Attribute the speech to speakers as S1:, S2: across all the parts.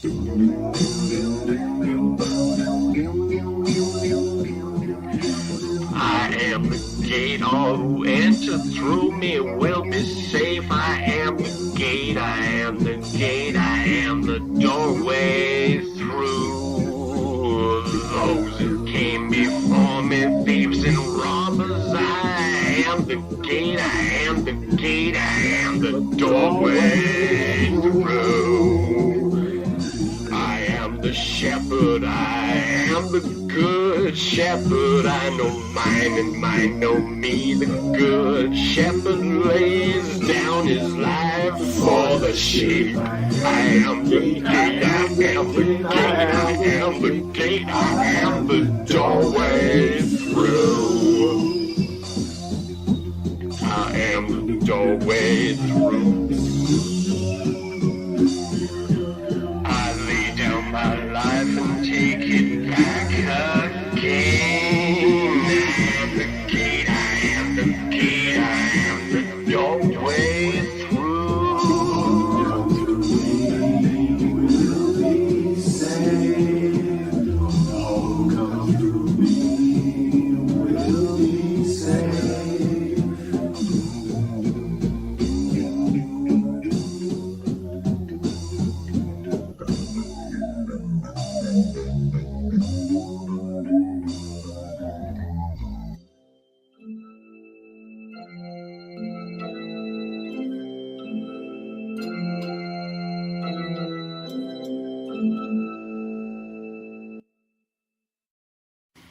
S1: I am the gate, all who enter through me will be safe. I am the gate, I am the gate, I am the doorway through. Those who came before me, thieves and robbers, I am the gate, I am the gate, I am the doorway through. I am the shepherd, I am the good shepherd. I know mine and mine know me. The good shepherd lays down his life for the sheep. I am the gate, I am the gate, I am the gate, I am the doorway through. I am the doorway through. I lay down my life and take it back again. I am the gate, I am the gate, I am the doorway through. Come to me, will be saved. Oh, come to me, will be saved.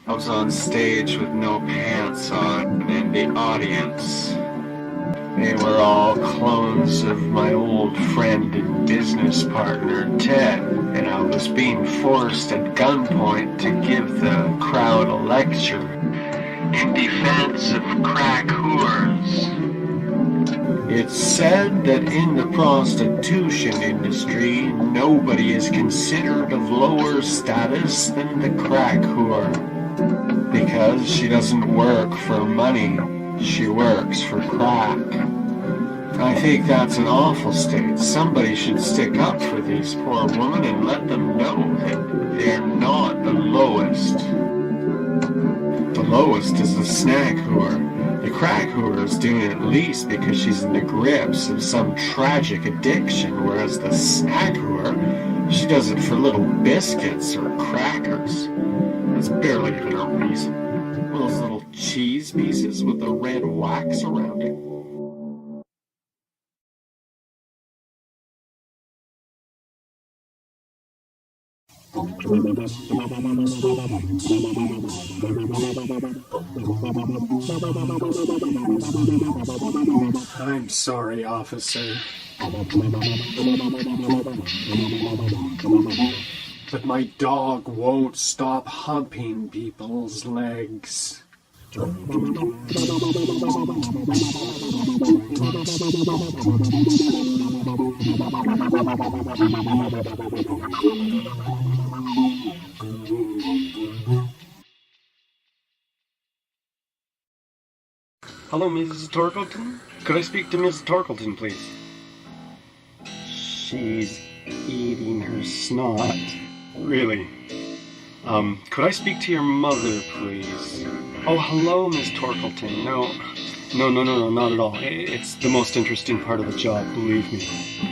S1: I was on stage with no pants on, and the audience, they were all clones of my old friend and business partner, Ted, and I was being forced at gunpoint to give the crowd a lecture in defense of crack whores. It's said that in the prostitution industry, nobody is considered of lower status than the crack whore. Because she doesn't work for money, she works for crack. I think that's an awful state. Somebody should stick up for these poor women and let them know that they're not the lowest. The lowest is the snack whore. The crack whore is doing it at least because she's in the grips of some tragic addiction, whereas the snack whore, she does it for little biscuits or crackers. It's barely even a reason. One of those little cheese pieces with the red wax around it. I'm sorry, officer. But my dog won't stop humping people's legs. Hello, Mrs. Torkelton? Could I speak to Mrs. Torkelton, please? She's eating her snot. Really? Could I speak to your mother, please? Oh, hello, Miss Torkelton. No, not at all. It's the most interesting part of the job, believe me.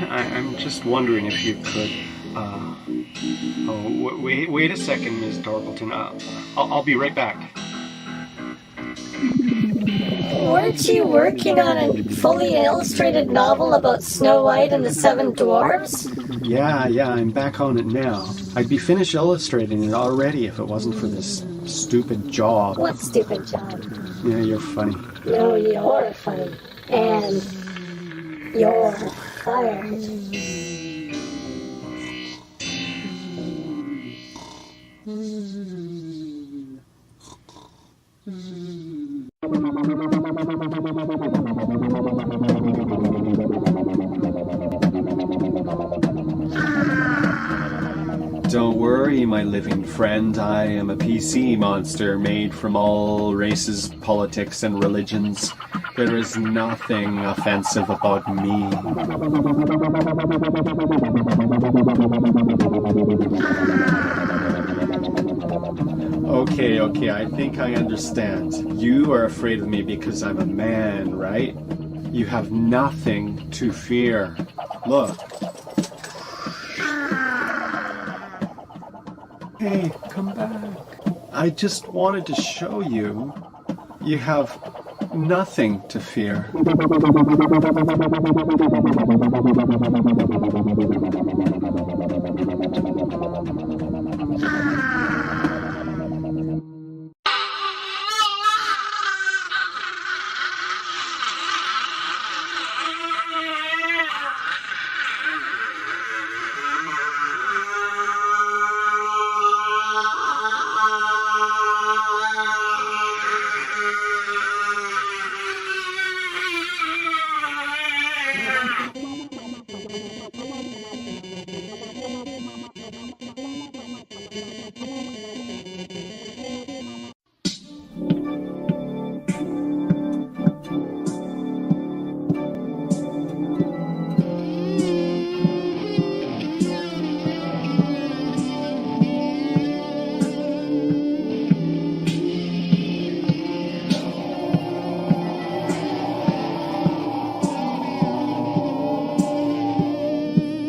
S1: I'm just wondering if you could, wait a second, Miss Torkelton. I'll be right back.
S2: Weren't you working on a fully illustrated novel about Snow White and the Seven Dwarfs?
S3: Yeah, I'm back on it now. I'd be finished illustrating it already if it wasn't for this stupid job.
S2: What stupid job?
S3: Yeah, you're funny.
S2: No, you're funny. And you're fired.
S3: Don't worry, my living friend. I am a PC monster made from all races, politics, and religions. There is nothing offensive about me. Okay, I think I understand. You are afraid of me because I'm a man, right? You have nothing to fear. Look. Hey, come back. I just wanted to show you. You have nothing to fear.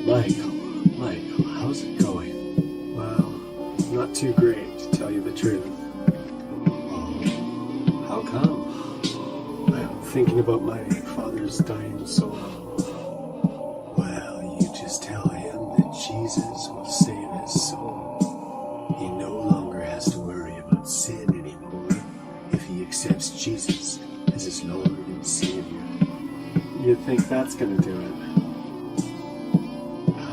S3: Michael, how's it going? Well, not too great, to tell you the truth. Oh, how come? I'm thinking about my father's dying soul. Well, you just tell him that Jesus will save his soul. He no longer has to worry about sin anymore if he accepts Jesus as his Lord and Savior. You think that's gonna do it?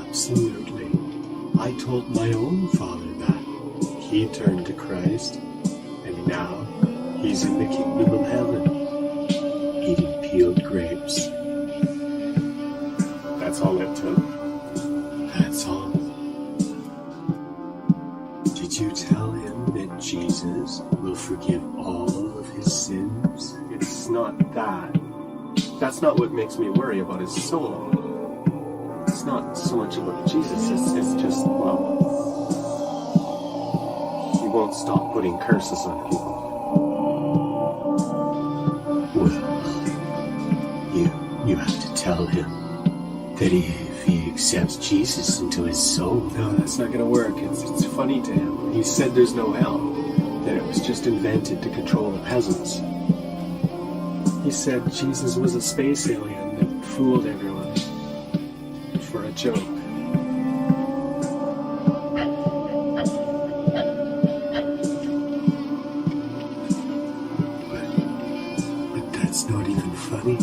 S3: Absolutely. I told my own father that. He turned to Christ, and now he's in the kingdom of heaven, eating peeled grapes. That's all it took. That's all. Did you tell him that Jesus will forgive all of his sins? It's not that. That's not what makes me worry about his soul. It's not so much about Jesus, it's just, well, he won't stop putting curses on people. Well, you have to tell him that if he accepts Jesus into his soul. No, that's not gonna work. It's funny to him. He said there's no hell, that it was just invented to control the peasants. He said Jesus was a space alien that fooled everyone. For a joke. But that's not even funny.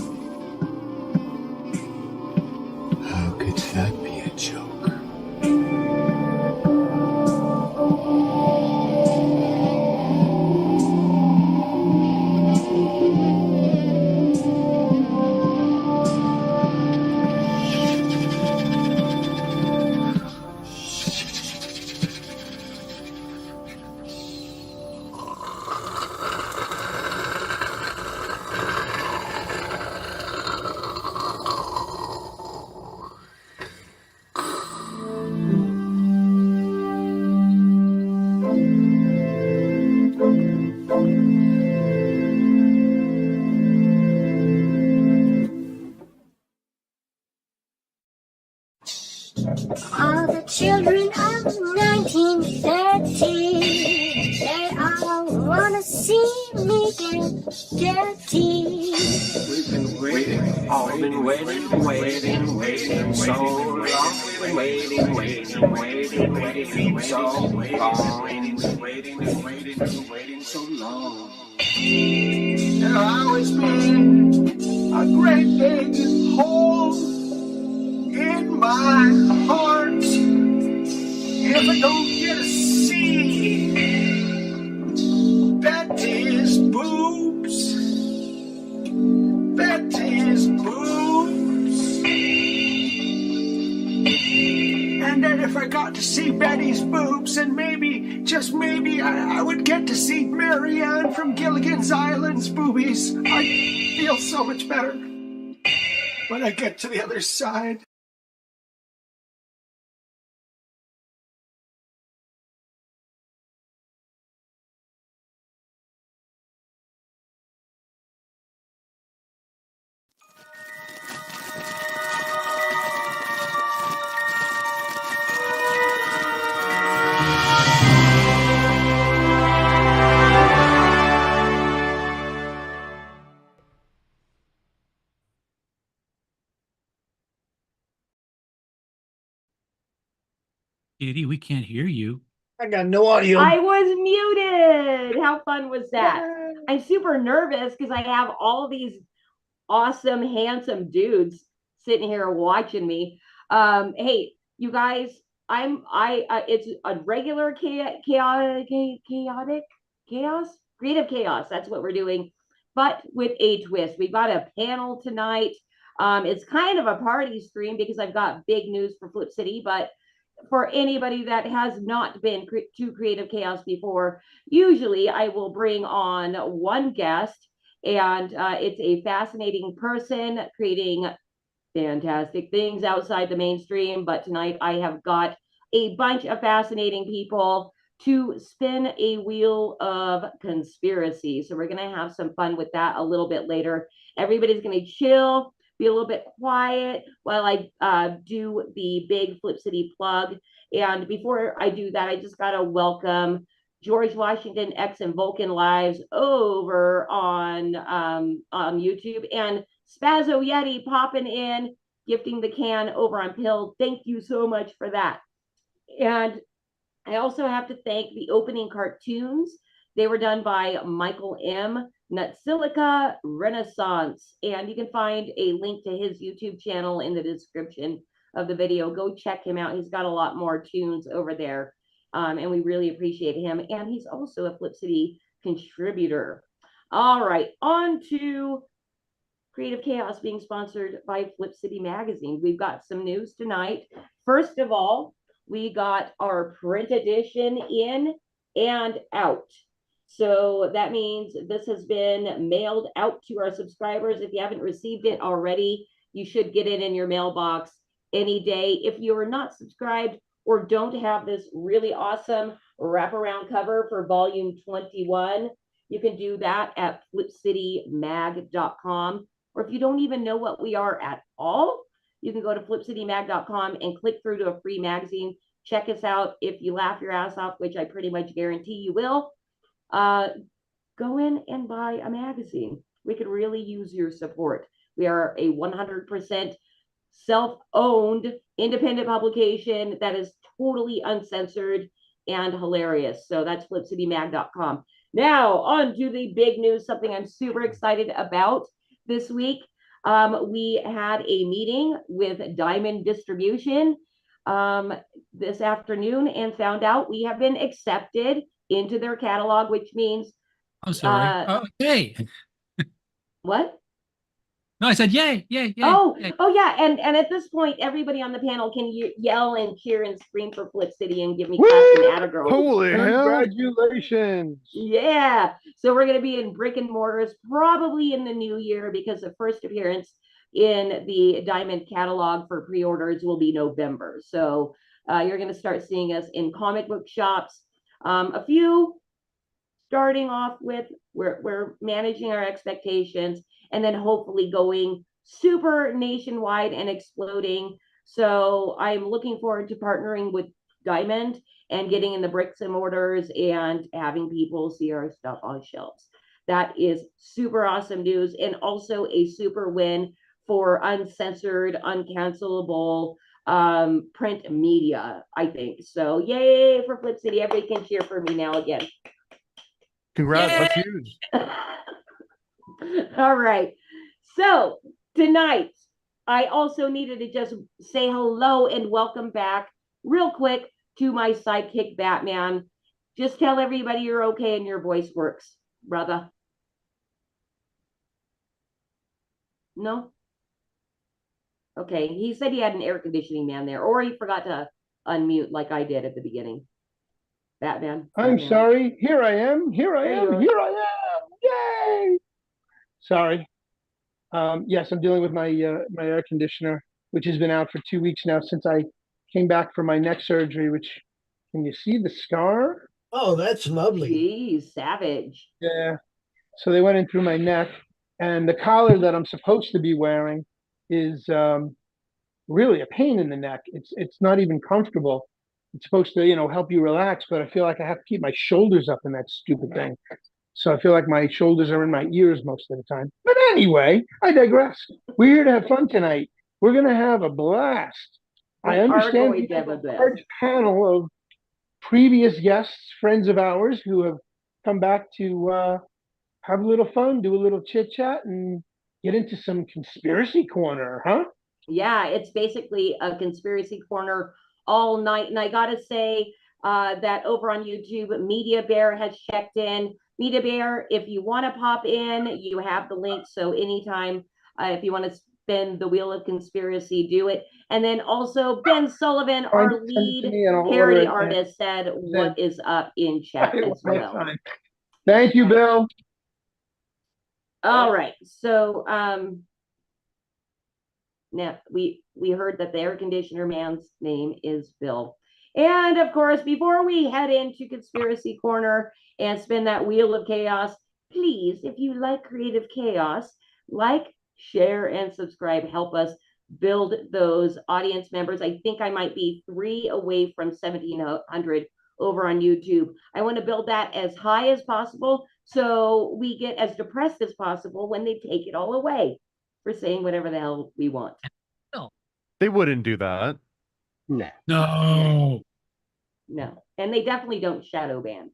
S3: How could that be a joke?
S2: All the children of 1930, they all wanna see me get dirty.
S1: We've been waiting, all been waiting so long. Been waiting so long. Waiting so long. There'll always be a great big hole in my heart if I don't get to see Betty's boobs. Betty's boobs.
S3: And if I got to see Betty's boobs, and maybe, just maybe, I would get to see Marianne from Gilligan's Island's boobies, I'd feel so much better when I get to the other side.
S4: Kitty, we can't hear you.
S3: I got no audio.
S5: I was muted. How fun was that? I'm super nervous because I have all these awesome, handsome dudes sitting here watching me. Hey, you guys, it's a regular creative chaos. That's what we're doing, but with a twist. We've got a panel tonight. It's kind of a party stream because I've got big news for Flip City, but for anybody that has not been to Creative Chaos before, usually I will bring on one guest, and it's a fascinating person creating fantastic things outside the mainstream. But tonight I have got a bunch of fascinating people to spin a wheel of conspiracy. So we're going to have some fun with that a little bit later. Everybody's going to chill, be a little bit quiet while I do the big Flip City plug. And before I do that, I just got to welcome George Washington X and Vulcan Lives over on YouTube, and Spazzo Yeti popping in, gifting the can over on Pill. Thank you so much for that. And I also have to thank the opening cartoons. They were done by Michael M. Nutsilica Renaissance. And you can find a link to his YouTube channel in the description of the video. Go check him out. He's got a lot more tunes over there. And we really appreciate him. And he's also a Flip City contributor. All right, on to Creative Chaos being sponsored by Flip City Magazine. We've got some news tonight. First of all, we got our print edition in and out. So that means this has been mailed out to our subscribers. If you haven't received it already, you should get it in your mailbox any day. If you are not subscribed or don't have this really awesome wraparound cover for volume 21, you can do that at flipcitymag.com. Or if you don't even know what we are at all, you can go to flipcitymag.com and click through to a free magazine. Check us out. If you laugh your ass off, which I pretty much guarantee you will, go in and buy a magazine. We could really use your support. We are a 100% self-owned independent publication that is totally uncensored and hilarious. So that's flipcitymag.com. Now on to the big news, something I'm super excited about this week. We had a meeting with Diamond Distribution this afternoon and found out we have been accepted into their catalog, which means
S4: I'm sorry. Yay.
S5: What?
S4: No, I said yay, yay, yay.
S5: Oh,
S4: yay.
S5: oh yeah. And at this point, everybody on the panel can yell and cheer and scream for Flip City and give me claps and Attagirl.
S6: Holy congratulations.
S5: Yeah. So we're going to be in brick and mortars probably in the new year, because the first appearance in the Diamond catalog for pre-orders will be November. So you're going to start seeing us in comic book shops. A few starting off with, we're managing our expectations, and then hopefully going super nationwide and exploding. So I'm looking forward to partnering with Diamond and getting in the bricks and mortars and having people see our stuff on shelves. That is super awesome news, and also a super win for uncensored, uncancelable print media, I think. So yay for Flip City. Everybody can cheer for me now again.
S6: Congrats, that's huge.
S5: All right. So tonight, I also needed to just say hello and welcome back real quick to my sidekick, Batman. Just tell everybody you're okay and your voice works, brother. No? Okay, he said he had an air conditioning man there, or he forgot to unmute like I did at the beginning. Batman.
S6: I'm
S5: Batman.
S6: sorry. Here I am. Here I
S5: There you
S6: am.
S5: are.
S6: Here I am. Yay! Sorry. Yes, I'm dealing with my my air conditioner, which has been out for 2 weeks now since I came back from my neck surgery. Which, can you see the scar?
S7: Oh, that's lovely.
S5: Jeez, savage.
S6: Yeah. So they went in through my neck, and the collar that I'm supposed to be wearing is really a pain in the neck. It's not even comfortable. It's supposed to, help you relax, but I feel like I have to keep my shoulders up in that stupid thing. So I feel like my shoulders are in my ears most of the time. But anyway, I digress. We're here to have fun tonight. We're gonna have a blast.
S5: We
S6: I
S5: are
S6: understand
S5: going
S6: we
S5: to
S6: have
S5: have
S6: a
S5: a blast.
S6: large panel of previous guests, friends of ours, who have come back to have a little fun, do a little chit chat, and get into some conspiracy corner, huh?
S5: Yeah, it's basically a conspiracy corner all night. And I gotta say that over on YouTube, Media Bear has checked in. Media Bear, if you want to pop in, you have the link. So anytime, if you want to spin the wheel of conspiracy, do it. And then also Ben Sullivan,
S6: Find
S5: our
S6: it, send it to
S5: lead
S6: me, and I'll order
S5: parody
S6: it.
S5: artist, said what is up in chat
S6: Right,
S5: as
S6: one
S5: well.
S6: time. Thank you, Bill.
S5: All right. So now we heard that the air conditioner man's name is Bill. And of course, before we head into Conspiracy Corner and spin that wheel of chaos, please, if you like creative chaos, like, share, and subscribe. Help us build those audience members. I think I might be 3 away from 1,700 over on YouTube. I want to build that as high as possible so we get as depressed as possible when they take it all away for saying whatever the hell we want.
S8: They wouldn't do that.
S4: No.
S5: No. And they definitely don't shadow ban.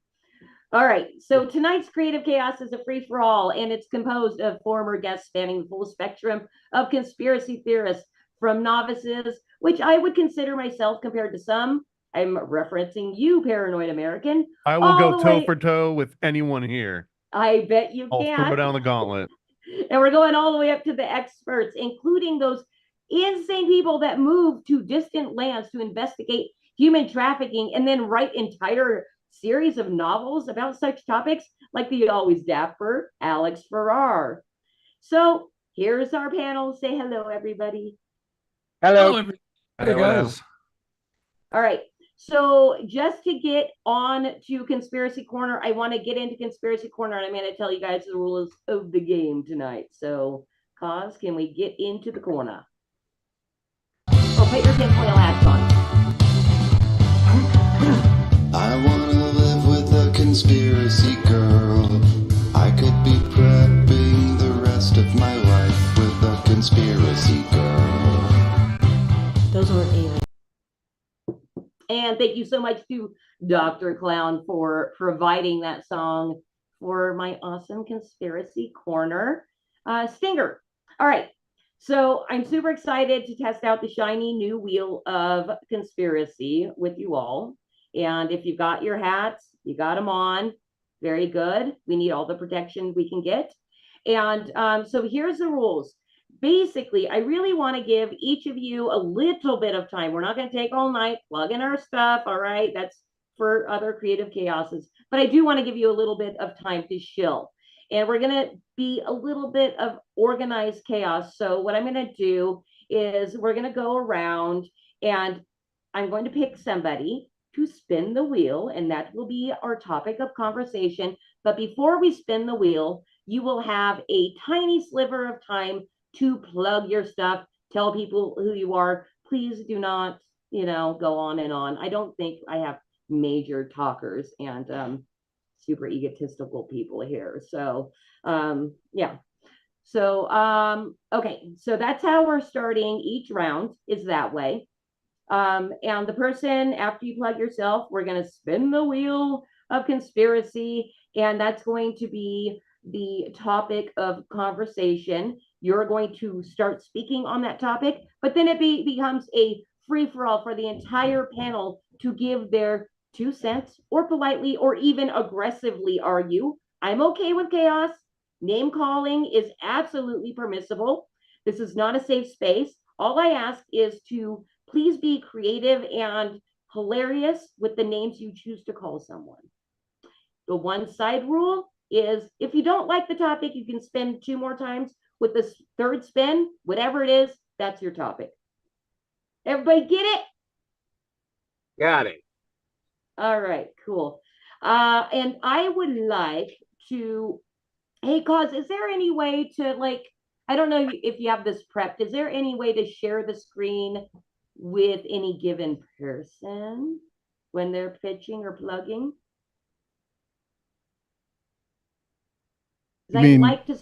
S5: All right. So tonight's Creative Chaos is a free-for-all, and it's composed of former guests spanning the full spectrum of conspiracy theorists, from novices, which I would consider myself compared to some. I'm referencing you, Paranoid American.
S8: I will go toe for toe with anyone here.
S5: I bet you
S8: I'll
S5: can.
S8: throw down the gauntlet.
S5: And we're going all the way up to the experts, including those insane people that move to distant lands to investigate human trafficking and then write entire series of novels about such topics, like the always dapper Alex Farrar. So here's our panel. Say hello, everybody.
S6: Hello.
S4: Hey, guys.
S5: All right. So just to get on to Conspiracy Corner, I want to get into Conspiracy Corner, and I'm going to tell you guys the rules of the game tonight. So, Cause, can we get into the corner? Oh, put your tinfoil hats on.
S9: I want to live with a conspiracy girl. I could be prepping the rest of my life with a conspiracy girl.
S5: Those weren't even. And thank you so much to Dr. Clown for providing that song for my awesome Conspiracy Corner stinger. All right. So I'm super excited to test out the shiny new wheel of conspiracy with you all. And if you've got your hats, you got them on. Very good. We need all the protection we can get. And so here's the rules. Basically, I really want to give each of you a little bit of time. We're not going to take all night, plug in our stuff. All right. That's for other creative chaoses. But I do want to give you a little bit of time to chill. And we're going to be a little bit of organized chaos. So what I'm going to do is we're going to go around and I'm going to pick somebody to spin the wheel, and that will be our topic of conversation. But before we spin the wheel, you will have a tiny sliver of time to plug your stuff, tell people who you are. Please do not, go on and on. I don't think I have major talkers and super egotistical people here. So, yeah. So, okay. So that's how we're starting each round, is that way. And the person, after you plug yourself, we're going to spin the wheel of conspiracy, and that's going to be the topic of conversation. You're going to start speaking on that topic, but then it becomes a free-for-all for the entire panel to give their 2 cents, or politely or even aggressively argue. I'm okay with chaos. Name calling is absolutely permissible. This is not a safe space. All I ask is to please be creative and hilarious with the names you choose to call someone. The one side rule is if you don't like the topic, you can spin 2 more times. With the third spin, whatever it is, that's your topic. Everybody get it?
S7: Got it.
S5: All right, cool. And I would like to, hey, Cause, is there any way to, like, I don't know if you have this prepped, is there any way to share the screen with any given person when they're pitching or plugging?
S10: You mean,
S5: like to,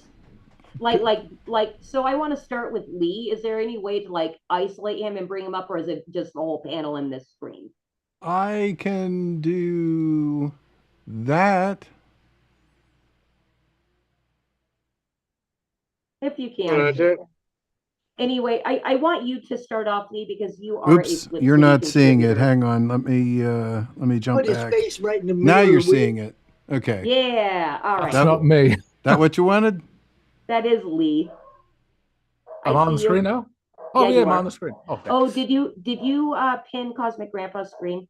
S5: so I want to start with Lee. Is there any way to like isolate him and bring him up, or is it just the whole panel in this screen?
S10: I can do that.
S5: If you can. Anyway, I want you to start off, Lee, because you are.
S10: Oops, you're not seeing it. Hang on. Let me jump
S11: Put his
S10: back.
S11: face right in the middle.
S10: Now you're
S11: of the
S10: seeing it. Okay.
S5: Yeah. All right.
S12: That's not me.
S10: That what you wanted?
S5: That is Lee.
S12: I'm on the screen now. Oh yeah, I'm on the screen. Oh,
S5: oh, did you pin Cosmic Grandpa's screen?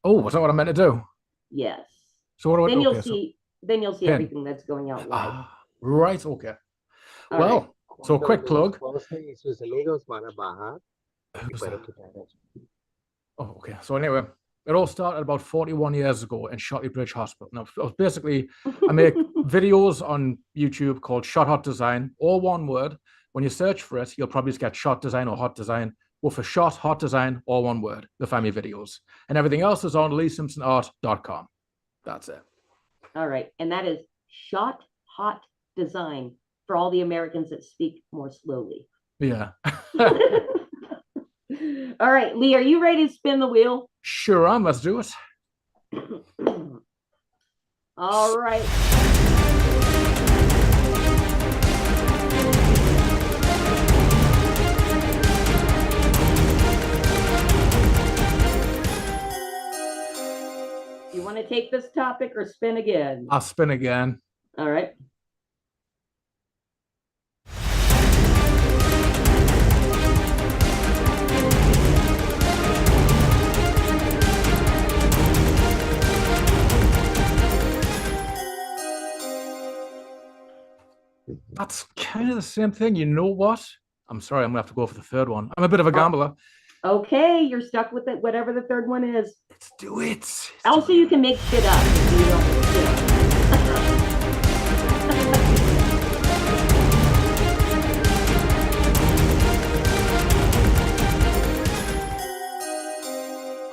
S12: Oh, was that what I meant to do?
S5: Yes.
S12: So what do I
S5: then
S12: do?
S5: You'll see. Then you'll see
S12: pin.
S5: everything that's going out live.
S12: Right. Okay.
S5: All
S12: well,
S5: right.
S12: So a quick plug.
S7: Oh,
S12: okay. So anyway, it all started about 41 years ago in Shotley Bridge Hospital. Now, basically, I make videos on YouTube called Shot Hot Design, all one word. When you search for it, you'll probably just get Shot Design or Hot Design. Well, for Shot Hot Design, all one word, the family videos. And everything else is on LeeSimpsonArt.com. That's it.
S5: All right. And that is Shot Hot Design for all the Americans that speak more slowly.
S12: Yeah.
S5: All right, Lee, are you ready to spin the wheel?
S12: Sure am. Let's do it.
S5: All right. You want to take this topic or spin again?
S12: I'll spin again.
S5: All right.
S12: That's kind of the same thing. You know what? I'm sorry, I'm gonna have to go for the third one. I'm a bit of a gambler.
S5: Okay, you're stuck with it, whatever the third one is.
S12: Let's do it.
S5: Also, you can make shit up. If you don't,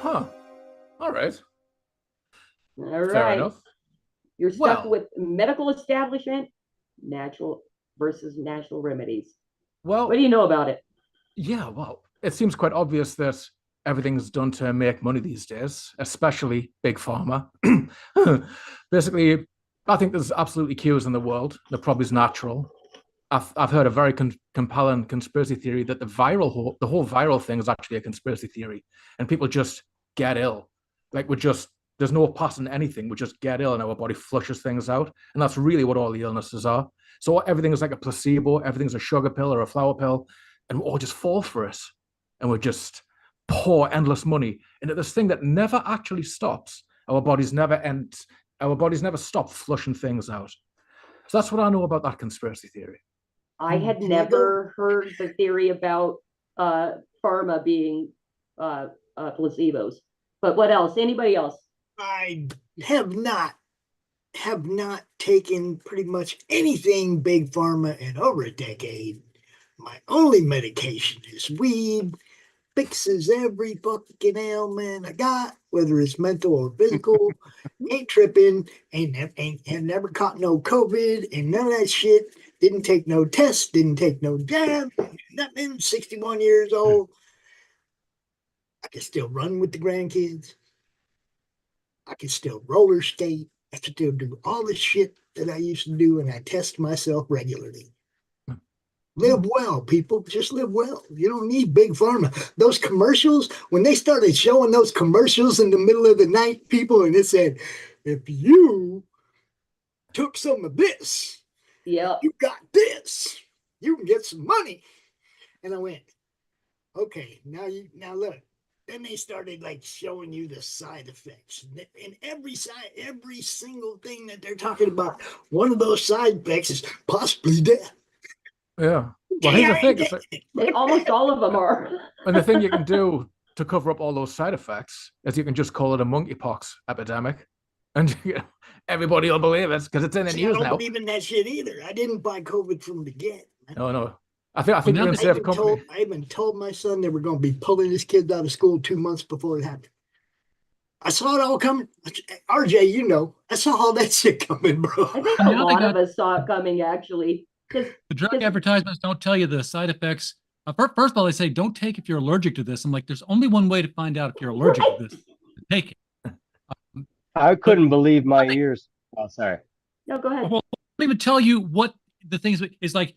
S12: Huh. All right.
S5: All right.
S12: Fair enough.
S5: You're stuck with medical establishment, natural versus natural remedies.
S12: Well,
S5: what do you know about it?
S12: Yeah, well, it seems quite obvious that everything's done to make money these days, especially Big Pharma. Basically, I think there's absolutely cures in the world. They're probably natural. I've heard a very compelling conspiracy theory that the whole viral thing is actually a conspiracy theory, and people just get ill. Like there's no passing anything. We just get ill, and our body flushes things out, and that's really what all the illnesses are. So everything is like a placebo. Everything's a sugar pill or a flour pill, and we all just fall for it, and we just pour endless money into this thing that never actually stops. Our bodies never stop flushing things out. So that's what I know about that conspiracy theory.
S5: I had never heard the theory about pharma being placebos. But what else? Anybody else?
S11: I have not taken pretty much anything Big Pharma in over a decade. My only medication is weed. Fixes every fucking ailment I got, whether it's mental or physical. Ain't tripping. Have never caught no COVID and none of that shit. Didn't take no tests. Didn't take no jab. Nothing. 61 years old. I can still run with the grandkids. I can still roller skate. I can still do all the shit that I used to do, and I test myself regularly. Live well, people. Just live well. You don't need Big Pharma. Those commercials, when they started showing those commercials in the middle of the night, people, and it said, if you took some of this,
S5: you
S11: got this, you can get some money. And I went, okay, now look, then they started like showing you the side effects, and every single thing that they're talking about, one of those side effects is possibly death.
S12: Yeah. Well, here's the thing. It's like,
S5: almost all of them are.
S12: And the thing you can do to cover up all those side effects is you can just call it a monkeypox epidemic, and everybody will believe it because it's in the news
S11: I don't
S12: now.
S11: believe in that shit either. I didn't buy COVID from the get.
S12: No. I think you're in a safe company.
S11: I even told my son they were going to be pulling his kids out of school 2 months before it happened. I saw it all coming. RJ, you know, I saw all that shit coming, bro.
S5: I think a lot of us saw it coming, actually.
S4: The drug advertisements don't tell you the side effects. First of all, they say don't take if you're allergic to this. I'm like, there's only one way to find out if you're allergic to this. Take it.
S7: I couldn't believe my ears. Oh, sorry.
S5: No, go ahead.
S4: Well, I don't even tell you what the things is like.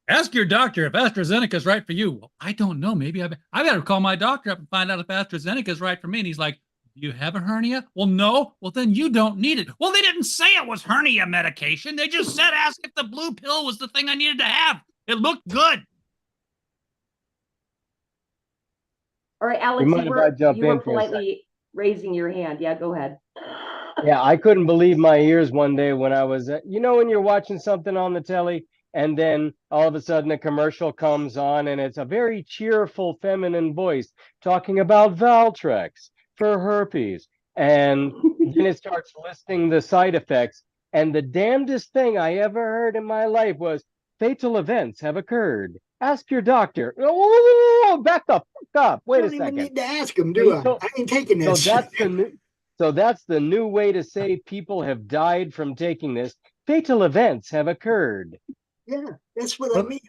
S4: Ask your doctor if AstraZeneca is right for you. Well, I don't know. Maybe I better call my doctor up and find out if AstraZeneca is right for me. And he's like, do you have a hernia? Well, no. Well, then you don't need it. Well, they didn't say it was hernia medication. They just said ask if the blue pill was the thing I needed to have. It looked good.
S5: All right, Alex, you were politely raising your hand. Yeah, go ahead.
S7: Yeah, I couldn't believe my ears one day when I was, when you're watching something on the telly and then all of a sudden a commercial comes on and it's a very cheerful feminine voice talking about Valtrex for herpes. And then it starts listing the side effects. And the damnedest thing I ever heard in my life was fatal events have occurred. Ask your doctor. Oh, back the fuck up. Wait a second. I don't even
S11: need to ask him, do I? I ain't taking this.
S7: So that's the new way to say people have died from taking this. Fatal events have occurred.
S11: Yeah, that's what I mean.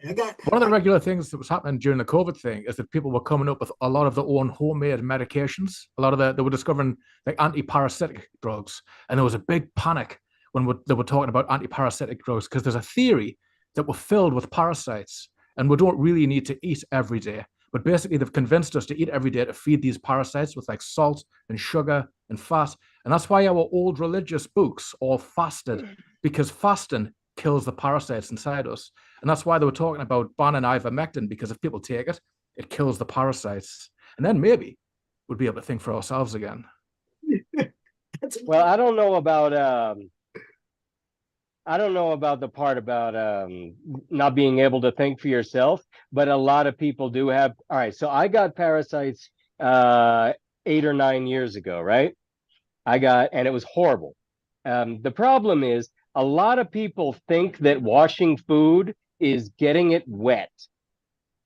S12: One of the regular things that was happening during the COVID thing is that people were coming up with a lot of their own homemade medications. They were discovering like anti-parasitic drugs, and there was a big panic when they were talking about anti-parasitic drugs because there's a theory that we're filled with parasites and we don't really need to eat every day. But basically, they've convinced us to eat every day to feed these parasites with like salt and sugar and fat. And that's why our old religious books all fasted, because fasting kills the parasites inside us. And that's why they were talking about banning ivermectin, because if people take it, it kills the parasites. And then maybe we'll be able to think for ourselves again.
S7: Well, I don't know about the part about not being able to think for yourself, but a lot of people do have. All right, so I got parasites 8 or 9 years ago, right? And it was horrible. The problem is a lot of people think that washing food is getting it wet,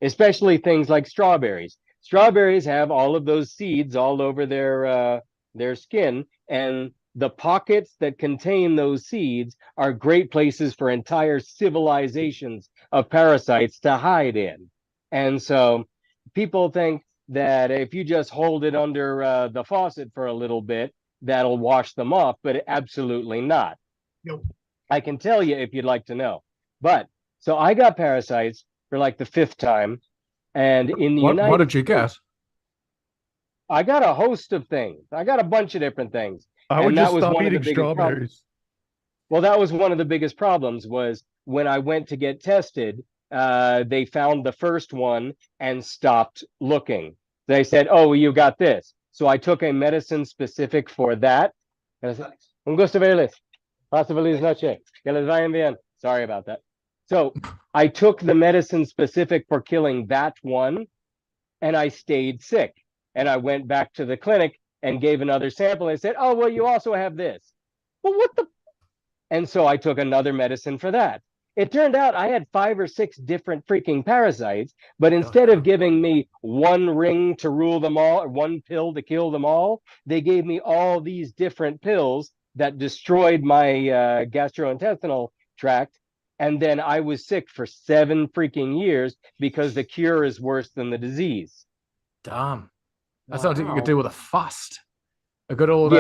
S7: especially things like strawberries. Strawberries have all of those seeds all over their skin, and the pockets that contain those seeds are great places for entire civilizations of parasites to hide in. And so people think that if you just hold it under the faucet for a little bit, that'll wash them off, but absolutely not.
S11: Nope.
S7: I can tell you if you'd like to know. But so I got parasites for like the 5th time. And in the
S12: What did you get?
S7: I got a host of things. I got a bunch of different things.
S8: I would just stop eating strawberries.
S7: Well, that was one of the biggest problems was when I went to get tested, they found the first one and stopped looking. They said, oh, you got this. So I took a medicine specific for that. And I said, un gusto verles. Hasta feliz noche. Que les vayan bien. Sorry about that. So I took the medicine specific for killing that one, and I stayed sick. And I went back to the clinic and gave another sample and said, oh, well, you also have this. Well, what the? And so I took another medicine for that. It turned out I had 5 or 6 different freaking parasites, but instead of giving me one ring to rule them all, or one pill to kill them all, they gave me all these different pills that destroyed my gastrointestinal tract. And then I was sick for 7 freaking years because the cure is worse than the disease.
S12: Damn. That sounds like you could do with a fast. A good old 2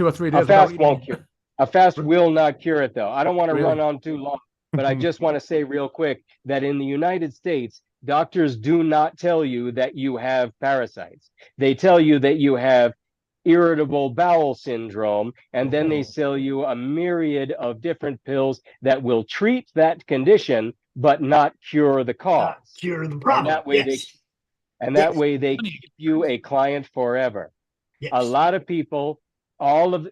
S12: or 3 days.
S7: A fast won't cure. A fast will not cure it, though. I don't want to run on too long, but I just want to say real quick that in the United States, doctors do not tell you that you have parasites. They tell you that you have irritable bowel syndrome, and then they sell you a myriad of different pills that will treat that condition, but not cure the cause.
S11: Cure the problem.
S7: And that way And that
S11: Yes.
S7: way they keep you a client forever.
S11: Yes.
S7: A lot of people,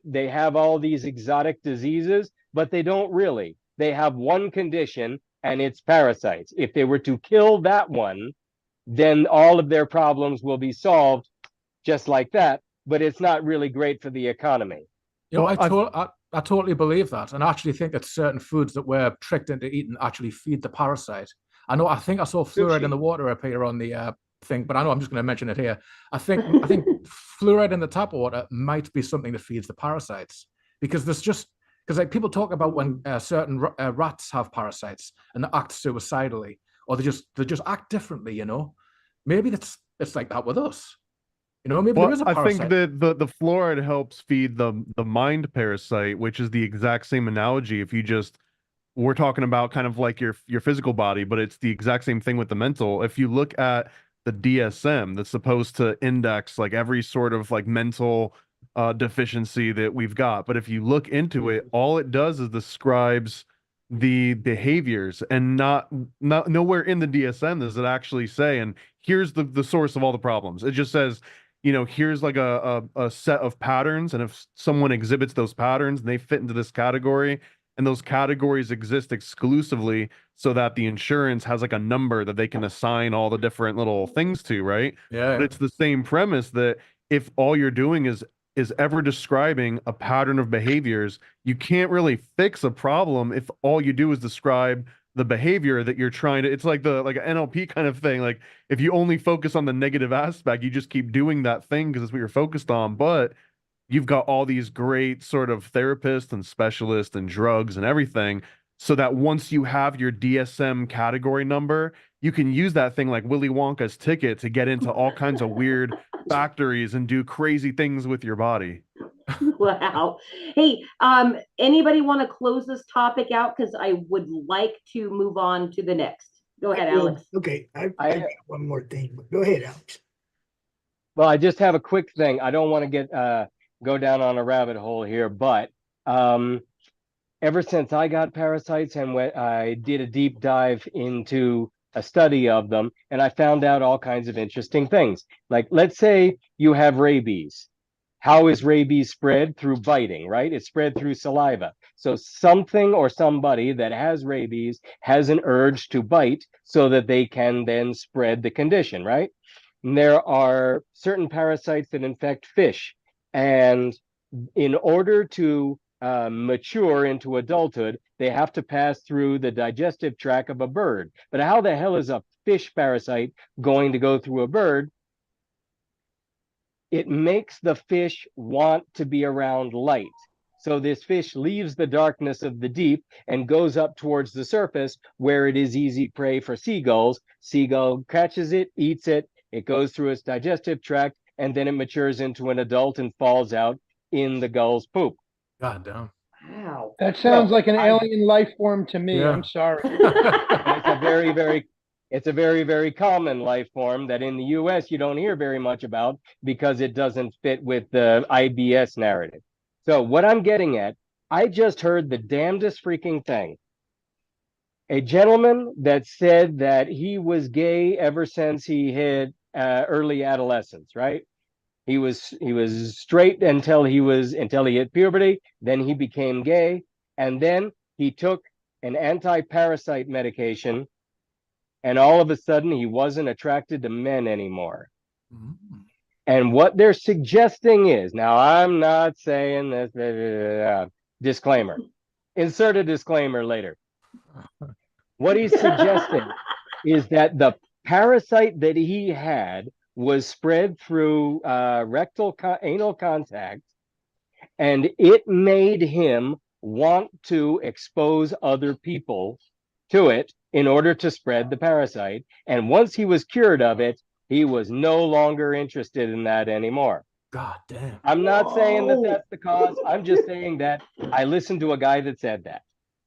S7: they have all these exotic diseases, but they don't really. They have one condition, and it's parasites. If they were to kill that one, then all of their problems will be solved just like that. But it's not really great for the economy.
S12: You know,
S8: Well,
S12: I totally believe that, and I actually think that certain foods that we're tricked into eating actually feed the parasite. I think I saw fluoride in the water appear on the thing, but I know I'm just going to mention it here. I think fluoride in the tap water might be something that feeds the parasites, because like people talk about when certain rats have parasites and they act suicidally, or they just act differently. You know, maybe it's like that with us. You know, maybe there is a
S8: I
S12: parasite.
S8: think that the fluoride helps feed the mind parasite, which is the exact same analogy. If you just we're talking about kind of like your physical body, but it's the exact same thing with the mental. If you look at the DSM that's supposed to index like every sort of like mental deficiency that we've got, but if you look into it, all it does is describes the behaviors, and not nowhere in the DSM does it actually say, and here's the source of all the problems. It just says, here's like a set of patterns, and if someone exhibits those patterns and they fit into this category, and those categories exist exclusively so that the insurance has like a number that they can assign all the different little things to, right?
S12: Yeah.
S8: But it's the same premise that if all you're doing is ever describing a pattern of behaviors, you can't really fix a problem if all you do is describe the behavior that you're trying to. It's like an NLP kind of thing. Like if you only focus on the negative aspect, you just keep doing that thing because it's what you're focused on. But you've got all these great sort of therapists and specialists and drugs and everything, so that once you have your DSM category number, you can use that thing like Willy Wonka's ticket to get into all kinds of weird factories and do crazy things with your body.
S5: Wow. Hey, anybody want to close this topic out? Because I would like to move on to the next. Go ahead, Alex.
S11: Okay, I got one more thing, but go ahead, Alex.
S7: Well, I just have a quick thing. I don't want to get go down on a rabbit hole here, but ever since I got parasites and I did a deep dive into a study of them, and I found out all kinds of interesting things. Like, let's say you have rabies. How is rabies spread? Through biting, right? It's spread through saliva. So something or somebody that has rabies has an urge to bite so that they can then spread the condition, right? And there are certain parasites that infect fish. And in order to mature into adulthood, they have to pass through the digestive tract of a bird. But how the hell is a fish parasite going to go through a bird? It makes the fish want to be around light. So this fish leaves the darkness of the deep and goes up towards the surface where it is easy prey for seagulls. Seagull catches it, eats it, it goes through its digestive tract, and then it matures into an adult and falls out in the gull's poop.
S12: God damn.
S5: Wow.
S6: That sounds like an alien life form to me.
S12: Yeah.
S6: I'm sorry.
S7: It's a very, very it's a very, very common life form that in the US you don't hear very much about because it doesn't fit with the IBS narrative. So what I'm getting at, I just heard the damnedest freaking thing. A gentleman that said that he was gay ever since he hit early adolescence, right? He was straight until he hit puberty, then he became gay, and then he took an anti-parasite medication, and all of a sudden he wasn't attracted to men anymore. Mm-hmm. And what they're suggesting is, now I'm not saying this, disclaimer, insert a disclaimer later. What he's suggesting is that the parasite that he had was spread through anal contact, and it made him want to expose other people to it in order to spread the parasite. And once he was cured of it, he was no longer interested in that anymore.
S12: God damn.
S7: I'm not saying that that's the cause. I'm just saying that I listened to a guy that said that.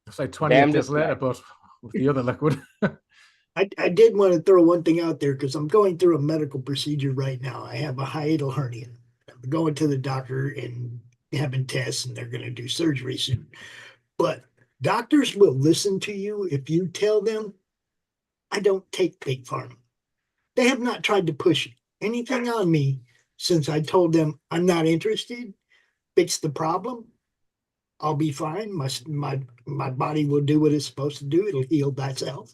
S12: It's like 28 days later, but with the other liquid.
S11: I did want to throw one thing out there because I'm going through a medical procedure right now. I have a hiatal hernia. I'm going to the doctor and having tests, and they're going to do surgery soon. But doctors will listen to you if you tell them, I don't take big pharma. They have not tried to push anything on me since I told them I'm not interested. Fix the problem. I'll be fine. My body will do what it's supposed to do. It'll heal by itself.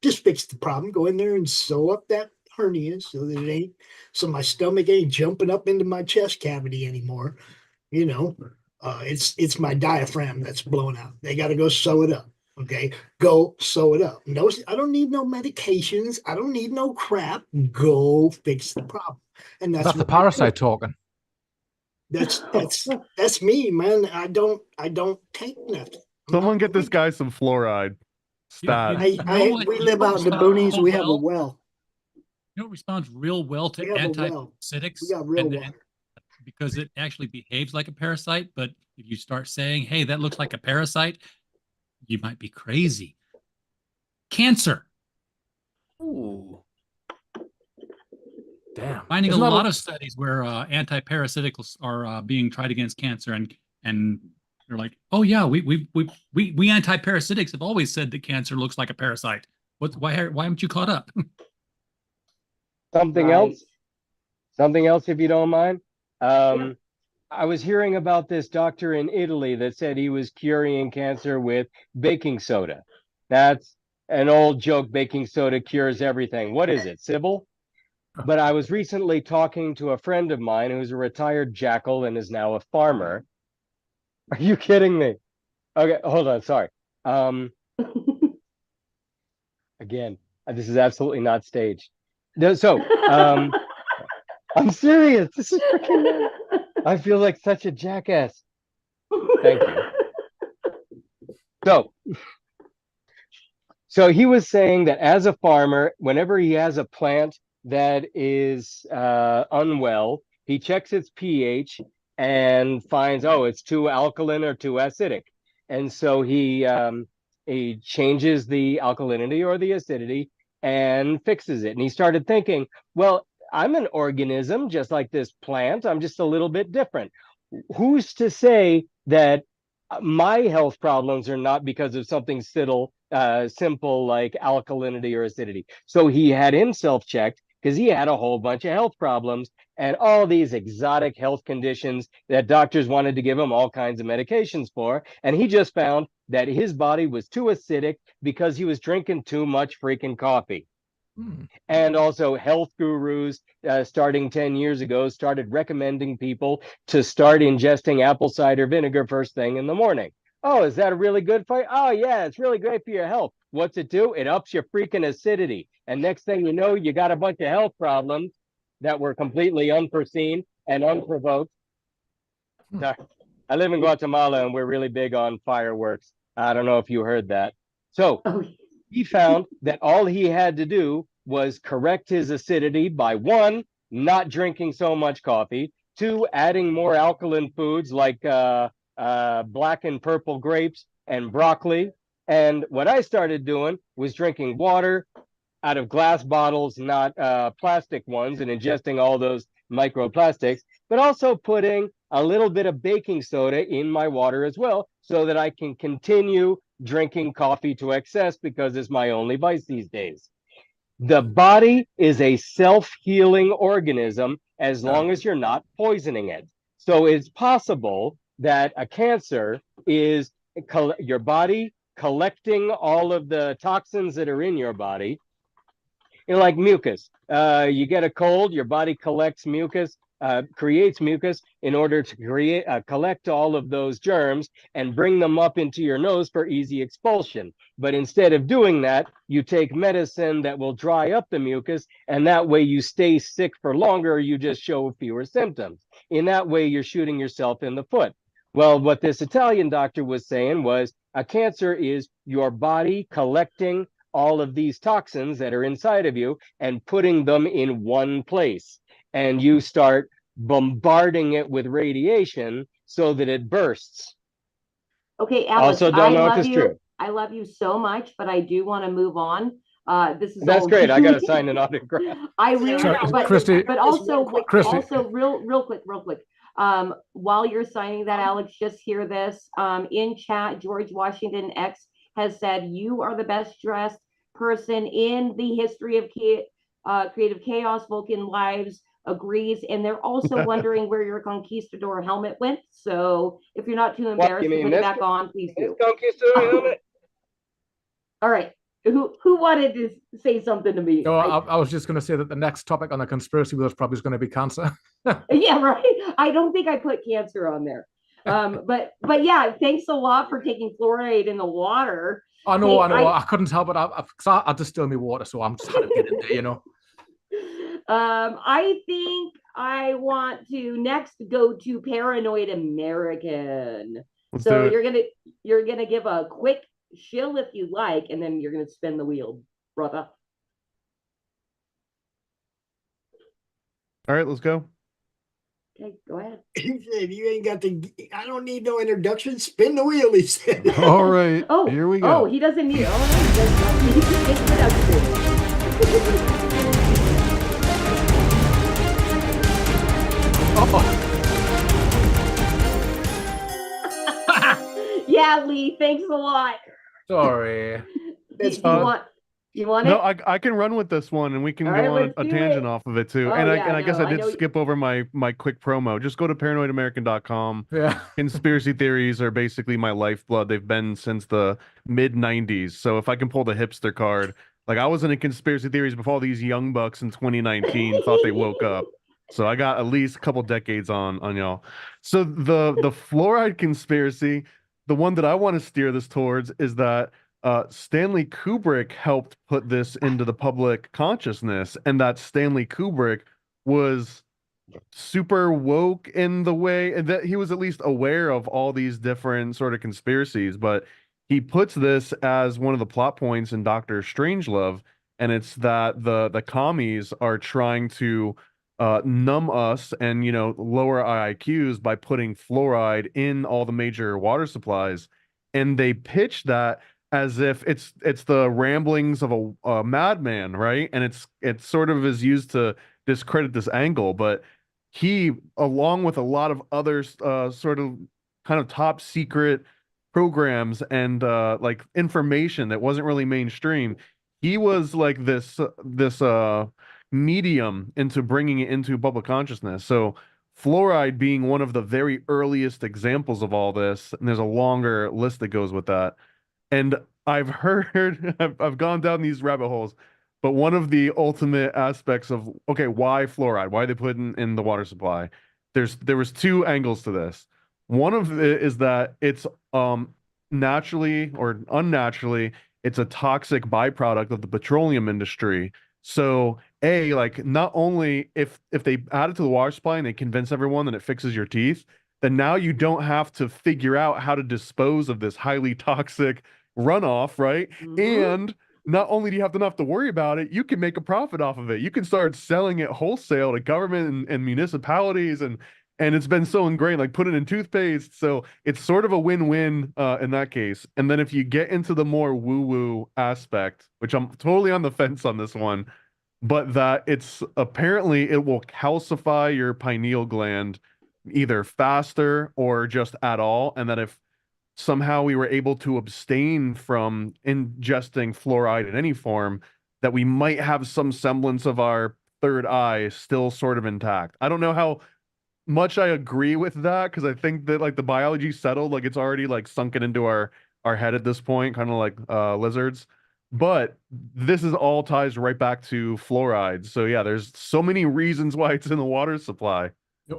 S11: Just fix the problem. Go in there and sew up that hernia so my stomach ain't jumping up into my chest cavity anymore. It's my diaphragm that's blown out. They got to go sew it up. Okay, go sew it up. No, I don't need no medications. I don't need no crap. Go fix the problem. And
S12: that's the parasite talking.
S11: That's me, man. I don't take nothing.
S8: Someone get this guy some fluoride. Stat.
S11: We live out in the boonies. We have a well.
S4: You know, it responds real well to anti-parasitics.
S11: We got real water.
S4: Because it actually behaves like a parasite. But if you start saying, hey, that looks like a parasite, you might be crazy. Cancer.
S12: Ooh. Damn.
S4: Finding a lot of studies where anti-parasiticals are being tried against cancer, and they're like, oh yeah, we anti-parasitics have always said that cancer looks like a parasite. Why haven't you caught up?
S7: Something else, if you don't mind. I was hearing about this doctor in Italy that said he was curing cancer with baking soda. That's an old joke. Baking soda cures everything. What is it, Sybil? But I was recently talking to a friend of mine who's a retired jackal and is now a farmer. Are you kidding me? Okay, hold on. Sorry. Again, this is absolutely not staged. So, I'm serious. This is freaking. I feel like such a jackass. Thank you. So he was saying that as a farmer, whenever he has a plant that is unwell, he checks its pH and finds, oh, it's too alkaline or too acidic. And so he changes the alkalinity or the acidity and fixes it. And he started thinking, well, I'm an organism just like this plant. I'm just a little bit different. Who's to say that my health problems are not because of something simple like alkalinity or acidity? So he had himself checked because he had a whole bunch of health problems and all these exotic health conditions that doctors wanted to give him all kinds of medications for. And he just found that his body was too acidic because he was drinking too much freaking coffee. And also health gurus starting 10 years ago started recommending people to start ingesting apple cider vinegar first thing in the morning. Oh, is that really good for you? Oh, yeah, it's really great for your health. What's it do? It ups your freaking acidity. And next thing you know, you got a bunch of health problems that were completely unforeseen and unprovoked. I live in Guatemala and we're really big on fireworks. I don't know if you heard that. So he found that all he had to do was correct his acidity by 1, not drinking so much coffee, 2, adding more alkaline foods like black and purple grapes and broccoli. And what I started doing was drinking water out of glass bottles, not plastic ones, and ingesting all those microplastics, but also putting a little bit of baking soda in my water as well, so that I can continue drinking coffee to excess because it's my only vice these days. The body is a self-healing organism as long as you're not poisoning it. So it's possible that a cancer is your body collecting all of the toxins that are in your body. Like mucus. You get a cold, your body collects mucus, creates mucus in order to collect all of those germs and bring them up into your nose for easy expulsion. But instead of doing that, you take medicine that will dry up the mucus, and that way you stay sick for longer, you just show fewer symptoms. In that way, you're shooting yourself in the foot. Well, what this Italian doctor was saying was a cancer is your body collecting all of these toxins that are inside of you and putting them in one place. And you start bombarding it with radiation so that it bursts.
S5: Okay, Alex,
S7: also don't know if it's true.
S5: I love you so much, but I do want to move on.
S7: That's great. I got to sign an autograph.
S5: I really know, but
S12: Christy,
S5: but also
S12: Christy.
S5: also real quick. While you're signing that, Alex, just hear this. In chat, George Washington X has said you are the best dressed person in the history of Creative Chaos, Vulcan Lives agrees, and they're also wondering where your Conquistador helmet went. So if you're not too embarrassed to put it back on, please do.
S7: Conquistador helmet.
S5: All right. Who wanted to say something to me?
S12: No, I was just going to say that the next topic on the conspiracy wheel is probably going to be cancer.
S5: Yeah, right. I don't think I put cancer on there. But yeah, thanks a lot for taking fluoride in the water.
S12: I know. I couldn't help it. I distill my water, so I'm just had to get in there, you know.
S5: I think I want to next go to Paranoid American. So you're gonna give a quick shill if you like, and then you're gonna spin the wheel, brother.
S8: All right, let's go.
S5: Okay, go ahead.
S11: He said, "You ain't got to. I don't need no introduction. Spin the wheel." He said.
S10: All right. Here we go.
S5: Oh, he doesn't need. Oh, no, he does not need introduction. Yeah, Lee. Thanks a lot.
S12: Sorry.
S5: You want
S8: no,
S5: it?
S8: I can run with this one, and we can
S5: All
S8: go
S5: right,
S8: on a tangent off of it too.
S5: Oh,
S8: and
S5: yeah,
S8: I guess I did
S5: know
S8: skip over my quick promo. Just go to paranoidamerican.com.
S12: Yeah.
S8: Conspiracy theories are basically my lifeblood. They've been since the mid 90s. So if I can pull the hipster card, like I was into conspiracy theories before all these young bucks in 2019 thought they woke up. So I got at least a couple decades on y'all. So the fluoride conspiracy, the one that I want to steer this towards is that Stanley Kubrick helped put this into the public consciousness, and that Stanley Kubrick was super woke in the way that he was at least aware of all these different sort of conspiracies, but he puts this as one of the plot points in Doctor Strangelove, and it's that the commies are trying to numb us and lower our IQs by putting fluoride in all the major water supplies, and they pitch that as if it's the ramblings of a madman, right? And it sort of is used to discredit this angle, but he, along with a lot of other sort of kind of top secret programs and like information that wasn't really mainstream, he was like this medium into bringing it into public consciousness. So fluoride being one of the very earliest examples of all this, and there's a longer list that goes with that. And I've heard, I've gone down these rabbit holes, but one of the ultimate aspects of, okay, why fluoride? Why they put in the water supply? There was two angles to this. One of it is that it's naturally or unnaturally, it's a toxic byproduct of the petroleum industry. So like not only if they add it to the water supply and they convince everyone that it fixes your teeth, then now you don't have to figure out how to dispose of this highly toxic runoff, right?
S5: Mhm.
S8: And not only do you not have to worry about it, you can make a profit off of it. You can start selling it wholesale to government and municipalities, and it's been so ingrained, like put it in toothpaste. So it's sort of a win-win in that case. And then if you get into the more woo-woo aspect, which I'm totally on the fence on this one, but that it's apparently it will calcify your pineal gland either faster or just at all, and that if somehow we were able to abstain from ingesting fluoride in any form, that we might have some semblance of our third eye still sort of intact. I don't know how much I agree with that, because I think that like the biology settled, like it's already like sunken into our head at this point, kind of like lizards. But this is all ties right back to fluoride. So yeah, there's so many reasons why it's in the water supply.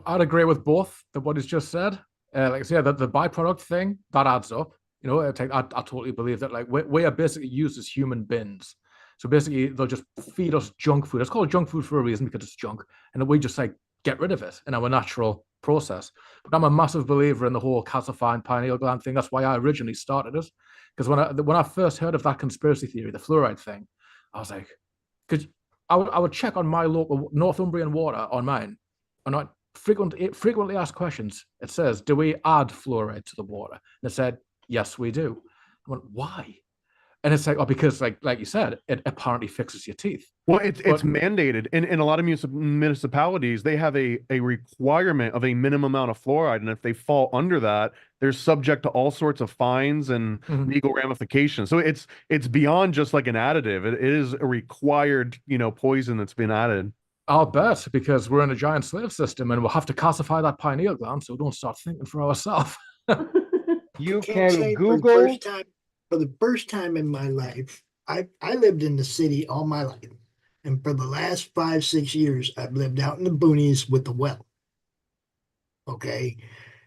S12: I'd agree with both that what he's just said. Like I said, that the byproduct thing that adds up. I totally believe that. Like we are basically used as human bins. So basically, they'll just feed us junk food. It's called junk food for a reason, because it's junk, and we just like get rid of it in our natural process. But I'm a massive believer in the whole calcifying pineal gland thing. That's why I originally started it. Because when I first heard of that conspiracy theory, the fluoride thing, I was like, because I would check on my local Northumbrian water on mine, and I frequently asked questions. It says, do we add fluoride to the water? And it said, yes, we do. I went, why? And it's like, oh, because like you said, it apparently fixes your teeth.
S8: Well, it's
S12: But-
S8: mandated in a lot of municipalities. They have a requirement of a minimum amount of fluoride, and if they fall under that, they're subject to all sorts of fines and
S12: Mhm.
S8: legal ramifications. So it's beyond just like an additive. It is a required, poison that's been added.
S12: I'll bet, because we're in a giant slave system and we'll have to calcify that pineal gland so we don't start thinking for ourselves.
S7: You
S11: Can't
S7: can
S11: say
S7: Google.
S11: for the first time in my life, I lived in the city all my life. And for the last 5, 6 years, I've lived out in the boonies with the well. Okay.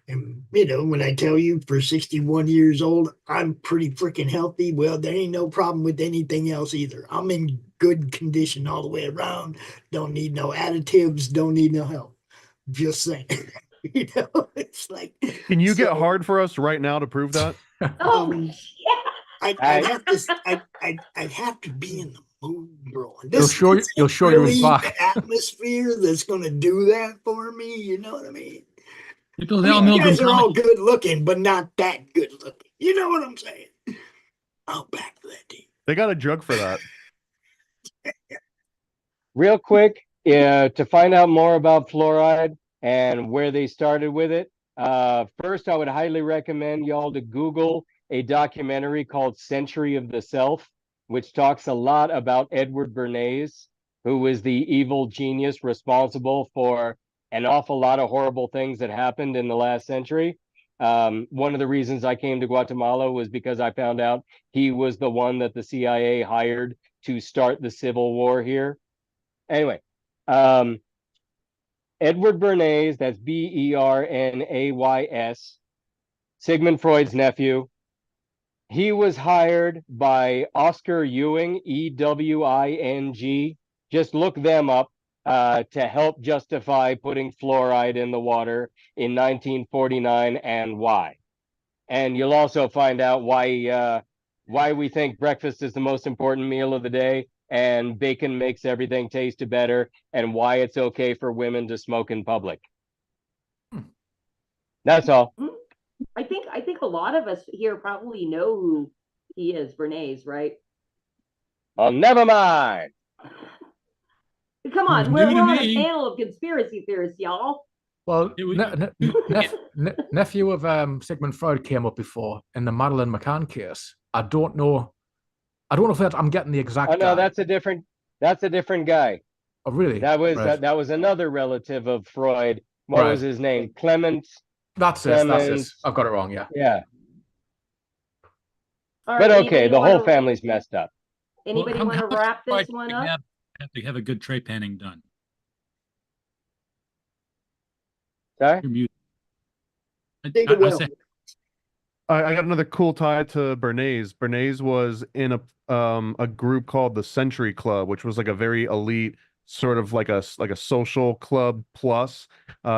S11: And when I tell you for 61 years old, I'm pretty freaking healthy. Well, there ain't no problem with anything else either. I'm in good condition all the way around. Don't need no additives, don't need no help. Just saying. It's like,
S8: Can you get
S11: so-
S8: hard for us right now to prove that?
S5: Oh,
S11: Um,
S5: yeah.
S11: I'd have to I'd have to be in the mood, bro. And
S12: You'll show you his back.
S11: the atmosphere that's gonna do that for me. You know what I mean?
S4: People
S11: I
S4: now
S11: mean, you guys
S4: Milgram
S11: are all good looking, but not that good looking. You know what I'm saying? I'll back that team.
S8: They got a drug for that.
S7: Real quick, to find out more about fluoride and where they started with it, first I would highly recommend y'all to Google a documentary called Century of the Self, which talks a lot about Edward Bernays, who was the evil genius responsible for an awful lot of horrible things that happened in the last century. One of the reasons I came to Guatemala was because I found out he was the one that the CIA hired to start the civil war here. Anyway, Edward Bernays, that's Bernays, Sigmund Freud's nephew. He was hired by Oscar Ewing, Ewing. Just look them up to help justify putting fluoride in the water in 1949 and why. And you'll also find out why we think breakfast is the most important meal of the day and bacon makes everything taste better and why it's okay for women to smoke in public. That's all.
S5: I think a lot of us here probably know who he is, Bernays, right?
S7: Oh, never mind.
S5: Come on,
S4: New
S5: we're
S4: to
S5: on a
S4: me.
S5: panel of conspiracy theorists, y'all.
S12: Well,
S4: It was-
S12: nephew of Sigmund Freud came up before in the Madeleine McCann case. I don't know if I'm getting the exact.
S7: Oh no,
S12: guy.
S7: that's a different guy.
S12: Oh, really?
S7: That was
S12: Right.
S7: that was another relative of Freud. What was his name? Clement.
S12: That's it. I've got it wrong. Yeah.
S7: Yeah.
S5: All
S7: But
S5: right,
S7: okay,
S5: anybody
S7: the whole
S5: wanna-
S7: family's messed up.
S5: Anybody
S4: Well,
S5: want to
S4: how much
S5: wrap this
S4: Freud do
S5: one
S4: you
S5: up?
S4: have to have a good tray panning done.
S7: Sorry?
S4: You're muted.
S11: Dig
S4: I
S11: a well.
S4: said,
S8: I got another cool tie to Bernays. Bernays was in a group called the Century Club, which was like a very elite sort of like a social club plus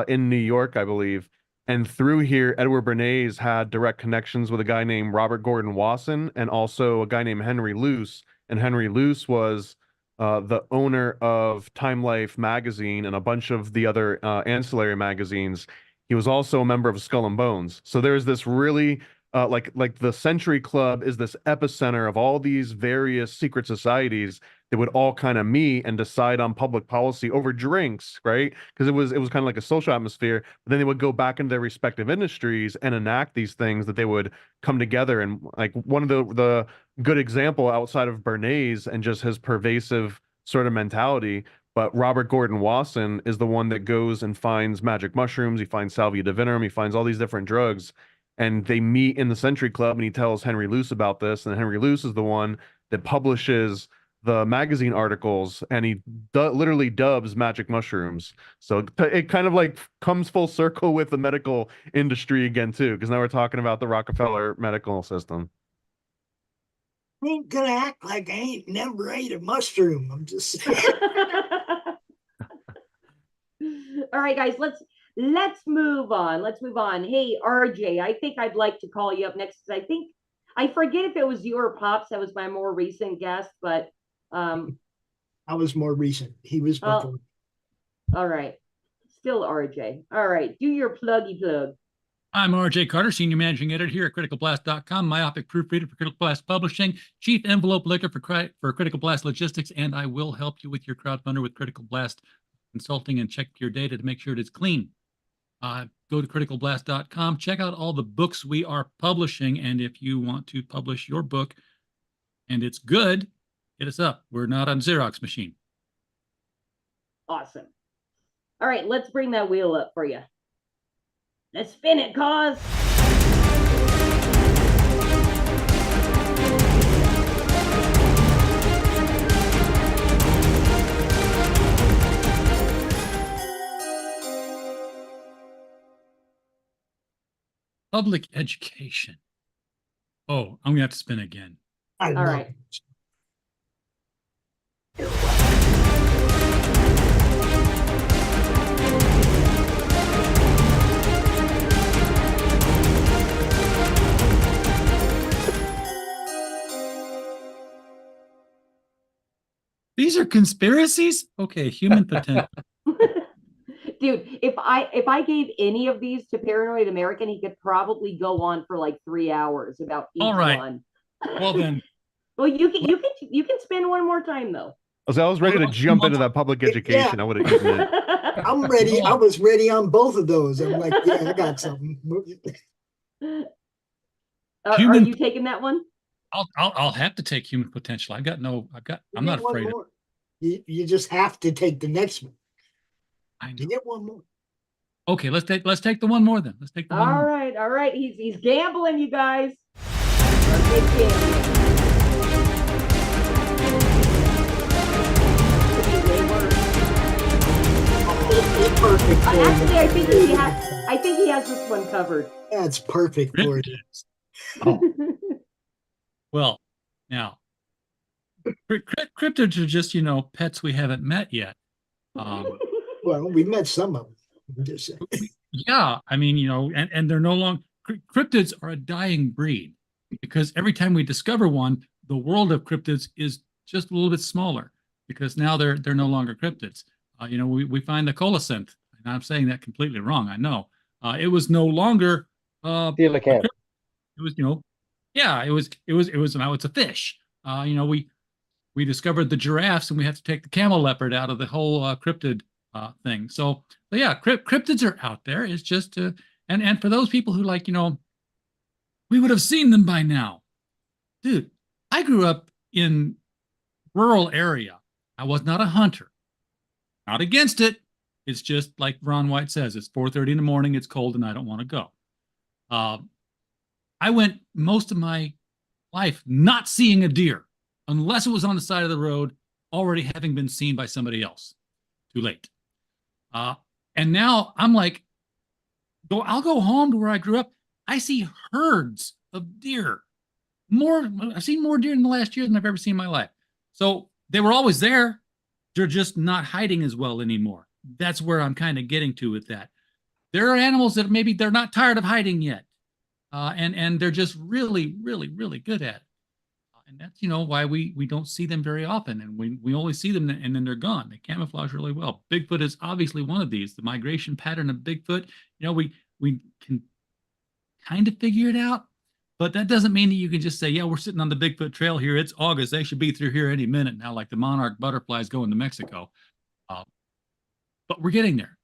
S8: in New York, I believe. And through here, Edward Bernays had direct connections with a guy named Robert Gordon Wasson and also a guy named Henry Luce. And Henry Luce was the owner of Time Life magazine and a bunch of the other ancillary magazines. He was also a member of Skull and Bones. So there's this really like the Century Club is this epicenter of all these various secret societies that would all kind of meet and decide on public policy over drinks, right? Because it was kind of like a social atmosphere. But then they would go back into their respective industries and enact these things that they would come together. And like one of the good example outside of Bernays and just his pervasive sort of mentality. But Robert Gordon Wasson is the one that goes and finds magic mushrooms. He finds salvia divinorum. He finds all these different drugs. And they meet in the Century Club, and he tells Henry Luce about this. And Henry Luce is the one that publishes the magazine articles, and he literally dubs magic mushrooms. So it kind of like comes full circle with the medical industry again, too, because now we're talking about the Rockefeller medical system.
S11: I ain't gonna act like I ain't never ate a mushroom. I'm just saying.
S5: All right, guys, let's move on. Let's move on. Hey, RJ, I think I'd like to call you up next because I forget if it was you or Pops that was my more recent guest, but
S11: I was more recent. He was
S5: Oh.
S11: before.
S5: all right. Still RJ. All right, do your pluggy plug.
S4: I'm RJ Carter, Senior Managing Editor here at CriticalBlast.com, myopic proofreader for Critical Blast Publishing, Chief Envelope Licker for Critical Blast Logistics, and I will help you with your crowdfunder with Critical Blast Consulting and check your data to make sure it is clean. Go to CriticalBlast.com, check out all the books we are publishing, and if you want to publish your book and it's good, hit us up. We're not on Xerox machine.
S5: Awesome. All right, let's bring that wheel up for you. Let's spin it, cause.
S4: Public education. Oh, I'm gonna have to spin again.
S11: I
S5: All
S11: know.
S5: right.
S4: These are conspiracies? Okay, human potential.
S5: Dude, if I gave any of these to Paranoid American, he could probably go on for like 3 hours about each
S4: All right.
S5: one.
S4: Well then,
S5: Well, you can spin one more time though.
S8: So I was ready to jump into that public education. I would have eaten it.
S11: I'm ready. I was ready on both of those. I'm like, yeah, I got something.
S5: Are
S4: Human-
S5: you taking that one?
S4: I'll have to take human potential. I'm not
S11: One
S4: afraid of
S11: more. You just have to take the next one.
S4: I know.
S11: You get one more.
S4: Okay, let's take the one more then. Let's take the one more.
S5: All right. He's gambling, you guys. Big gambling.
S11: It's perfect for
S5: Actually,
S11: you.
S5: I think he has this one covered.
S11: That's perfect for you.
S4: Oh. Well, now cryptids are just pets we haven't met yet.
S11: Well, we met some of them. I'm just saying.
S4: Yeah, I mean, and they're no longer cryptids are a dying breed because every time we discover one, the world of cryptids is just a little bit smaller because now they're no longer cryptids. We find the coelacanth, and I'm saying that completely wrong. I know. It was no longer
S7: Coelacanth.
S4: it was yeah, it was now it's a fish. We discovered the giraffes, and we had to take the camel leopard out of the whole cryptid thing. So yeah, cryptids are out there. It's just and for those people who we would have seen them by now. Dude, I grew up in rural area. I was not a hunter. Not against it. It's just like Ron White says, it's 4:30 in the morning, it's cold, and I don't want to go. I went most of my life not seeing a deer unless it was on the side of the road, already having been seen by somebody else. Too late. And now I'm like, I'll go home to where I grew up. I see herds of deer. I've seen more deer in the last year than I've ever seen in my life. So they were always there. They're just not hiding as well anymore. That's where I'm kind of getting to with that. There are animals that maybe they're not tired of hiding yet. And they're just really, really, really good at it. And that's, why we don't see them very often. And we only see them and then they're gone. They camouflage really well. Bigfoot is obviously one of these. The migration pattern of Bigfoot, we can kind of figure it out. But that doesn't mean that you can just say, yeah, we're sitting on the Bigfoot trail here. It's August. They should be through here any minute now, like the monarch butterflies going to Mexico. But we're getting there.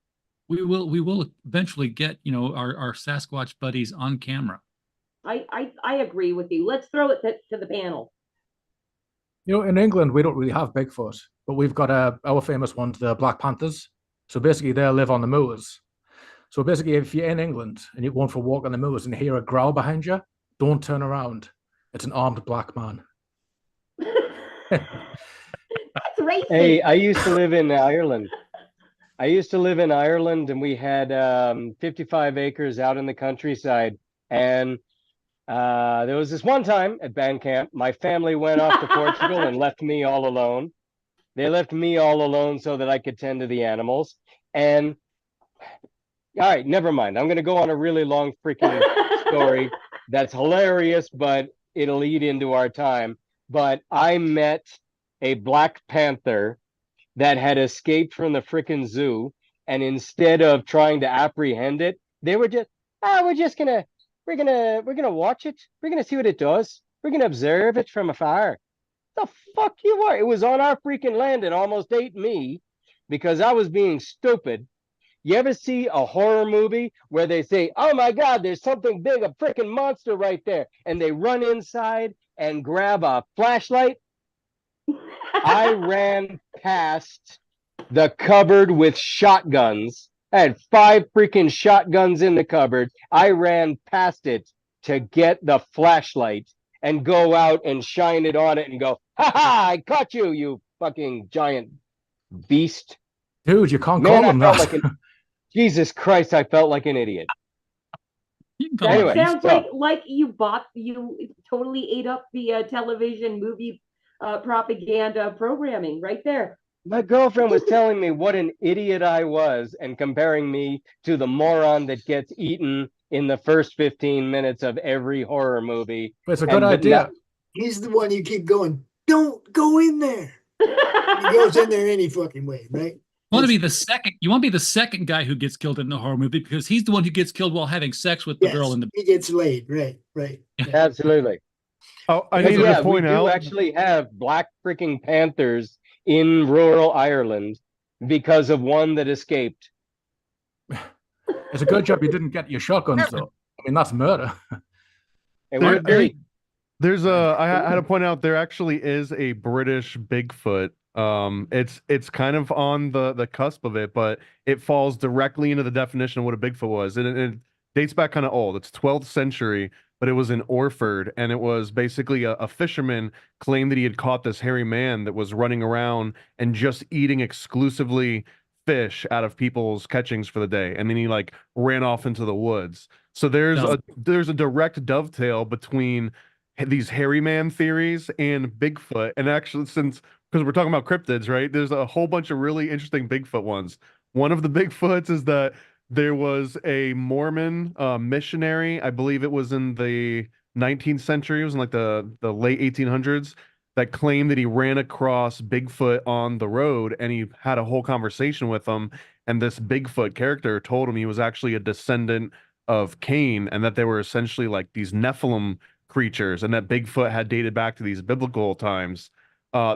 S4: We will eventually get, our Sasquatch buddies on camera.
S5: I agree with you. Let's throw it to the panel.
S12: In England, we don't really have Bigfoot, but we've got our famous ones, the Black Panthers. So basically, they live on the moors. So basically, if you're in England and you're going for a walk on the moors and you hear a growl behind you, don't turn around. It's an armed black man.
S5: That's racist.
S7: Hey, I used to live in Ireland. And we had 55 acres out in the countryside. And there was this one time at band camp, my family went off to Portugal and left me all alone. They left me all alone so that I could tend to the animals. And all right, never mind. I'm going to go on a really long freaking story that's hilarious, but it'll lead into our time. But I met a Black Panther that had escaped from the freaking zoo. And instead of trying to apprehend it, they were just, we're gonna watch it. We're gonna see what it does. We're gonna observe it from afar. The fuck you are? It was on our freaking land and almost ate me because I was being stupid. You ever see a horror movie where they say, "Oh my God, there's something big, a freaking monster right there," and they run inside and grab a flashlight? I ran past the cupboard with shotguns. I had 5 freaking shotguns in the cupboard. I ran past it to get the flashlight and go out and shine it on it and go, "Ha ha, I caught you, you fucking giant beast."
S12: Dude, you can't
S7: Man,
S12: call
S7: I
S12: them
S7: felt
S12: that.
S7: like Jesus Christ, I felt like an idiot.
S4: You can call
S5: That
S4: it
S7: Anyway,
S5: sounds
S7: so
S5: like you totally ate up the television movie propaganda programming right there.
S7: my girlfriend was telling me what an idiot I was and comparing me to the moron that gets eaten in the first 15 minutes of every horror movie.
S12: But it's a good
S7: But
S12: idea.
S11: He's the one you keep going, don't go in there. He goes in there any fucking way, right?
S4: You want to be the second. You want to be the second guy who gets killed in the horror movie because he's the one who gets killed while having sex with the girl in the.
S11: He gets laid, right.
S7: Absolutely.
S8: Oh, I
S7: Because,
S8: needed
S7: yeah,
S8: to point
S7: we do
S8: out.
S7: actually have black freaking panthers in rural Ireland because of one that escaped.
S12: It's a good job you didn't get your shotguns, though. I mean, that's murder.
S7: It
S8: There-
S7: would be.
S8: There's I had to point out there actually is a British Bigfoot. It's kind of on the cusp of it, but it falls directly into the definition of what a Bigfoot was. It dates back kind of old. It's 12th century, but it was in Orford, and it was basically a fisherman claimed that he had caught this hairy man that was running around and just eating exclusively fish out of people's catchings for the day, and then he like ran off into the woods. So there's a direct dovetail between these hairy man theories and Bigfoot. And actually, since because we're talking about cryptids, right? There's a whole bunch of really interesting Bigfoot ones. One of the Bigfoots is that there was a Mormon missionary, I believe it was in the 19th century, it was in like the late 1800s, that claimed that he ran across Bigfoot on the road and he had a whole conversation with him. And this Bigfoot character told him he was actually a descendant of Cain and that they were essentially like these Nephilim creatures and that Bigfoot had dated back to these biblical times.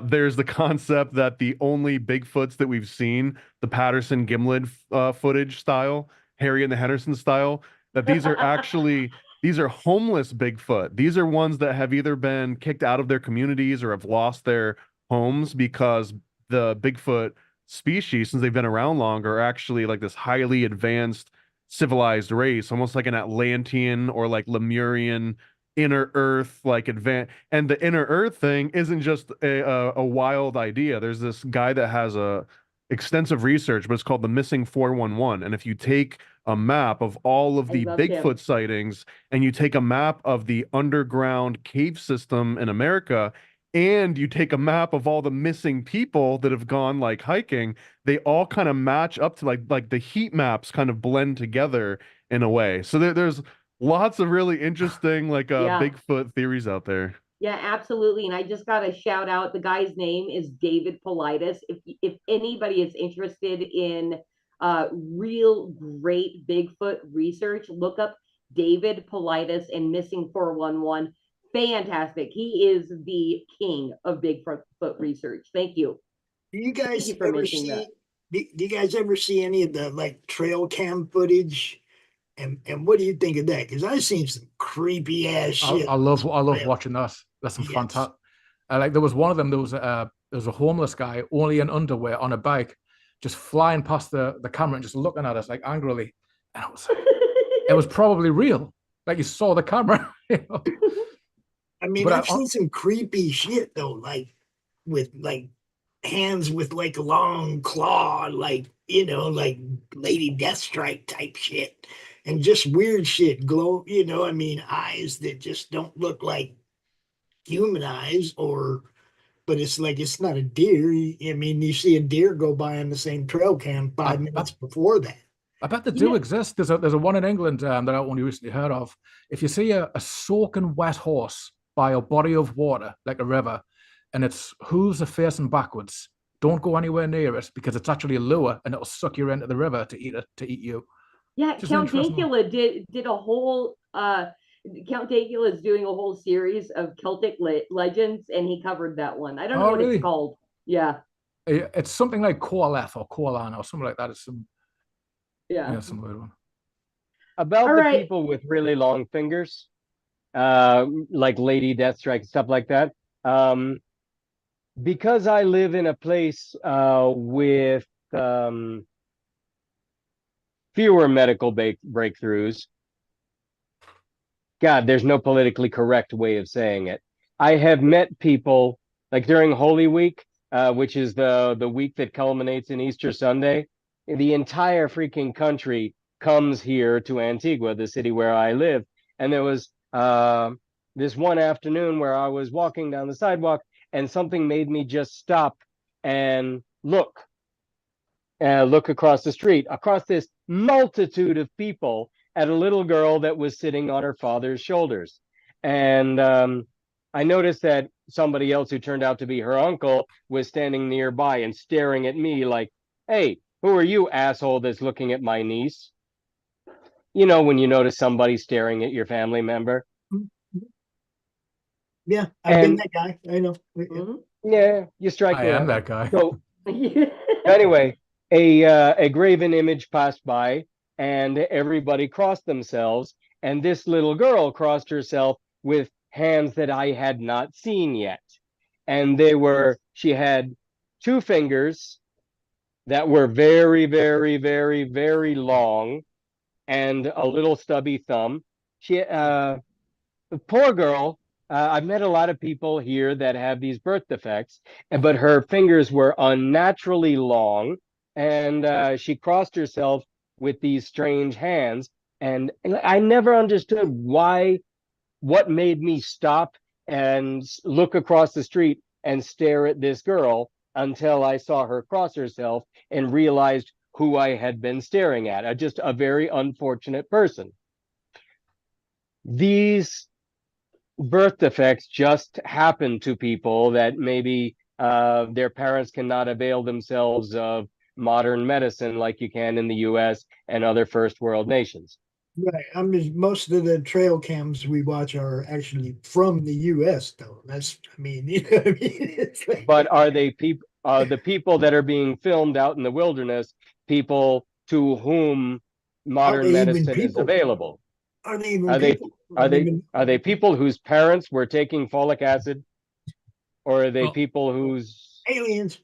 S8: There's the concept that the only Bigfoots that we've seen, the Patterson Gimlin footage style, Harry and the Henderson style, that these are actually these are homeless Bigfoot. These are ones that have either been kicked out of their communities or have lost their homes because the Bigfoot species, since they've been around longer, are actually like this highly advanced civilized race, almost like an Atlantean or like Lemurian inner earth like advance. And the inner earth thing isn't just a wild idea. There's this guy that has a extensive research, but it's called the Missing 411. And if you take a map of all of the Bigfoot sightings and you take a map of the underground cave system in America and you take a map of all the missing people that have gone like hiking, they all kind of match up to like the heat maps kind of blend together in a way. So there's lots of really interesting Bigfoot theories out there.
S5: Yeah, absolutely. And I just got to shout out the guy's name is David Politis. If anybody is interested in real great Bigfoot research, look up David Politis and Missing 411. Fantastic. He is the king of Bigfoot research. Thank you.
S11: Do you guys
S5: Thank you for
S11: ever
S5: mentioning
S11: see?
S5: that.
S11: Do you guys ever see any of the like trail cam footage? And what do you think of that? Because I've seen some creepy ass shit.
S12: I love watching that. That's some fantastic. Like there was one of them. There was a homeless guy only in underwear on a bike, just flying past the camera and just looking at us like angrily. And it was probably real. Like you saw the camera. You know?
S11: I mean, I've seen some creepy shit though, like with like hands with like a long claw, like like Lady Deathstrike type shit. And just weird shit, glow, I mean, eyes that just don't look like human eyes, but it's like, it's not a deer. I mean, you see a deer go by on the same trail cam 5 minutes before that.
S12: I bet they do exist. There's a one in England that I only recently heard of. If you see a soaking wet horse by a body of water, like a river, and its hooves are facing backwards, don't go anywhere near it because it's actually a lure and it'll suck you into the river to eat you.
S5: Yeah,
S12: Just
S5: Count
S12: interesting.
S5: Dankula did a whole Count Dankula is doing a whole series of Celtic legends, and he covered that one. I don't know
S12: Oh,
S5: what it's
S12: really?
S5: called. Yeah,
S12: It's something like Koalef or Koalan or something like that. It's some
S5: yeah.
S12: some weird one.
S7: About
S5: All
S7: the
S5: right.
S7: people with really long fingers, like Lady Deathstrike, stuff like that. Because I live in a place with fewer medical breakthroughs. God, there's no politically correct way of saying it. I have met people like during Holy Week, which is the week that culminates in Easter Sunday. The entire freaking country comes here to Antigua, the city where I live. And there was this one afternoon where I was walking down the sidewalk, and something made me just stop and look across the street, across this multitude of people at a little girl that was sitting on her father's shoulders. And I noticed that somebody else who turned out to be her uncle was standing nearby and staring at me like, hey, who are you, asshole, that's looking at my niece? You know, when you notice somebody staring at your family member.
S11: Yeah, I've been that guy. I know.
S7: Yeah, you strike
S12: I
S7: me
S12: am
S7: out.
S12: that guy.
S7: So anyway, a graven image passed by, and everybody crossed themselves, and this little girl crossed herself with hands that I had not seen yet. And she had two fingers that were very, very, very, very long, and a little stubby thumb. The poor girl, I've met a lot of people here that have these birth defects, but her fingers were unnaturally long, and she crossed herself with these strange hands. And I never understood what made me stop and look across the street and stare at this girl until I saw her cross herself and realized who I had been staring at. Just a very unfortunate person. These birth defects just happen to people that maybe their parents cannot avail themselves of modern medicine like you can in the US and other first world nations.
S11: Right. I mean, most of the trail cams we watch are actually from the U.S. though. That's, I mean, you know what I mean? It's like,
S7: But are the people that are being filmed out in the wilderness people to whom
S11: are
S7: modern
S11: they even
S7: medicine is
S11: people?
S7: available?
S11: Are they even
S7: Are they
S11: people? I
S7: are
S11: don't
S7: they
S11: even.
S7: are they people whose parents were taking folic acid, or are they
S4: Well,
S7: people whose
S11: Aliens.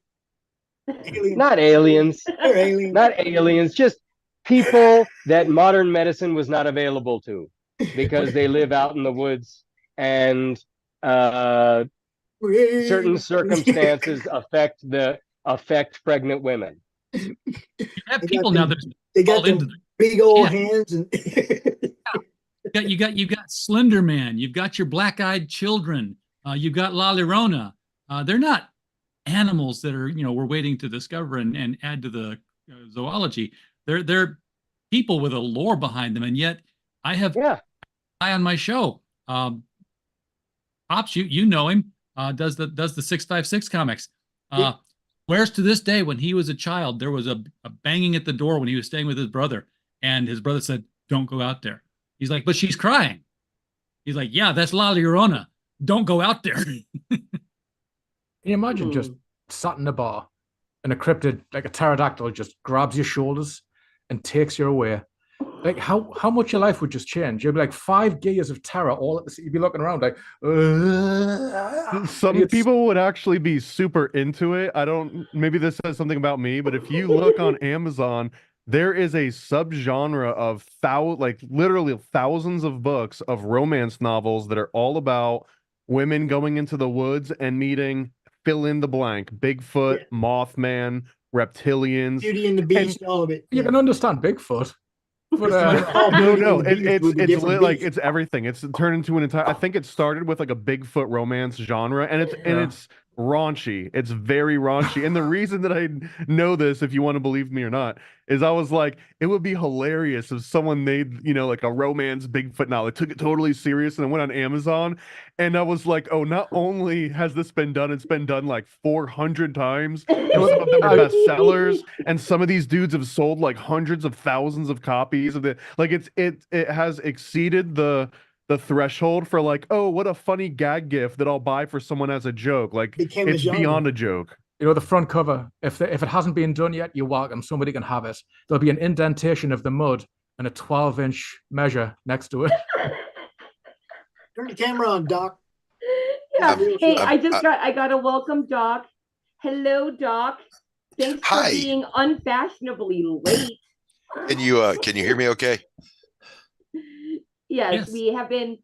S11: Aliens.
S7: not aliens,
S11: They're aliens.
S7: not aliens, just people that modern medicine was not available to because they live out in the woods, and certain circumstances affect pregnant women.
S4: you have
S11: They
S4: people
S11: got
S4: now
S11: them,
S4: that
S11: they
S4: fall
S11: got
S4: into
S11: them big old
S4: Yeah.
S11: hands and
S4: You got Slender Man. You've got your black-eyed children. You've got La Llorona. They're not animals that are we're waiting to discover and add to the zoology. They're people with a lore behind them, and yet I have guy on my show. Pops, you know him. Does the 656 comics. Whereas to this day, when he was a child, there was a banging at the door when he was staying with his brother, and his brother said, "Don't go out there." He's like, "But she's crying." He's like, "Yeah, that's La Llorona. Don't go out there."
S12: Can you imagine just sat in a bar and a cryptid, like a pterodactyl, just grabs your shoulders and takes you away? Like how much your life would just change? You'd be like 5 gears of terror all at the. You'd be looking around like.
S8: Some people would actually be super into it. Maybe this says something about me, but if you look on Amazon, there is a subgenre of literally thousands of books of romance novels that are all about women going into the woods and meeting fill in the blank: Bigfoot, Mothman, reptilians.
S11: Beauty and the Beast, all of it.
S12: You can understand Bigfoot. But
S8: no, it's everything. It's turned into an entire. I think it started with like a Bigfoot romance genre, and it's raunchy. It's very raunchy. And the reason that I know this, if you want to believe me or not, is I was like, it would be hilarious if someone made, like a romance Bigfoot novel. They took it totally serious and then went on Amazon. And I was like, oh, not only has this been done, it's been done like 400 times. And some of them are bestsellers. And some of these dudes have sold like hundreds of thousands of copies of it. Like it has exceeded the threshold for like, oh, what a funny gag gift that I'll buy for someone as a joke. Like
S11: Became a
S8: it's
S11: genre.
S8: beyond a joke.
S12: The front cover, if it hasn't been done yet, you're welcome. Somebody can have it. There'll be an indentation of the mud and a 12-inch measure next to it.
S11: Turn the camera on, Doc.
S5: Yeah. Hey, I got a welcome Doc. Hello, Doc. Thanks for
S13: Hi.
S5: being unfashionably late.
S13: Can you hear me okay?
S5: Yes, we have been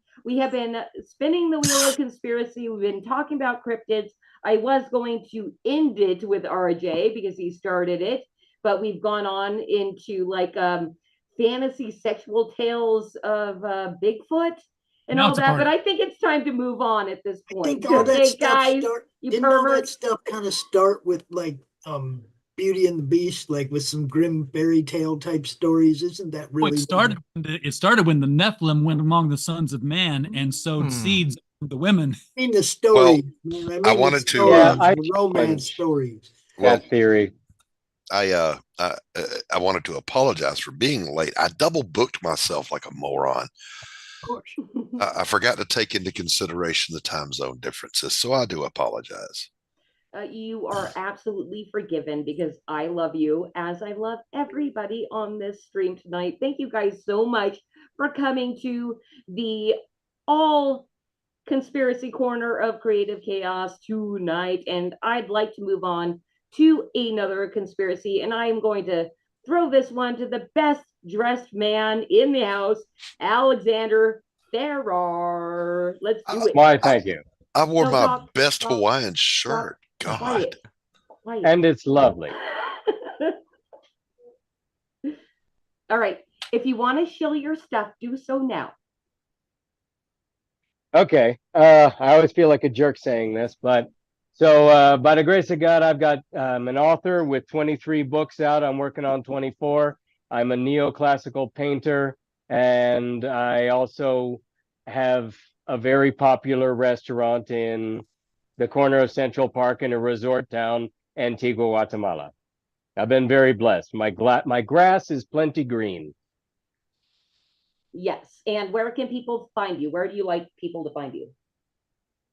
S5: spinning the wheel of conspiracy. We've been talking about cryptids. I was going to end it with RJ because he started it, but we've gone on into like fantasy sexual tales of Bigfoot and
S4: Now
S5: all
S4: it's a
S5: that. But
S4: party.
S5: I think it's time to move on at this
S11: I
S5: point.
S11: think all that
S5: Okay,
S11: stuff
S5: guys,
S11: didn't all that stuff kind of start with like Beauty and the Beast, like with some grim fairy tale type stories? Isn't that really?
S4: It started when the Nephilim went among the sons of man and sowed seeds to the women.
S11: I mean the stories, man. I mean
S13: wanted
S11: the
S13: to,
S11: stories,
S13: I-
S11: the romance stories.
S13: Well,
S7: That theory.
S13: I wanted to apologize for being late. I double booked myself like a moron.
S11: Of course.
S13: I forgot to take into consideration the time zone differences, so I do apologize.
S5: You are absolutely forgiven because I love you as I love everybody on this stream tonight. Thank you guys so much for coming to the all conspiracy corner of creative chaos tonight. And I'd like to move on to another conspiracy. And I am going to throw this one to the best dressed man in the house, Alexander Farrar. Let's do it.
S7: Why, thank you.
S13: I wore my best Hawaiian shirt. God.
S5: Quiet.
S7: And it's lovely.
S5: All right. If you want to shill your stuff, do so now.
S7: Okay. I always feel like a jerk saying this, but so by the grace of God, I've got an author with 23 books out. I'm working on 24. I'm a neoclassical painter, and I also have a very popular restaurant in the corner of Central Park in a resort town, Antigua, Guatemala. I've been very blessed. My grass is plenty green.
S5: Yes. And where can people find you? Where do you like people to find you?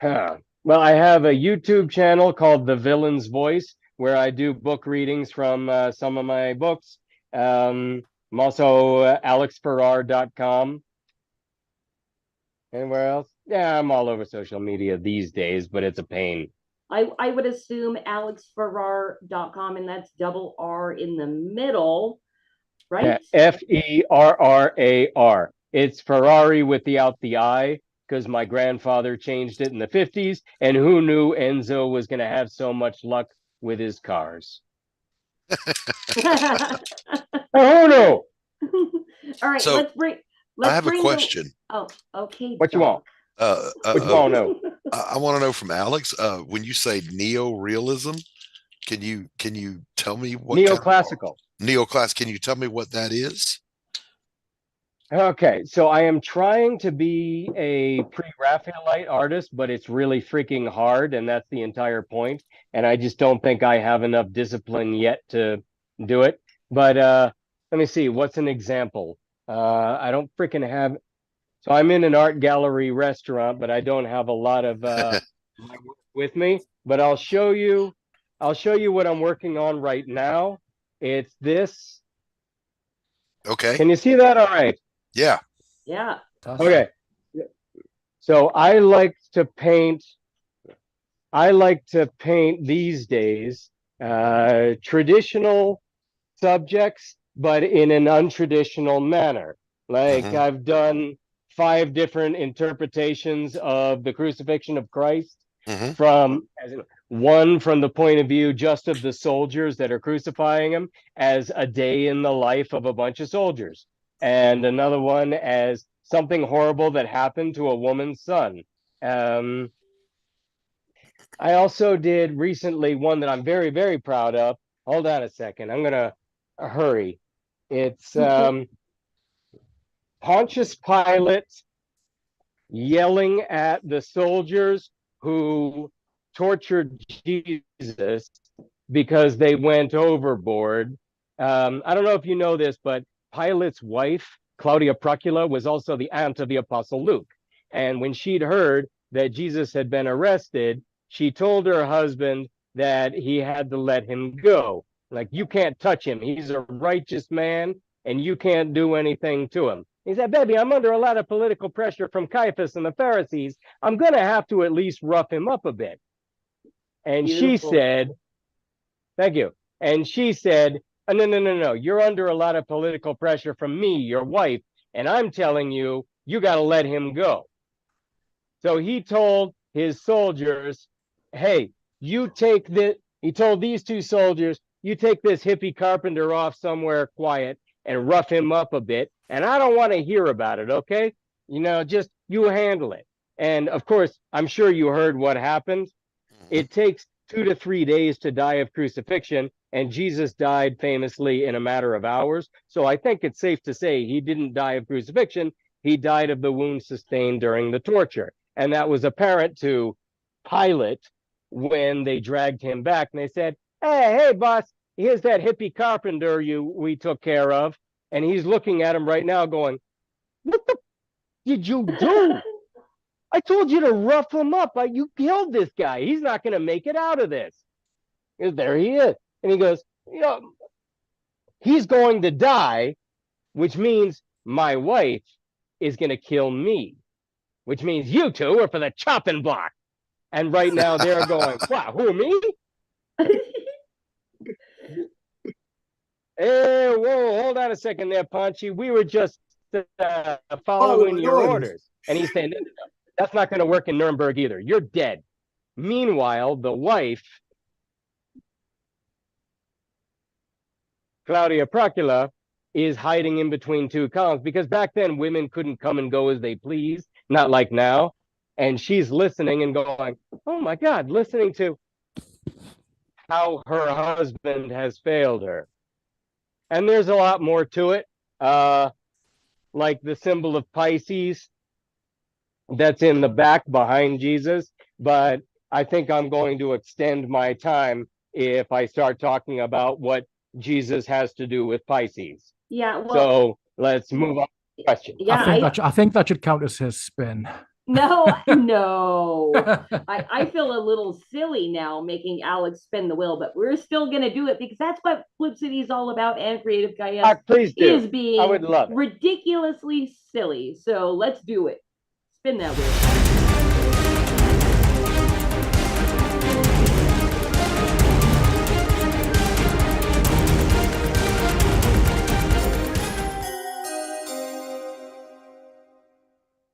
S7: Well, I have a YouTube channel called The Villain's Voice, where I do book readings from some of my books. I'm also alexfarrar.com. Anywhere else? Yeah, I'm all over social media these days, but it's a pain.
S5: I would assume alexfarrar.com, and that's double R in the middle, right?
S7: Yeah, Ferrar. It's Ferrari without the I, because my grandfather changed it in the 50s, and who knew Enzo was going to have so much luck with his cars? Oh, no!
S5: All right,
S13: So, I have a question.
S5: Oh, okay.
S7: What you want? What you want to know?
S13: I want to know from Alex. When you say neo-realism, can you tell me what
S7: Neoclassical.
S13: Neoclass? Can you tell me what that is?
S7: Okay, so I am trying to be a pre-Raphaelite artist, but it's really freaking hard, and that's the entire point. And I just don't think I have enough discipline yet to do it. But let me see, what's an example? I don't freaking have. So I'm in an art gallery restaurant, but I don't have a lot of my work with me. But I'll show you what I'm working on right now. It's this.
S13: Okay.
S7: Can you see that? All right.
S13: Yeah.
S5: Yeah.
S7: Okay. So I like to paint these days traditional subjects, but in an untraditional manner. Like I've done 5 different interpretations of the crucifixion of Christ, from one from the point of view just of the soldiers that are crucifying him as a day in the life of a bunch of soldiers, and another one as something horrible that happened to a woman's son. I also did recently one that I'm very, very proud of. Hold on a second. I'm gonna hurry. It's Pontius Pilate yelling at the soldiers who tortured Jesus because they went overboard. I don't know if you know this, but Pilate's wife, Claudia Procula, was also the aunt of the Apostle Luke. And when she'd heard that Jesus had been arrested, she told her husband that he had to let him go. Like, you can't touch him. He's a righteous man, and you can't do anything to him. He said, baby, I'm under a lot of political pressure from Caiaphas and the Pharisees. I'm going to have to at least rough him up a bit. And she said, thank you. And she said, oh, no. You're under a lot of political pressure from me, your wife, and I'm telling you, you got to let him go. So he told his soldiers, hey, you take this, he told these two soldiers, you take this hippie carpenter off somewhere quiet and rough him up a bit. And I don't want to hear about it, okay? Just you handle it. And of course, I'm sure you heard what happened. It takes 2 to 3 days to die of crucifixion, and Jesus died famously in a matter of hours. So I think it's safe to say he didn't die of crucifixion. He died of the wounds sustained during the torture. And that was apparent to Pilate when they dragged him back. And they said, hey, boss, here's that hippie carpenter we took care of. And he's looking at him right now going, what the did you do? I told you to rough him up. You killed this guy. He's not going to make it out of this. And there he is. And he goes, he's going to die, which means my wife is going to kill me, which means you two are for the chopping block. And right now they're going, wow, who, me? Hey, whoa, hold on a second there, Punchy. We were just following your orders. And he's saying, no, that's not going to work in Nuremberg either. You're dead. Meanwhile, the wife, Claudia Procula, is hiding in between two columns because back then women couldn't come and go as they pleased, not like now. And she's listening and going, oh my God, listening to how her husband has failed her. And there's a lot more to it, like the symbol of Pisces that's in the back behind Jesus. But I think I'm going to extend my time if I start talking about what Jesus has to do with Pisces.
S5: Yeah. Well,
S7: so let's move on to the question.
S5: Yeah,
S12: I think that should count as his spin.
S5: No. I feel a little silly now making Alex spin the wheel, but we're still going to do it because that's what Flip City is all about, and Creative Chaos
S7: please do.
S5: is being
S7: I would love it.
S5: Ridiculously silly. So let's do it. Spin that wheel.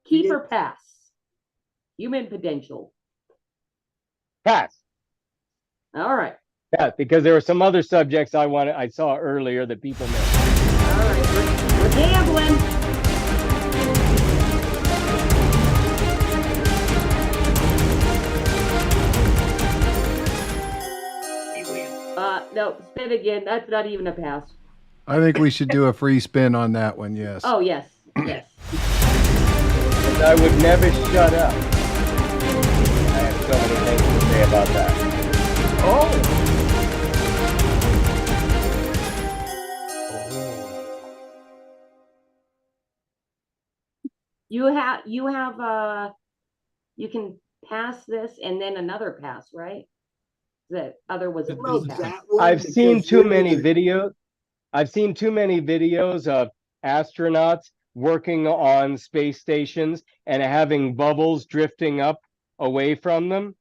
S5: Keep or pass? Human potential.
S7: Pass.
S5: All right.
S7: Yeah, because there were some other subjects I saw earlier that people missed.
S5: All right, we're gambling. No, spin again. That's not even a pass.
S10: I think we should do a free spin on that one. Yes.
S5: Oh yes, yes.
S7: I would never shut up. I have so many things to say about that.
S5: Oh. You can pass this and then another pass, right? The other was a free pass.
S7: I've seen too many videos. I've seen too many videos of astronauts working on space stations and having bubbles drifting up away from them.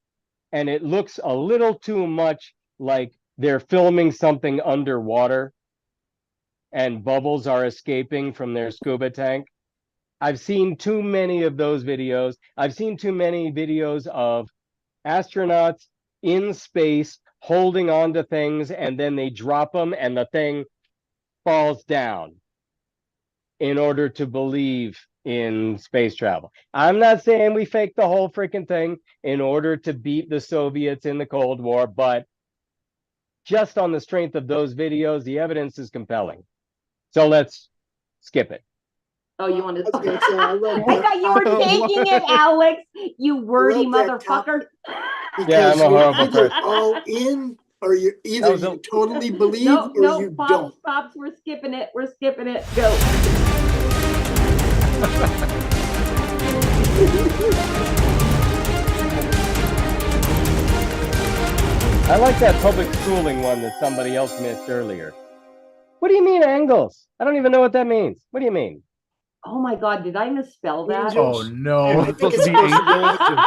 S7: And it looks a little too much like they're filming something underwater and bubbles are escaping from their scuba tank. I've seen too many of those videos. I've seen too many videos of astronauts in space holding on to things and then they drop them and the thing falls down. in order to believe in space travel. I'm not saying we faked the whole freaking thing in order to beat the Soviets in the Cold War, but just on the strength of those videos, the evidence is compelling. So let's skip it.
S5: Oh, you want to?
S11: I was gonna say, I wrote
S5: I thought you were taking it, Alex. You wordy
S11: wrote that
S5: motherfucker.
S7: Yeah, I'm
S11: because
S7: a
S11: you're
S7: horrible
S11: either
S7: person.
S11: all in or you're either
S7: was a-
S11: you totally believe
S5: No,
S11: or
S5: no,
S11: you
S5: pops,
S11: don't.
S5: pops. We're skipping it. We're skipping it. Go.
S7: I like that public schooling one that somebody else missed earlier. What do you mean angles? I don't even know what that means. What do you mean?
S5: Oh my God, did I misspell that?
S12: Oh
S11: Angels.
S12: no.
S11: I
S8: It's
S11: think
S8: supposed to
S11: it's
S8: be
S11: supposed to be
S8: angels.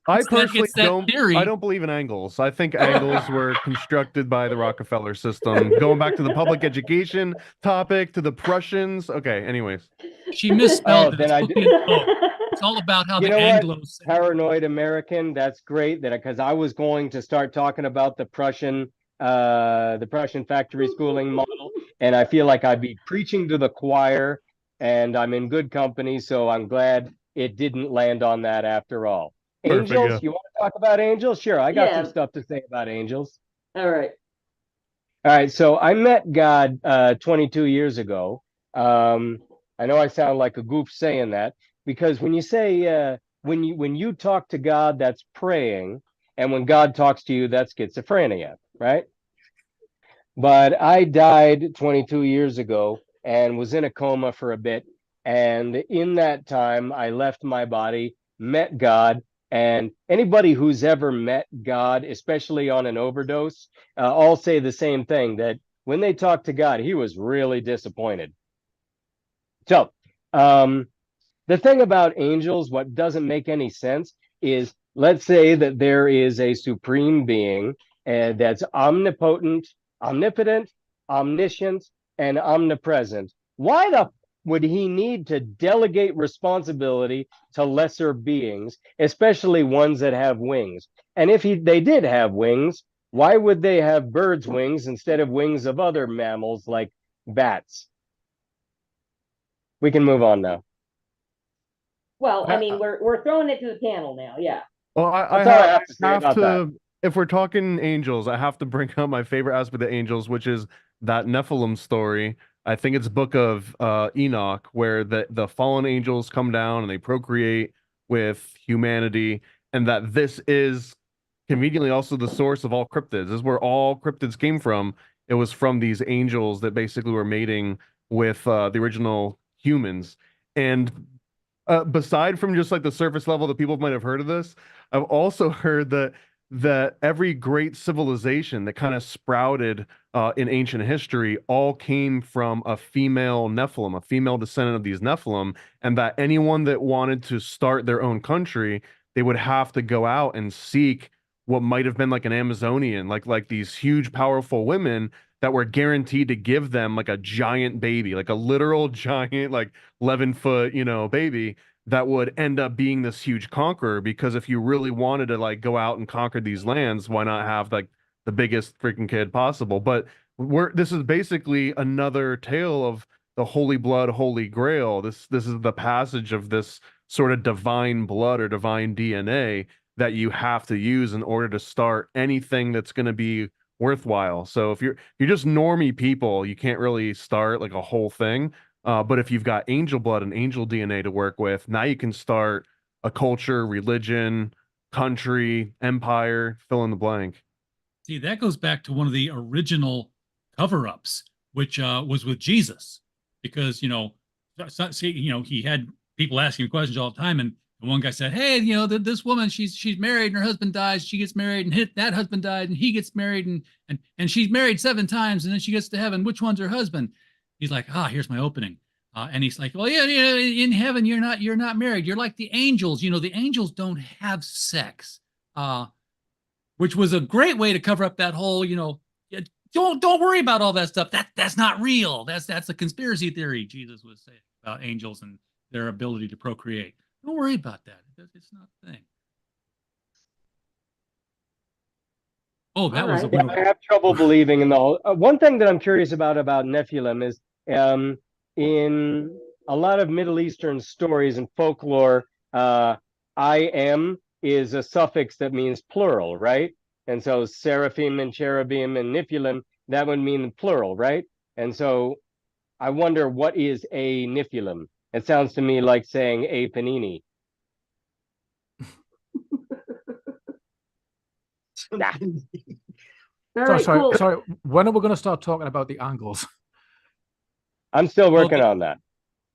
S8: I
S4: It's that-
S8: personally
S4: it's that theory.
S8: I don't believe in angles. I think angles were constructed by the Rockefeller system. Going back to the public education topic, to the Prussians. Okay, anyways.
S4: She misspelled
S7: Oh,
S4: it.
S7: then
S4: It's
S7: I
S4: supposed
S7: do.
S4: to be an O. It's all about how
S7: You
S4: the
S7: know what?
S4: Anglos.
S7: Paranoid American. That's great. That because I was going to start talking about the Prussian factory schooling model, and I feel like I'd be preaching to the choir, and I'm in good company. So I'm glad it didn't land on that after all.
S8: Perfect,
S7: Angels,
S8: yeah.
S7: you want to talk about angels? Sure, I got some
S5: Yeah.
S7: stuff to say about angels.
S5: All right.
S7: All right, so I met God 22 years ago. I know I sound like a goof saying that because when you say when you talk to God, that's praying, and when God talks to you, that's schizophrenia, right? But I died 22 years ago and was in a coma for a bit, and in that time, I left my body, met God, and anybody who's ever met God, especially on an overdose, all say the same thing that when they talk to God, he was really disappointed. So, the thing about angels, what doesn't make any sense is let's say that there is a supreme being that's omnipotent, omnipotent, omniscient, and omnipresent. Why the would he need to delegate responsibility to lesser beings, especially ones that have wings? And if they did have wings, why would they have birds' wings instead of wings of other mammals like bats? We can move on now.
S5: Well, I mean, we're throwing it to the panel now. Yeah.
S8: Well,
S7: That's all I have to say
S8: have
S7: about
S8: to,
S7: that.
S8: if we're talking angels, I have to bring up my favorite aspect of angels, which is that Nephilim story. I think it's Book of Enoch, where the fallen angels come down and they procreate with humanity, and that this is conveniently also the source of all cryptids. This is where all cryptids came from. It was from these angels that basically were mating with the original humans. And beside from just like the surface level that people might have heard of this, I've also heard that every great civilization that kind of sprouted in ancient history all came from a female Nephilim, a female descendant of these Nephilim, and that anyone that wanted to start their own country, they would have to go out and seek what might have been like an Amazonian, like these huge, powerful women that were guaranteed to give them like a giant baby, like a literal giant, like 11-foot, baby that would end up being this huge conqueror. Because if you really wanted to like go out and conquer these lands, why not have like the biggest freaking kid possible? But this is basically another tale of the holy blood, holy grail. This is the passage of this sort of divine blood or divine DNA that you have to use in order to start anything that's going to be worthwhile. So if you're just normie people, you can't really start like a whole thing. But if you've got angel blood and angel DNA to work with, now you can start a culture, religion, country, empire, fill in the blank.
S4: See, that goes back to one of the original cover-ups, which was with Jesus, because he had people asking questions all the time, and one guy said, "Hey, this woman, she's married, and her husband dies. She gets married, and that husband died, and he gets married, and she's married 7 times, and then she gets to heaven. Which one's her husband?" He's like, "Here's my opening." And he's like, "Well, yeah, in heaven, you're not married. You're like the angels. The angels don't have sex." Which was a great way to cover up that whole, don't worry about all that stuff. That's not real. That's a conspiracy theory. Jesus was saying about angels and their ability to procreate. Don't worry about that. It's not a thing. Oh, that was a
S7: I have trouble believing in the whole. One thing that I'm curious about Nephilim is in a lot of Middle Eastern stories and folklore, I am is a suffix that means plural, right? And so seraphim and cherubim and nephilim, that would mean plural, right? And so I wonder, what is a nephilim? It sounds to me like saying a panini.
S5: All right, cool.
S12: Sorry. When are we going to start talking about the Angles?
S7: I'm still working on that.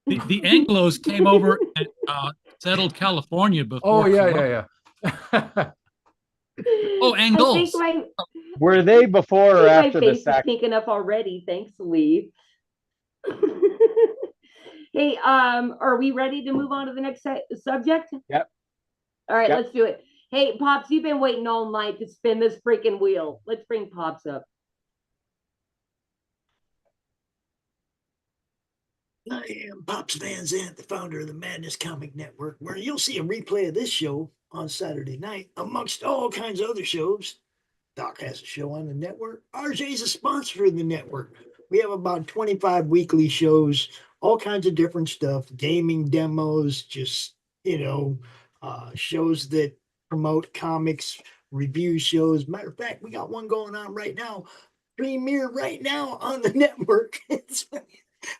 S4: The Anglos came over and settled California before.
S12: Oh yeah.
S4: Oh, Angles.
S7: Were they before or after the
S5: face
S7: sack?
S5: is pink enough already. Thanks, Lee. Hey, are we ready to move on to the next subject?
S7: Yep.
S5: All right,
S7: Yep.
S5: let's do it. Hey, Pops, you've been waiting all night to spin this freaking wheel. Let's bring Pops up.
S11: I am Pops Van Zandt, the founder of the Madness Comic Network, where you'll see a replay of this show on Saturday night, amongst all kinds of other shows. Doc has a show on the network. RJ is a sponsor of the network. We have about 25 weekly shows, all kinds of different stuff, gaming demos, just, shows that promote comics, review shows. Matter of fact, we got one going on right now, premiere right now on the network.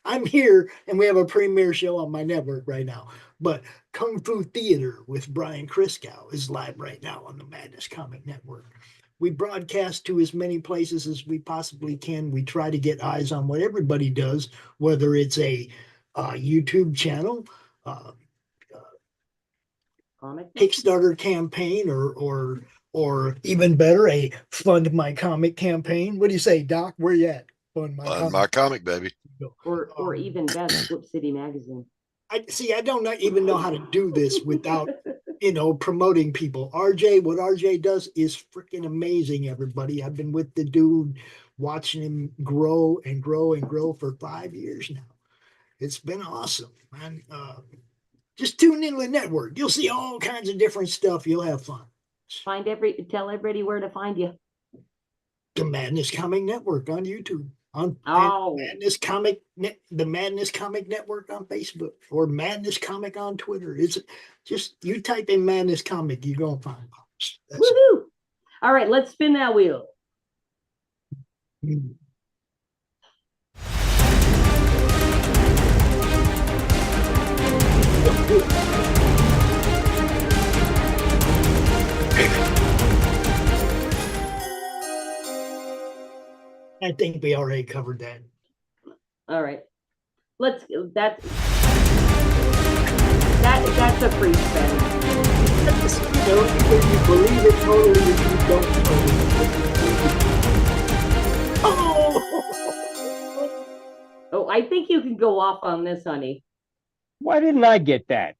S11: I'm here and we have a premiere show on my network right now. But Kung Fu Theater with Brian Kriskow is live right now on the Madness Comic Network. We broadcast to as many places as we possibly can. We try to get eyes on what everybody does, whether it's a YouTube channel, Kickstarter campaign, or even better, a Fund My Comic campaign. What do you say, Doc? Where you at?
S13: Fund My Comic, baby.
S5: Or even best, Flip City Magazine.
S11: I don't even know how to do this without, promoting people. what RJ does is freaking amazing, everybody. I've been with the dude, watching him grow and grow and grow for 5 years now. It's been awesome, man. Just tune into the network. You'll see all kinds of different stuff. You'll have fun.
S5: Tell everybody where to find you.
S11: The Madness Comic Network on YouTube. The Madness Comic Network on Facebook, or Madness Comic on Twitter. It's just, you type in Madness Comic, you're gonna find Pops.
S5: Woohoo! All right, let's spin that wheel.
S11: I think we already covered that.
S5: All right. That's a free spin.
S11: Either you believe it totally or you don't totally.
S5: Oh, I think you can go off on this, honey.
S7: Why didn't I get that?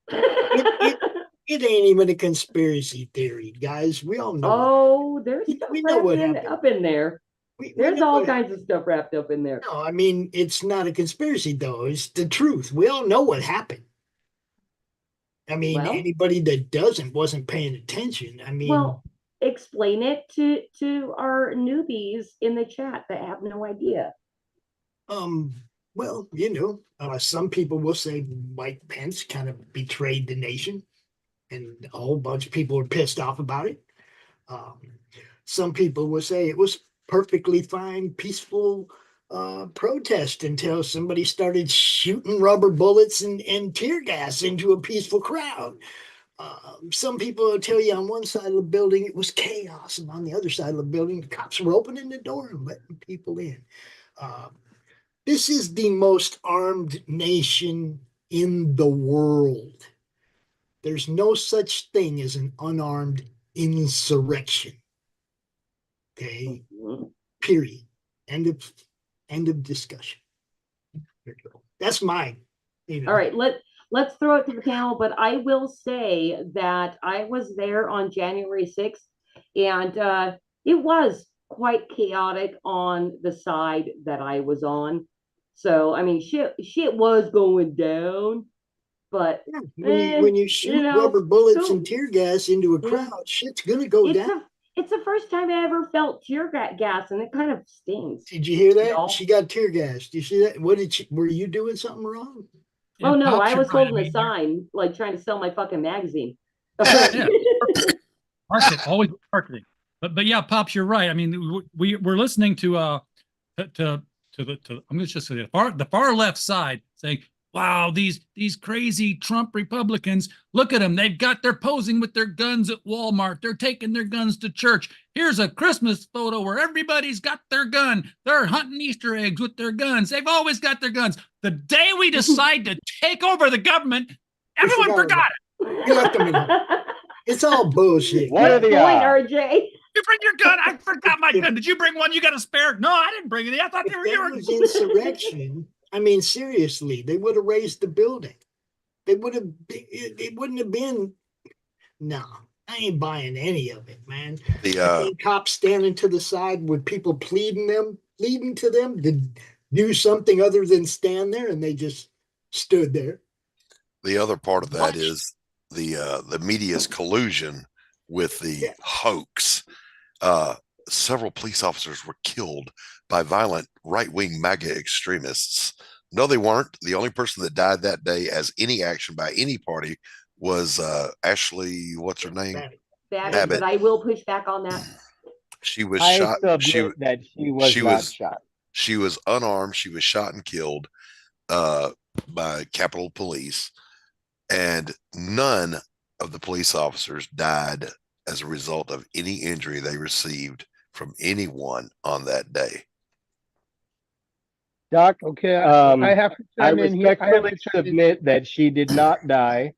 S11: It ain't even a conspiracy theory, guys. We all know.
S5: Oh, there's stuff up in there. There's all kinds of stuff wrapped up in there.
S11: No, I mean, it's not a conspiracy, though. It's the truth. We all know what happened. I mean, anybody that wasn't paying attention. I mean,
S5: well, explain it to our newbies in the chat that have no idea.
S11: Well, some people will say Mike Pence kind of betrayed the nation, and a whole bunch of people are pissed off about it. Some people will say it was perfectly fine, peaceful protest until somebody started shooting rubber bullets and tear gas into a peaceful crowd. Some people will tell you on one side of the building it was chaos, and on the other side of the building the cops were opening the door and letting people in. This is the most armed nation in the world. There's no such thing as an unarmed insurrection. Okay, period. End of discussion. That's mine.
S5: All right, let's throw it to the panel, but I will say that I was there on January 6th, and it was quite chaotic on the side that I was on. So, I mean, shit was going down, but
S11: when you shoot rubber bullets and tear gas into a crowd, shit's gonna go down.
S5: It's the first time I ever felt tear gas, and it kind of stings.
S11: Did you hear that?
S5: You know?
S11: She got tear gassed. You see that? What did she? Were you doing something wrong?
S5: Oh
S4: And
S5: no,
S4: Pops,
S5: I
S4: you're
S5: was
S4: right.
S5: holding
S4: I
S5: a
S4: mean,
S5: sign, like trying to sell my fucking magazine.
S4: yeah, market, always marketing. But yeah, Pops, you're right. I mean, we're listening to I'm going to just say the far left side saying, "Wow, these crazy Trump Republicans, look at them. They're posing with their guns at Walmart. They're taking their guns to church. Here's a Christmas photo where everybody's got their gun. They're hunting Easter eggs with their guns. They've always got their guns. The day we decide to take over the government, everyone forgot it.
S11: You left them in home. It's all bullshit.
S7: What are
S5: Good
S7: the
S5: point,
S7: odds?
S5: RJ.
S4: You bring your gun. I forgot my gun. Did you bring one? You got a spare? No, I didn't bring any. I thought
S11: If
S4: they were
S11: that
S4: yours.
S11: was insurrection, I mean, seriously, they would have raised the building. They would have. It wouldn't have been. No, I ain't buying any of it, man.
S13: The
S11: Cops standing to the side with people pleading to them to do something other than stand there, and they just stood there.
S13: the other part of that
S11: Watch.
S13: is the media's collusion with the
S11: Yeah.
S13: hoax. Several police officers were killed by violent right-wing MAGA extremists. No, they weren't. The only person that died that day as any action by any party was Ashley, what's her name?
S5: Babbitt,
S13: Abbott.
S5: but I will push back on that.
S13: She was
S7: I
S13: shot.
S7: submit that she was not shot.
S13: She was unarmed. She was shot and killed by Capitol Police, and none of the police officers died as a result of any injury they received from anyone on that day.
S7: Doc,
S6: Okay, I have to
S7: I
S6: chime in here. I have
S7: respectfully
S6: to chime in.
S7: submit that she did not die.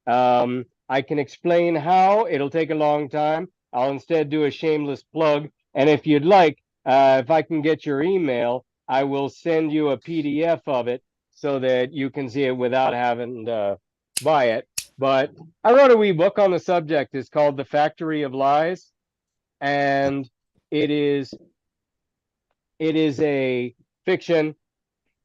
S7: I can explain how. It'll take a long time. I'll instead do a shameless plug. And if you'd like, if I can get your email, I will send you a PDF of it so that you can see it without having to buy it. But I wrote a wee book on the subject. It's called The Factory of Lies. And it is a fiction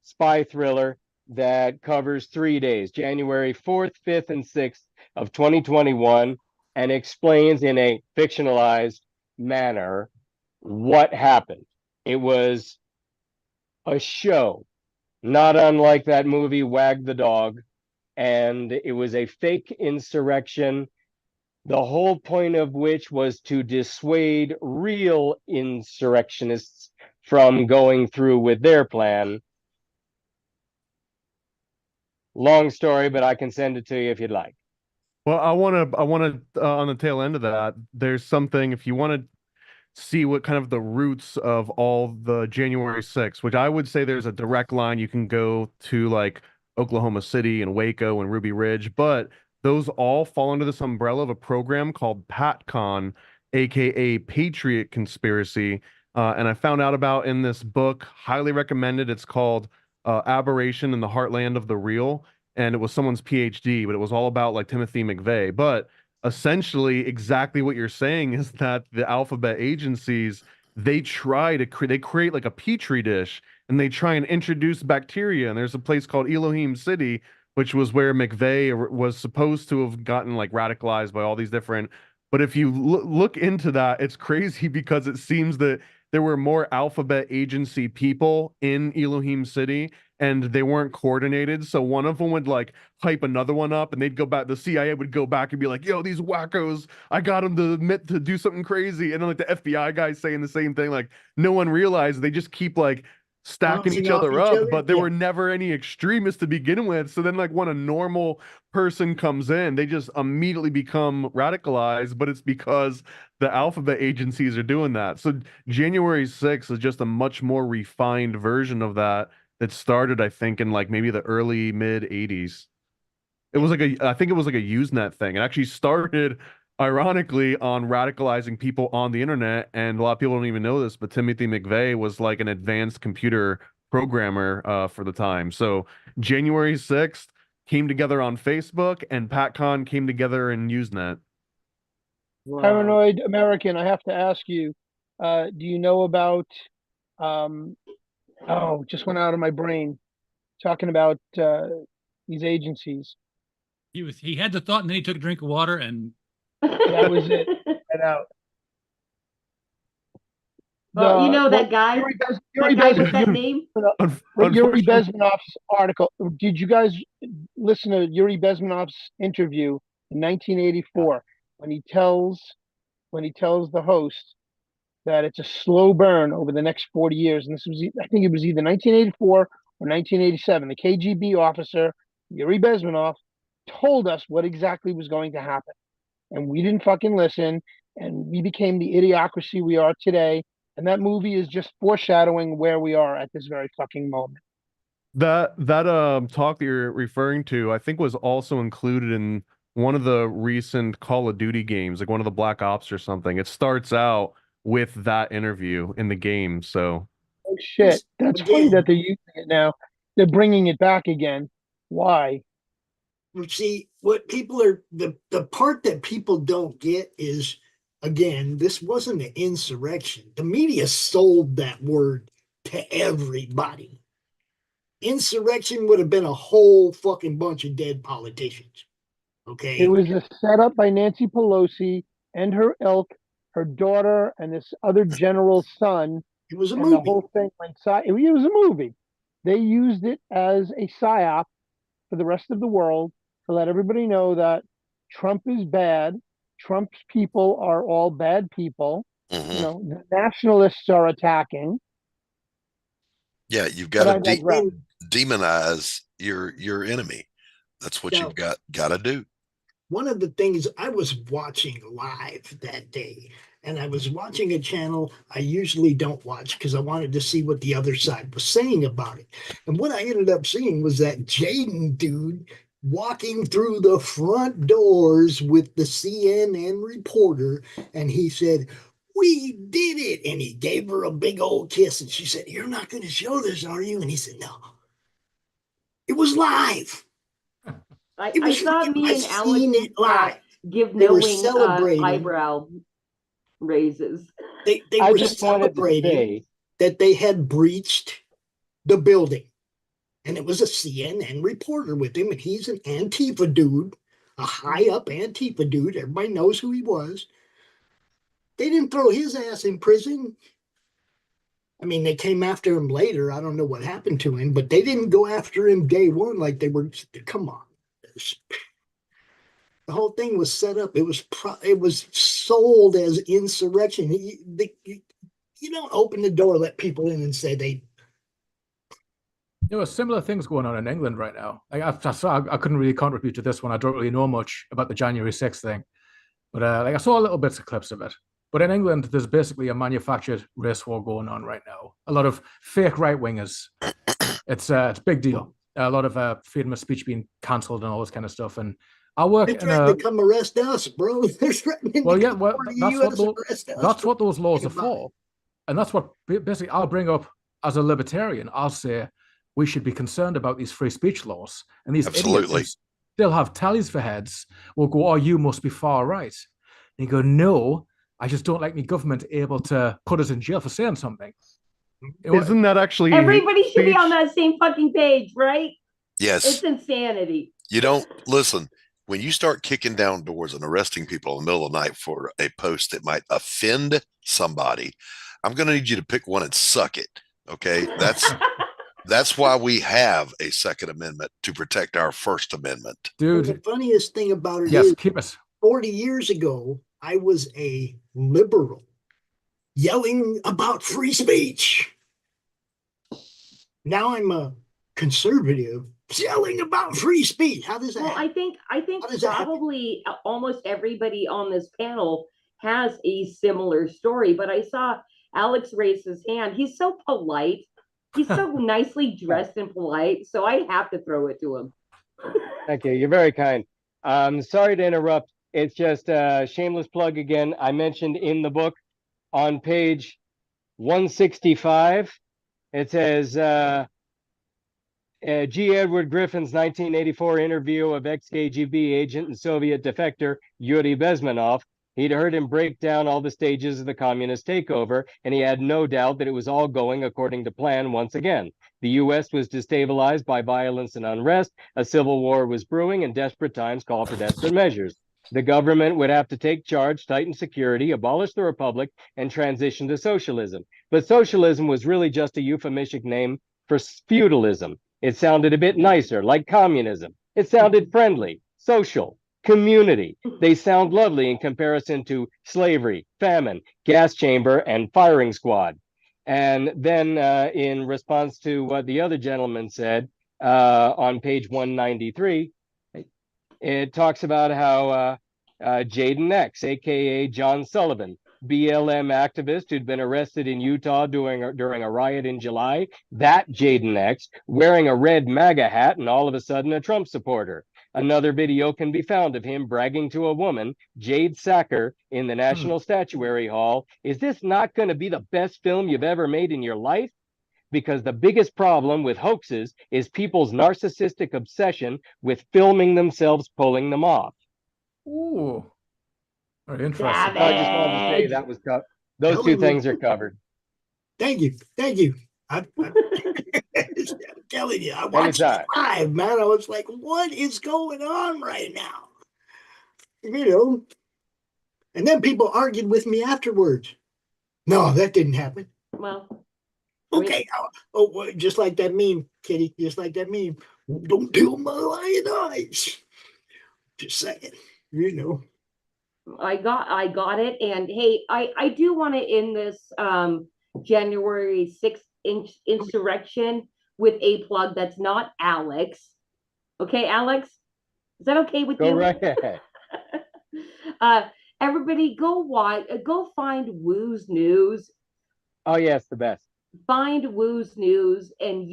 S7: spy thriller that covers 3 days, January 4th, 5th, and 6th of 2021, and explains in a fictionalized manner what happened. It was a show, not unlike that movie Wag the Dog, and it was a fake insurrection, the whole point of which was to dissuade real insurrectionists from going through with their plan. Long story, but I can send it to you if you'd like.
S8: Well, I want to on the tail end of that, there's something, if you want to see what kind of the roots of all the January 6th, which I would say there's a direct line you can go to like Oklahoma City and Waco and Ruby Ridge, but those all fall under this umbrella of a program called PatCon, aka Patriot Conspiracy. And I found out about in this book, highly recommended. It's called Aberration in the Heartland of the Real. And it was someone's PhD, but it was all about like Timothy McVeigh. But essentially, exactly what you're saying is that the alphabet agencies, they try to they create like a petri dish and they try and introduce bacteria. And there's a place called Elohim City, which was where McVeigh was supposed to have gotten like radicalized by all these different. But if you look into that, it's crazy because it seems that there were more alphabet agency people in Elohim City and they weren't coordinated. So one of them would like hype another one up and they'd go back. The CIA would go back and be like, yo, these wackos, I got them to admit to do something crazy. And then like the FBI guys saying the same thing. Like no one realized they just keep like stacking
S11: Bouncing
S8: each
S11: off
S8: other
S11: each
S8: up,
S11: other?
S8: but there
S11: Yeah.
S8: were never any extremists to begin with. So then like when a normal person comes in, they just immediately become radicalized, but it's because the alphabet agencies are doing that. So January 6th is just a much more refined version of that started, I think, in like maybe the early mid 80s. It was like I think it was like a Usenet thing. It actually started ironically on radicalizing people on the internet, and a lot of people don't even know this, but Timothy McVeigh was like an advanced computer programmer for the time. So January 6th came together on Facebook, and PatCon came together in Usenet.
S6: Paranoid American, I have to ask you, do you know about, just went out of my brain, talking about these agencies.
S4: He had the thought and then he took a drink of water and
S6: That was it. Get out.
S5: Well, you know that guy,
S6: Yuri
S5: that guy with that
S6: Bezmenov,
S5: name.
S6: Yuri Bezmenov's article. Did you guys listen to Yuri Bezmenov's interview in 1984 when he tells the host that it's a slow burn over the next 40 years? And this was, I think it was either 1984 or 1987. The KGB officer Yuri Bezmenov told us what exactly was going to happen, and we didn't fucking listen, and we became the idiocracy we are today. And that movie is just foreshadowing where we are at this very fucking moment.
S8: That talk that you're referring to, I think, was also included in one of the recent Call of Duty games, like one of the Black Ops or something. It starts out with that interview in the game. So,
S6: oh shit, that's funny that they're using it now. They're bringing it back again. Why?
S11: See, what people are the part that people don't get is, again, this wasn't an insurrection. The media sold that word to everybody. Insurrection would have been a whole fucking bunch of dead politicians. Okay.
S6: It was a setup by Nancy Pelosi and her ilk, her daughter, and this other general's son.
S11: It was a
S6: and
S11: movie.
S6: The whole thing went it was a movie. They used it as a psyop for the rest of the world to let everybody know that Trump is bad. Trump's people are all bad people.
S13: Mm-hmm.
S6: You know, the nationalists are attacking.
S13: Yeah, you've got to demonize your enemy. That's what you've got to do.
S11: One of the things, I was watching live that day, and I was watching a channel I usually don't watch because I wanted to see what the other side was saying about it. And what I ended up seeing was that Jaden dude walking through the front doors with the CNN reporter, and he said, "We did it." And he gave her a big old kiss, and she said, "You're not going to show this, are you?" And he said, "No. It was live."
S5: I saw me and Alex give
S11: They were
S5: knowing eyebrow raises.
S11: They were celebrating that they had breached the building. And it was a CNN reporter with him, and he's an Antifa dude, a high up Antifa dude. Everybody knows who he was. They didn't throw his ass in prison. I mean, they came after him later. I don't know what happened to him, but they didn't go after him day one like they were. Come on. The whole thing was set up. It was sold as insurrection. You don't open the door, let people in, and say they.
S12: There are similar things going on in England right now. I couldn't really contribute to this one. I don't really know much about the January 6th thing, but I saw little bits of clips of it. But in England, there's basically a manufactured race war going on right now. A lot of fake right wingers. It's a big deal. A lot of freedom of speech being cancelled and all this kind of stuff. And I work
S11: in a. They come arrest us, bro. They're threatening.
S12: Well, yeah, well, that's what those laws are for, and that's what basically I'll bring up as a libertarian. I'll say we should be concerned about these free speech laws, and these idiots still have tallies for heads. Will go, "Oh, you must be far right," and you go, "No, I just don't like the government able to put us in jail for saying something."
S8: Isn't that actually
S5: everybody should be on that same fucking page, right?
S13: Yes,
S5: it's insanity.
S13: You don't listen when you start kicking down doors and arresting people in the middle of the night for a post that might offend somebody. I'm going to need you to pick one and suck it. Okay, that's why we have a Second Amendment, to protect our First Amendment.
S12: Dude,
S11: the funniest thing about it is, 40 years ago, I was a liberal yelling about free speech. Now I'm a conservative yelling about free speech. How does that happen?
S5: I think probably almost everybody on this panel has a similar story, but I saw Alex raise his hand. He's so polite. He's so nicely dressed and polite, so I have to throw it to him.
S7: Thank you. You're very kind. Sorry to interrupt. It's just a shameless plug again. I mentioned in the book on page 165, it says G. Edward Griffin's 1984 interview of ex-KGB agent and Soviet defector Yuri Bezmenov. He'd heard him break down all the stages of the communist takeover, and he had no doubt that it was all going according to plan once again. The U.S. was destabilized by violence and unrest, a civil war was brewing, and desperate times called for desperate measures. The government would have to take charge, tighten security, abolish the republic, and transition to socialism. But socialism was really just a euphemistic name for feudalism. It sounded a bit nicer, like communism. It sounded friendly, social, community. They sound lovely in comparison to slavery, famine, gas chamber, and firing squad. And then, in response to what the other gentleman said on page 193, it talks about how Jaden X, aka John Sullivan, BLM activist who'd been arrested in Utah during a riot in July, that Jaden X wearing a red MAGA hat and all of a sudden a Trump supporter. Another video can be found of him bragging to a woman, Jade Sacker, in the National Statuary Hall. Is this not going to be the best film you've ever made in your life? Because the biggest problem with hoaxes is people's narcissistic obsession with filming themselves pulling them off.
S12: Ooh, very interesting.
S7: I just wanted to say that was those two things are covered.
S11: Thank you. I'm telling you, I watched it live, man. I was like, what is going on right now? You know, and then people argued with me afterwards. No, that didn't happen.
S5: Well,
S11: okay. Oh, just like that meme, Kitty. Just like that meme. Don't tell my lying eyes. Just saying, you know.
S5: I got it. And hey, I do want to end this January 6th insurrection with a plug that's not Alex. Okay, Alex? Is that okay with you?
S7: Go right ahead.
S5: Everybody go find Woo's News.
S7: Oh yes, the best.
S5: Find Woo's News, and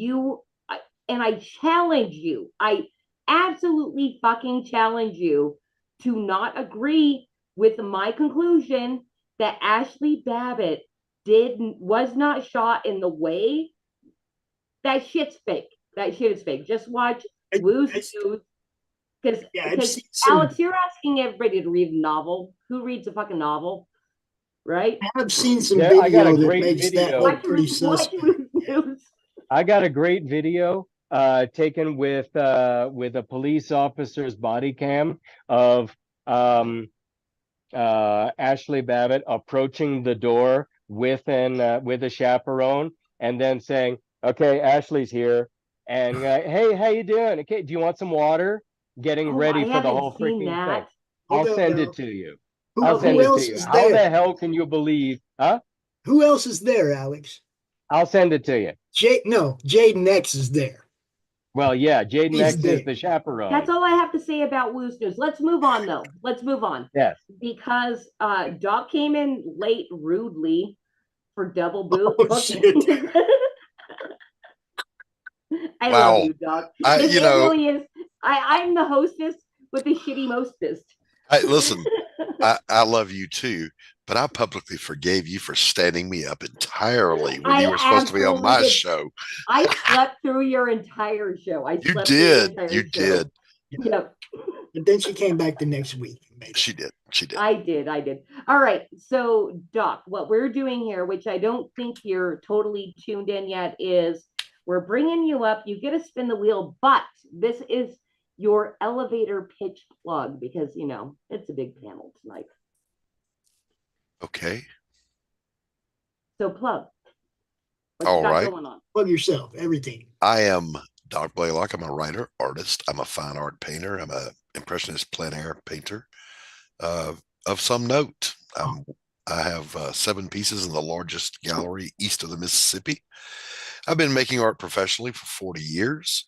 S5: I challenge you. I absolutely fucking challenge you to not agree with my conclusion that Ashley Babbitt was not shot in the way. That shit's fake. That shit is fake. Just watch Woo's News. Because Alex, you're asking everybody to read a novel. Who reads a fucking novel? Right?
S11: I've seen some video that makes that look pretty suspect.
S7: I got a great video taken with a police officer's body cam of Ashley Babbitt approaching the door with a chaperone and then saying, "Okay, Ashley's here," and "Hey, how you doing? Okay, do you want some water?" Getting ready for the whole freaking thing. I'll send it to you. I'll send it to you. How the hell can you believe? Huh?
S11: Who else is there, Alex?
S7: I'll send it to you.
S11: Jaden X is there.
S7: Well, yeah, Jaden X is the chaperone.
S5: That's all I have to say about Woo's News. Let's move on, though. Let's move on.
S7: Yes.
S5: Because Doc came in late rudely for double boot. I love you, Doc. It really is. I'm the hostess with the shitty mostest.
S13: Listen, I love you too, but I publicly forgave you for standing me up entirely when you were supposed to be on my show.
S5: I slept through your entire show.
S13: You did.
S11: Yeah. But then she came back the next week.
S13: She did.
S5: I did. All right. So, Doc, what we're doing here, which I don't think you're totally tuned in yet, is we're bringing you up. You get to spin the wheel, but this is your elevator pitch plug because, it's a big panel tonight.
S13: Okay.
S5: So plug.
S13: All right.
S5: Going on?
S11: Plug yourself, everything.
S13: I am Doc Blaylock. I'm a writer, artist. I'm a fine art painter. I'm a impressionist plein air painter of some note. I have 7 pieces in the largest gallery east of the Mississippi. I've been making art professionally for 40 years.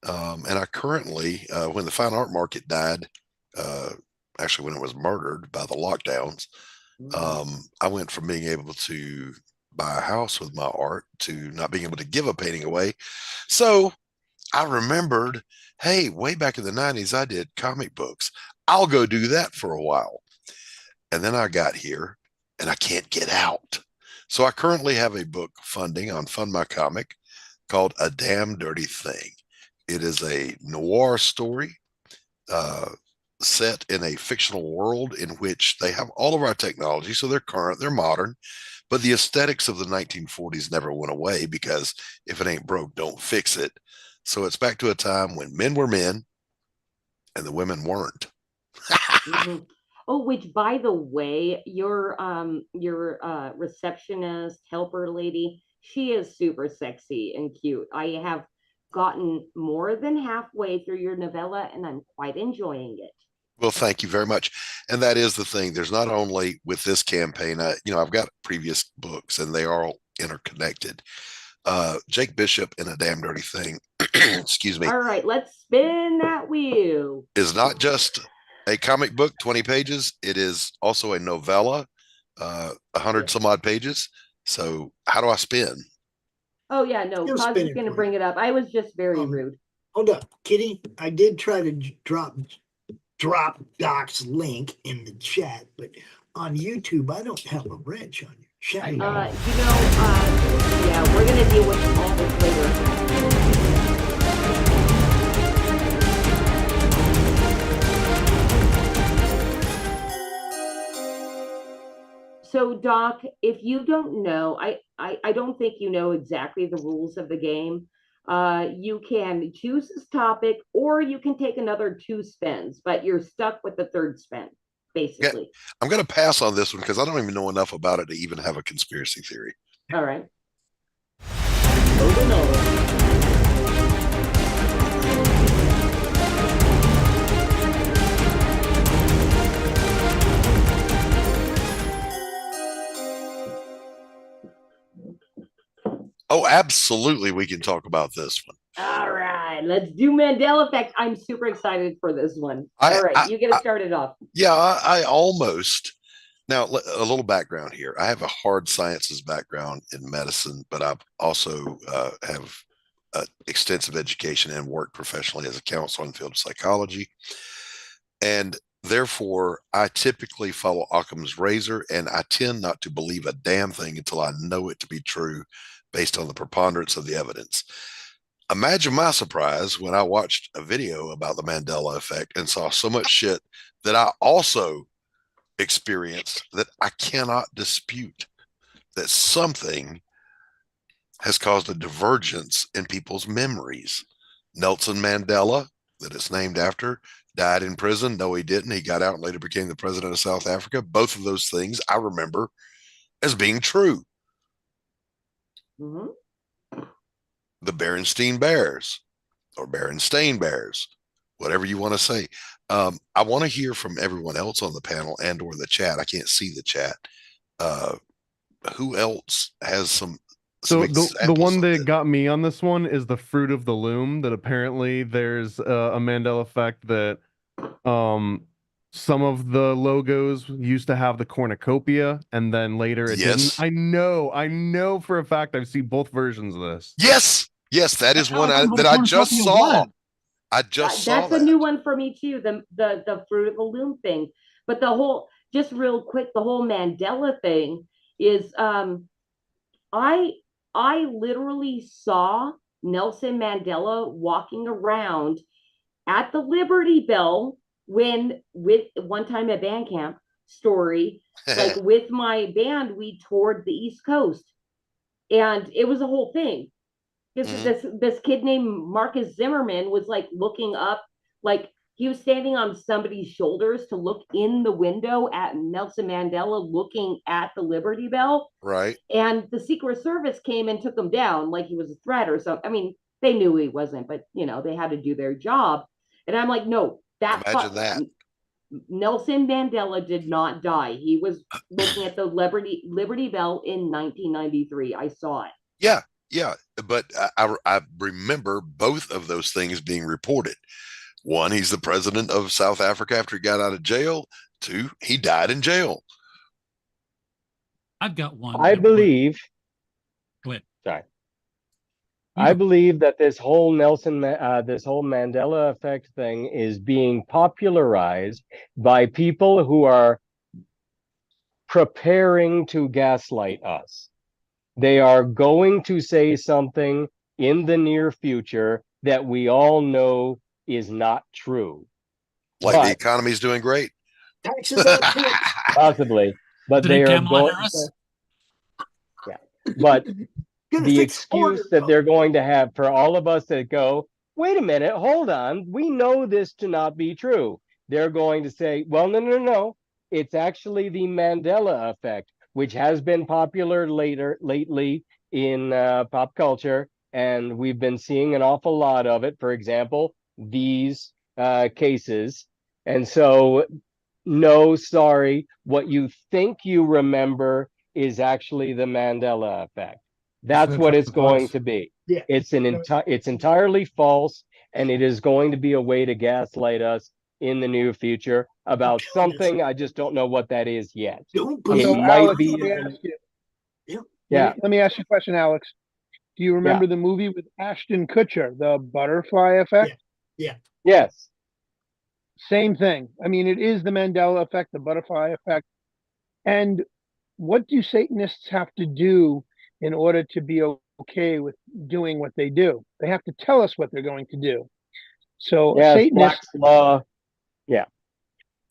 S13: And I currently, when the fine art market died, actually when it was murdered by the lockdowns, I went from being able to buy a house with my art to not being able to give a painting away. So I remembered, hey, way back in the 90s, I did comic books. I'll go do that for a while. And then I got here and I can't get out. So I currently have a book funding on Fund My Comic called A Damn Dirty Thing. It is a noir story set in a fictional world in which they have all of our technology. So they're current, they're modern, but the aesthetics of the 1940s never went away because if it ain't broke, don't fix it. So it's back to a time when men were men and the women weren't.
S5: Mhm. Oh, which by the way, your receptionist helper lady, she is super sexy and cute. I have gotten more than halfway through your novella and I'm quite enjoying it.
S13: Well, thank you very much. And that is the thing. There's not only with this campaign, I've got previous books and they are all interconnected. Jake Bishop in A Damn Dirty Thing, excuse me,
S5: All right, let's spin that wheel.
S13: is not just a comic book, 20 pages. It is also a novella, 100 some odd pages. So how do I spin?
S5: Oh yeah, no,
S11: You'll
S5: Cos
S11: spin
S5: is
S11: it
S5: going to
S11: for
S5: bring
S11: you.
S5: it up. I was just very
S11: Um,
S5: rude.
S11: Hold up, Kitty. I did try to drop Doc's link in the chat, but on YouTube I don't have a wrench on your chat.
S5: Yeah, we're going to deal with all this later. So, Doc, if you don't know, I don't think you know exactly the rules of the game. You can choose this topic or you can take another 2 spins, but you're stuck with the 3rd spin, basically.
S13: Yeah, I'm going to pass on this one because I don't even know enough about it to even have a conspiracy theory.
S5: All right. Moving on.
S13: Oh, absolutely. We can talk about this one.
S5: All right, let's do Mandela effect. I'm super excited for this one. All right, you get to start it off.
S13: Yeah, I almost. Now, a little background here. I have a hard sciences background in medicine, but I've also have extensive education and work professionally as a counselor in the field of psychology. And therefore, I typically follow Occam's razor, and I tend not to believe a damn thing until I know it to be true based on the preponderance of the evidence. Imagine my surprise when I watched a video about the Mandela effect and saw so much shit that I also experienced that I cannot dispute that something has caused a divergence in people's memories. Nelson Mandela, that it's named after, died in prison. No, he didn't. He got out and later became the president of South Africa. Both of those things I remember as being true.
S5: Mm-hmm.
S13: The Berenstain Bears or Berenstain Bears, whatever you want to say. I want to hear from everyone else on the panel and or the chat. I can't see the chat. Who else has some
S8: So the one that
S13: that
S8: got me on this one is the Fruit of the Loom, that apparently there's a Mandela effect that some of the logos used to have the cornucopia and then later it
S13: Yes.
S8: didn't. I know for a fact I've seen both versions of this.
S13: Yes, that is one that I just saw. I just saw
S5: that's a new one for me too. The Fruit of the Loom thing, but the whole, just real quick, the whole Mandela thing is I literally saw Nelson Mandela walking around at the Liberty Bell when, with one time at band camp story, like with my band, we toured the East Coast, and it was a whole thing. This kid named Marcus Zimmerman was like looking up, like he was standing on somebody's shoulders to look in the window at Nelson Mandela looking at the Liberty Bell.
S13: Right.
S5: And the Secret Service came and took him down like he was a threat or something. I mean, they knew he wasn't, but they had to do their job. And I'm like, no,
S13: imagine that.
S5: Nelson Mandela did not die. He was looking at the Liberty Bell in 1993. I saw it.
S13: Yeah, but I remember both of those things being reported. One, he's the president of South Africa after he got out of jail. Two, he died in jail.
S4: I've got one.
S7: I believe.
S4: Go ahead.
S7: Sorry. I believe that this whole Mandela effect thing is being popularized by people who are preparing to gaslight us. They are going to say something in the near future that we all know is not true.
S13: Like the economy is doing great.
S11: Taxes are
S7: possibly, but they are going. Yeah, but the excuse that they're going to have for all of us that go, wait a minute, hold on, we know this to not be true. they're going to say, well, no. It's actually the Mandela effect, which has been popular lately in pop culture. And we've been seeing an awful lot of it. For example, these cases. And so, no, sorry, what you think you remember is actually the Mandela effect. That's what it's going to be.
S11: Yeah.
S7: It's entirely false, and it is going to be a way to gaslight us in the near future about something. I just don't know what that is yet.
S11: Don't
S7: It
S6: So,
S7: might
S6: Alex,
S7: be.
S6: let me ask you.
S7: Yeah.
S6: Let me ask you a question, Alex. Do you remember the movie with Ashton Kutcher, The Butterfly Effect?
S11: Yeah.
S7: Yes.
S6: Same thing. I mean, it is the Mandela effect, the butterfly effect. And what do Satanists have to do in order to be okay with doing what they do? They have to tell us what they're going to do. So Satanists,
S7: Black's Law. Yeah.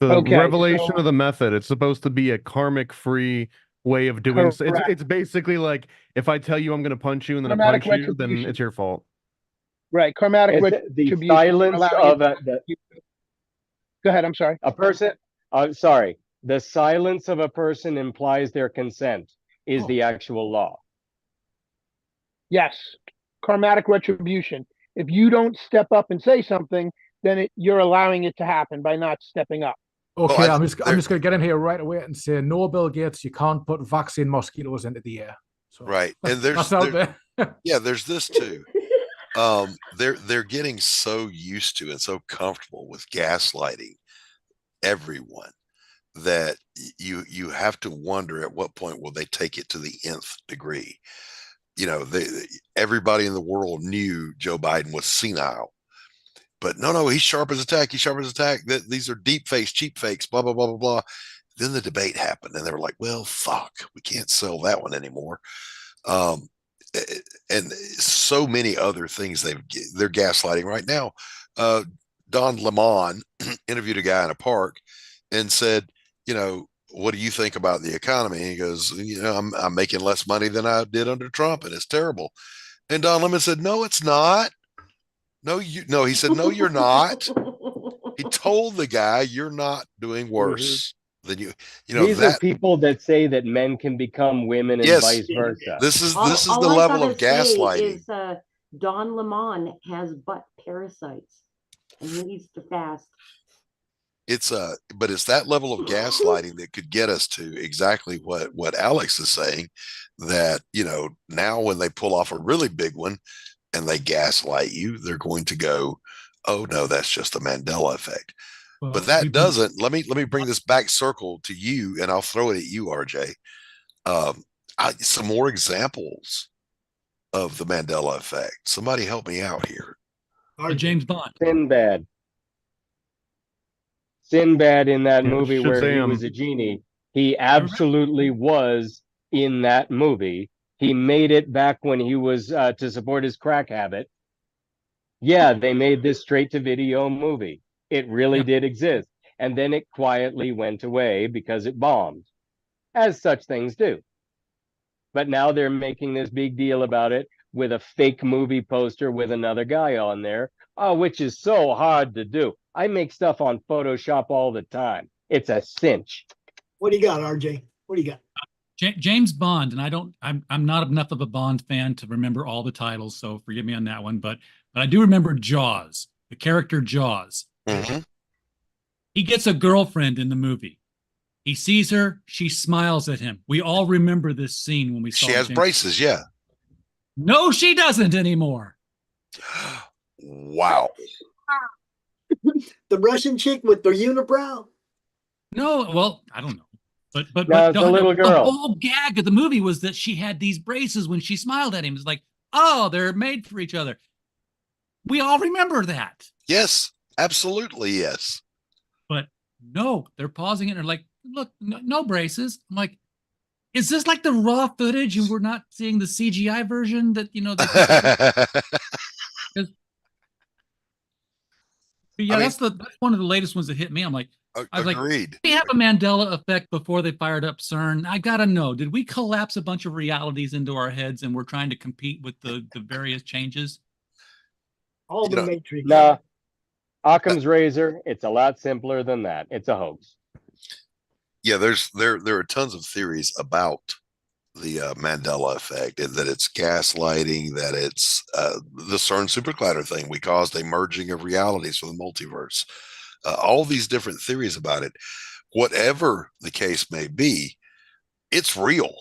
S8: The
S6: Okay,
S8: revelation
S6: so-
S8: of the method. It's supposed to be a karmic-free way of doing. It's
S6: Correct.
S8: basically like if I tell you I'm going to punch you and then I
S6: Karmatic
S8: punch you, then
S6: retribution.
S8: it's your fault.
S6: right, karmatic
S7: It's the
S6: retribution.
S7: silence
S6: allowing
S7: of
S6: it to- Go ahead, I'm sorry.
S7: a person. Sorry. The silence of a person implies their consent is the actual law.
S6: Yes, karmatic retribution. If you don't step up and say something, then you're allowing it to happen by not stepping up.
S12: Okay, I'm just going to get in here right away and say, no, Bill Gates, you can't put vaccine mosquitoes into the air. So
S13: Right, and
S12: that's out there.
S13: yeah, there's this too. They're getting so used to and so comfortable with gaslighting everyone that you have to wonder at what point will they take it to the nth degree. You know, everybody in the world knew Joe Biden was senile, but no, he's sharp as a tack. He's sharp as a tack. That these are deep fakes, cheap fakes, blah blah blah blah blah. Then the debate happened, and they were like, "Well, fuck, we can't sell that one anymore." And so many other things they're gaslighting right now. Don Lemon interviewed a guy in a park and said, you know, what do you think about the economy? And he goes, you know, I'm making less money than I did under Trump, and it's terrible. And Don Lemon said, no, it's not. No, he said, no, you're not. He told the guy, you're not doing worse than you know.
S7: These are people that say that men can become women and vice versa.
S13: This is
S5: all
S13: the
S5: I
S13: level
S5: gotta
S13: of gaslighting.
S5: Is, Don Lemon has butt parasites and he needs to fast.
S13: But it's that level of gaslighting that could get us to exactly what Alex is saying, that, you know, now when they pull off a really big one and they gaslight you, they're going to go, oh no, that's just the Mandela effect.
S4: Well,
S13: but that doesn't, let me bring this back circle to you, and I'll throw it at you, RJ. Some more examples of the Mandela effect. Somebody help me out here.
S4: James Bond.
S7: Sinbad in that movie where he was a genie. He absolutely was in that movie. He made it back when he was to support his crack habit. Yeah, they made this straight to video movie. It really did exist. And then it quietly went away because it bombed, as such things do. But now they're making this big deal about it with a fake movie poster with another guy on there, which is so hard to do. I make stuff on Photoshop all the time. It's a cinch.
S11: What do you got, RJ? What do you got?
S4: James Bond, and I'm not enough of a Bond fan to remember all the titles, so forgive me on that one. But I do remember Jaws, the character Jaws.
S13: Mm-hmm.
S4: He gets a girlfriend in the movie. He sees her. She smiles at him. We all remember this scene when we saw.
S13: She has braces, yeah.
S4: No, she doesn't anymore.
S13: Wow.
S11: The Russian chick with the unibrow?
S4: No, well, I don't know. But
S7: no, it's a little girl.
S4: The whole gag of the movie was that she had these braces when she smiled at him. It's like, oh, they're made for each other. We all remember that.
S13: Yes, absolutely, yes.
S4: But no, they're pausing it and they're like, look, no braces. I'm like, is this like the raw footage and we're not seeing the CGI version that, you know, But yeah, that's one of the latest ones that hit me. I'm like, I was
S13: agreed.
S4: Like, we have a Mandela effect before they fired up CERN. I gotta know, did we collapse a bunch of realities into our heads and we're trying to compete with the various changes?
S11: All the Matrix.
S7: Nah. Occam's razor. It's a lot simpler than that. It's a hoax.
S13: Yeah, there are tons of theories about the Mandela effect, and that it's gaslighting, that it's the CERN supercluster thing. We caused a merging of realities for the multiverse. All these different theories about it. Whatever the case may be, it's real.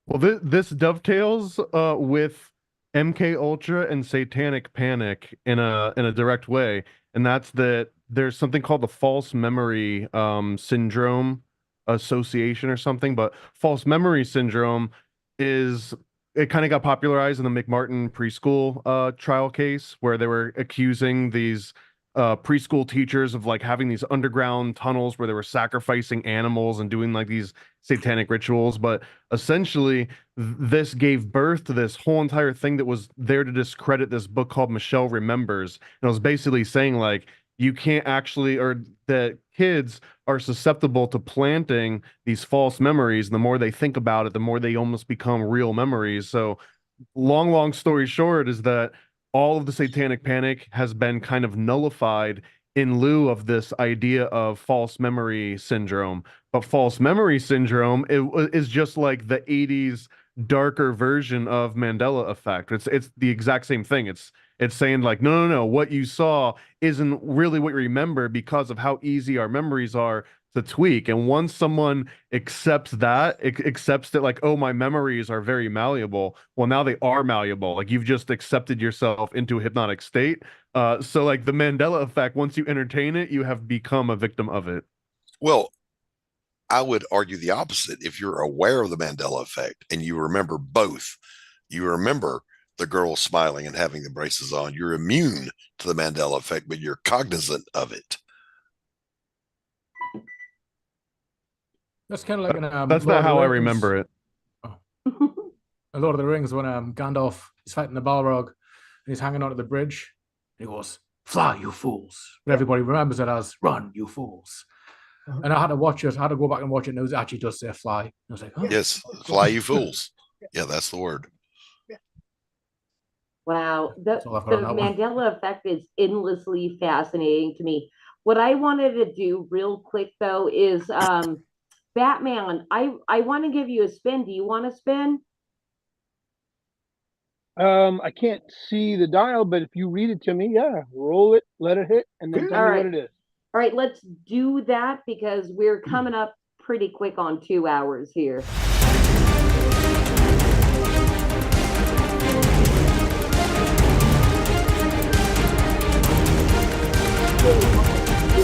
S8: Well, this dovetails with MK Ultra and Satanic Panic in a direct way, and that's that there's something called the false memory syndrome association or something. But false memory syndrome is it kind of got popularized in the McMartin preschool trial case where they were accusing these preschool teachers of like having these underground tunnels where they were sacrificing animals and doing like these satanic rituals. But essentially, this gave birth to this whole entire thing that was there to discredit this book called Michelle Remembers. And it was basically saying like you can't actually, or that kids are susceptible to planting these false memories. And the more they think about it, the more they almost become real memories. So long story short is that all of the Satanic Panic has been kind of nullified in lieu of this idea of false memory syndrome. But false memory syndrome is just like the 80s darker version of Mandela effect. It's the exact same thing. It's saying like, no, what you saw isn't really what you remember because of how easy our memories are to tweak. And once someone accepts that, accepts that like, oh, my memories are very malleable. Well, now they are malleable. Like you've just accepted yourself into a hypnotic state. So like the Mandela effect, once you entertain it, you have become a victim of it.
S13: Well, I would argue the opposite. If you're aware of the Mandela effect and you remember both, you remember the girl smiling and having the braces on, you're immune to the Mandela effect, but you're cognizant of it.
S12: That's kind of like an
S8: That's not how I remember it.
S12: A Lord of the Rings when Gandalf is fighting the Balrog and he's hanging onto the bridge. And he goes, "Fly, you fools!" But everybody remembers it as "Run, you fools!" And I had to watch it. I had to go back and watch it, and it actually does say "fly." I was like, oh.
S13: Yes, fly, you fools. Yeah, that's the word.
S5: Wow, the Mandela effect is endlessly fascinating to me. What I wanted to do real quick though is Batman. I want to give you a spin. Do you want to spin?
S6: I can't see the dial, but if you read it to me, yeah, roll it, let it hit, and then tell me what it is.
S5: All right, let's do that because we're coming up pretty quick on 2 hours here.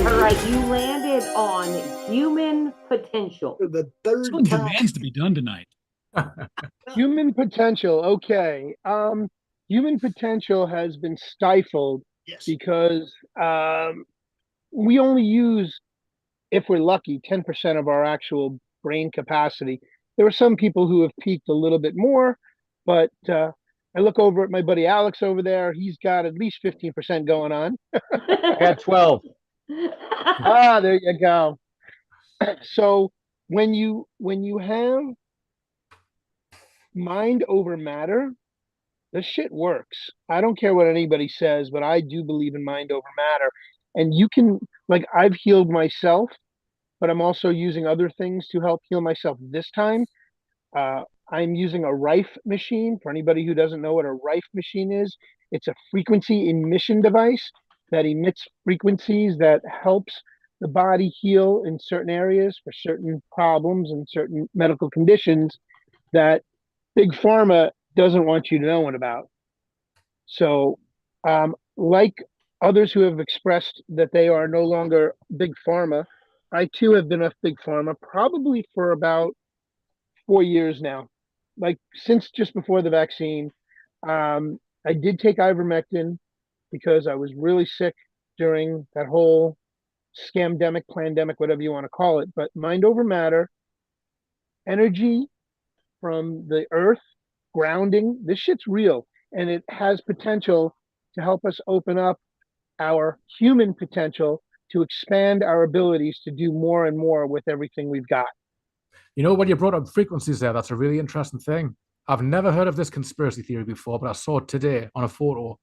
S5: All right, you landed on human potential.
S11: The third
S4: Someone demands to be done tonight.
S6: Human potential. Okay. Human potential has been stifled because we only use, if we're lucky, 10% of our actual brain capacity. There are some people who have peaked a little bit more, but I look over at my buddy Alex over there. He's got at least 15% going on.
S7: I got 12.
S6: There you go. So when you have mind over matter, this shit works. I don't care what anybody says, but I do believe in mind over matter. And you can, like, I've healed myself, but I'm also using other things to help heal myself this time. I'm using a Rife machine. For anybody who doesn't know what a Rife machine is, it's a frequency emission device that emits frequencies that helps the body heal in certain areas for certain problems and certain medical conditions that Big Pharma doesn't want you knowing about. So, like others who have expressed that they are no longer Big Pharma, I too have been off Big Pharma probably for about 4 years now. Like since just before the vaccine, I did take ivermectin because I was really sick during that whole scamdemic, plandemic, whatever you want to call it. But mind over matter, energy from the earth, grounding, this shit's real. And it has potential to help us open up our human potential to expand our abilities to do more and more with everything we've got.
S12: You know, when you brought up frequencies there, that's a really interesting thing. I've never heard of this conspiracy theory before, but I saw it today on a photo.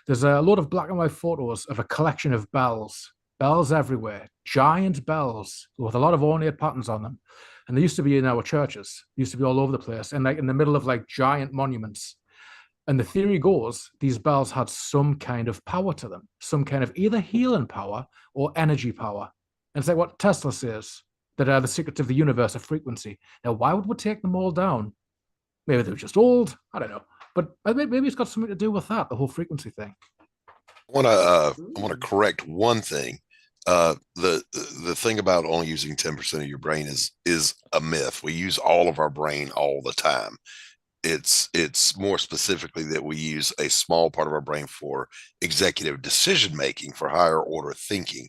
S12: There's a load of black and white photos of a collection of bells, bells everywhere, giant bells with a lot of ornate patterns on them. And they used to be in our churches, they used to be all over the place, and like in the middle of like giant monuments. And the theory goes these bells had some kind of power to them, some kind of either healing power or energy power. And it's like what Tesla says, that the secrets of the universe are frequency. Now, why would we take them all down? Maybe they were just old. I don't know. But maybe it's got something to do with that, the whole frequency thing.
S13: I want to correct one thing. The thing about only using 10% of your brain is a myth. We use all of our brain all the time. It's more specifically that we use a small part of our brain for executive decision making, for higher order thinking.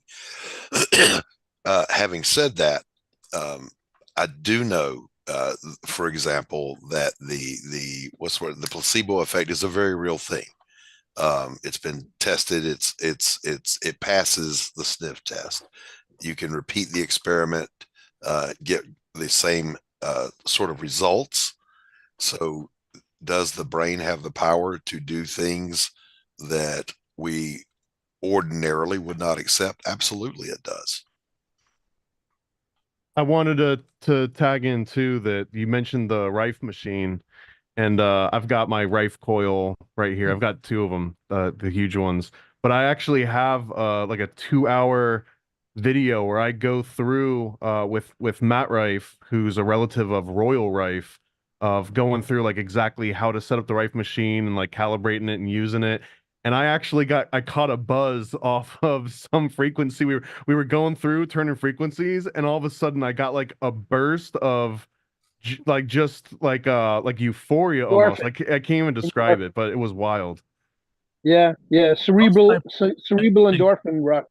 S13: Having said that, I do know, for example, that the placebo effect is a very real thing. It's been tested. It passes the sniff test. You can repeat the experiment, get the same sort of results. So does the brain have the power to do things that we ordinarily would not accept? Absolutely, it does.
S8: I wanted to tag in too that you mentioned the Rife machine, and I've got my Rife coil right here. I've got two of them, the huge ones. But I actually have like a 2-hour video where I go through with Matt Rife, who's a relative of Royal Rife, of going through like exactly how to set up the Rife machine and like calibrating it and using it. And I caught a buzz off of some frequency. We were going through turning frequencies, and all of a sudden I got like a burst of just like euphoria almost. I can't even describe it, but it was wild.
S6: Yeah, cerebral endorphin rush.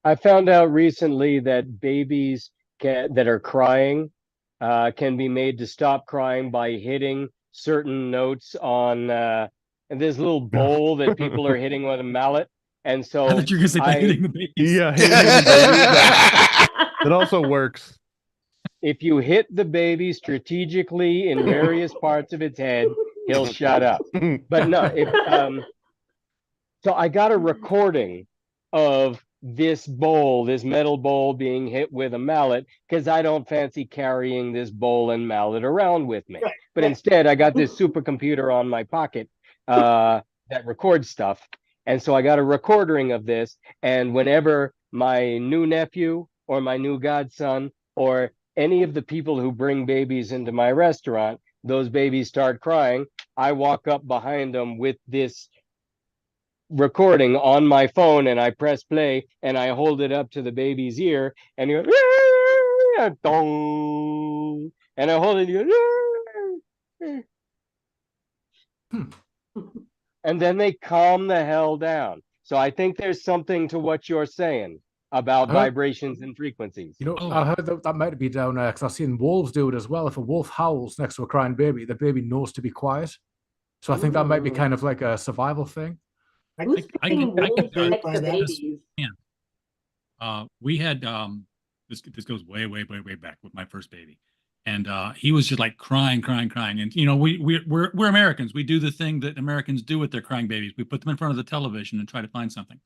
S7: I found out recently that babies that are crying can be made to stop crying by hitting certain notes on and this little bowl that people are hitting with a mallet. And so
S4: I thought you were going to say by hitting the babies.
S8: Yeah, hitting the babies. That also works.
S7: If you hit the baby strategically in various parts of its head, he'll shut up. But no, so I got a recording of this metal bowl being hit with a mallet, because I don't fancy carrying this bowl and mallet around with me. But instead, I got this supercomputer on my pocket that records stuff. And so I got a recording of this. And whenever my new nephew or my new godson or any of the people who bring babies into my restaurant, those babies start crying, I walk up behind them with this recording on my phone, and I press play, and I hold it up to the baby's ear, and you go, and I hold it, and then they calm the hell down. So I think there's something to what you're saying about vibrations and frequencies.
S12: You know, I heard that might be down there because I've seen wolves do it as well. If a wolf howls next to a crying baby, the baby knows to be quiet. So I think that might be kind of like a survival thing.
S4: I can verify that. We had this goes way back with my first baby, and he was just like crying, and you know we're Americans. We do the thing that Americans do with their crying babies. We put them in front of the television and try to find something.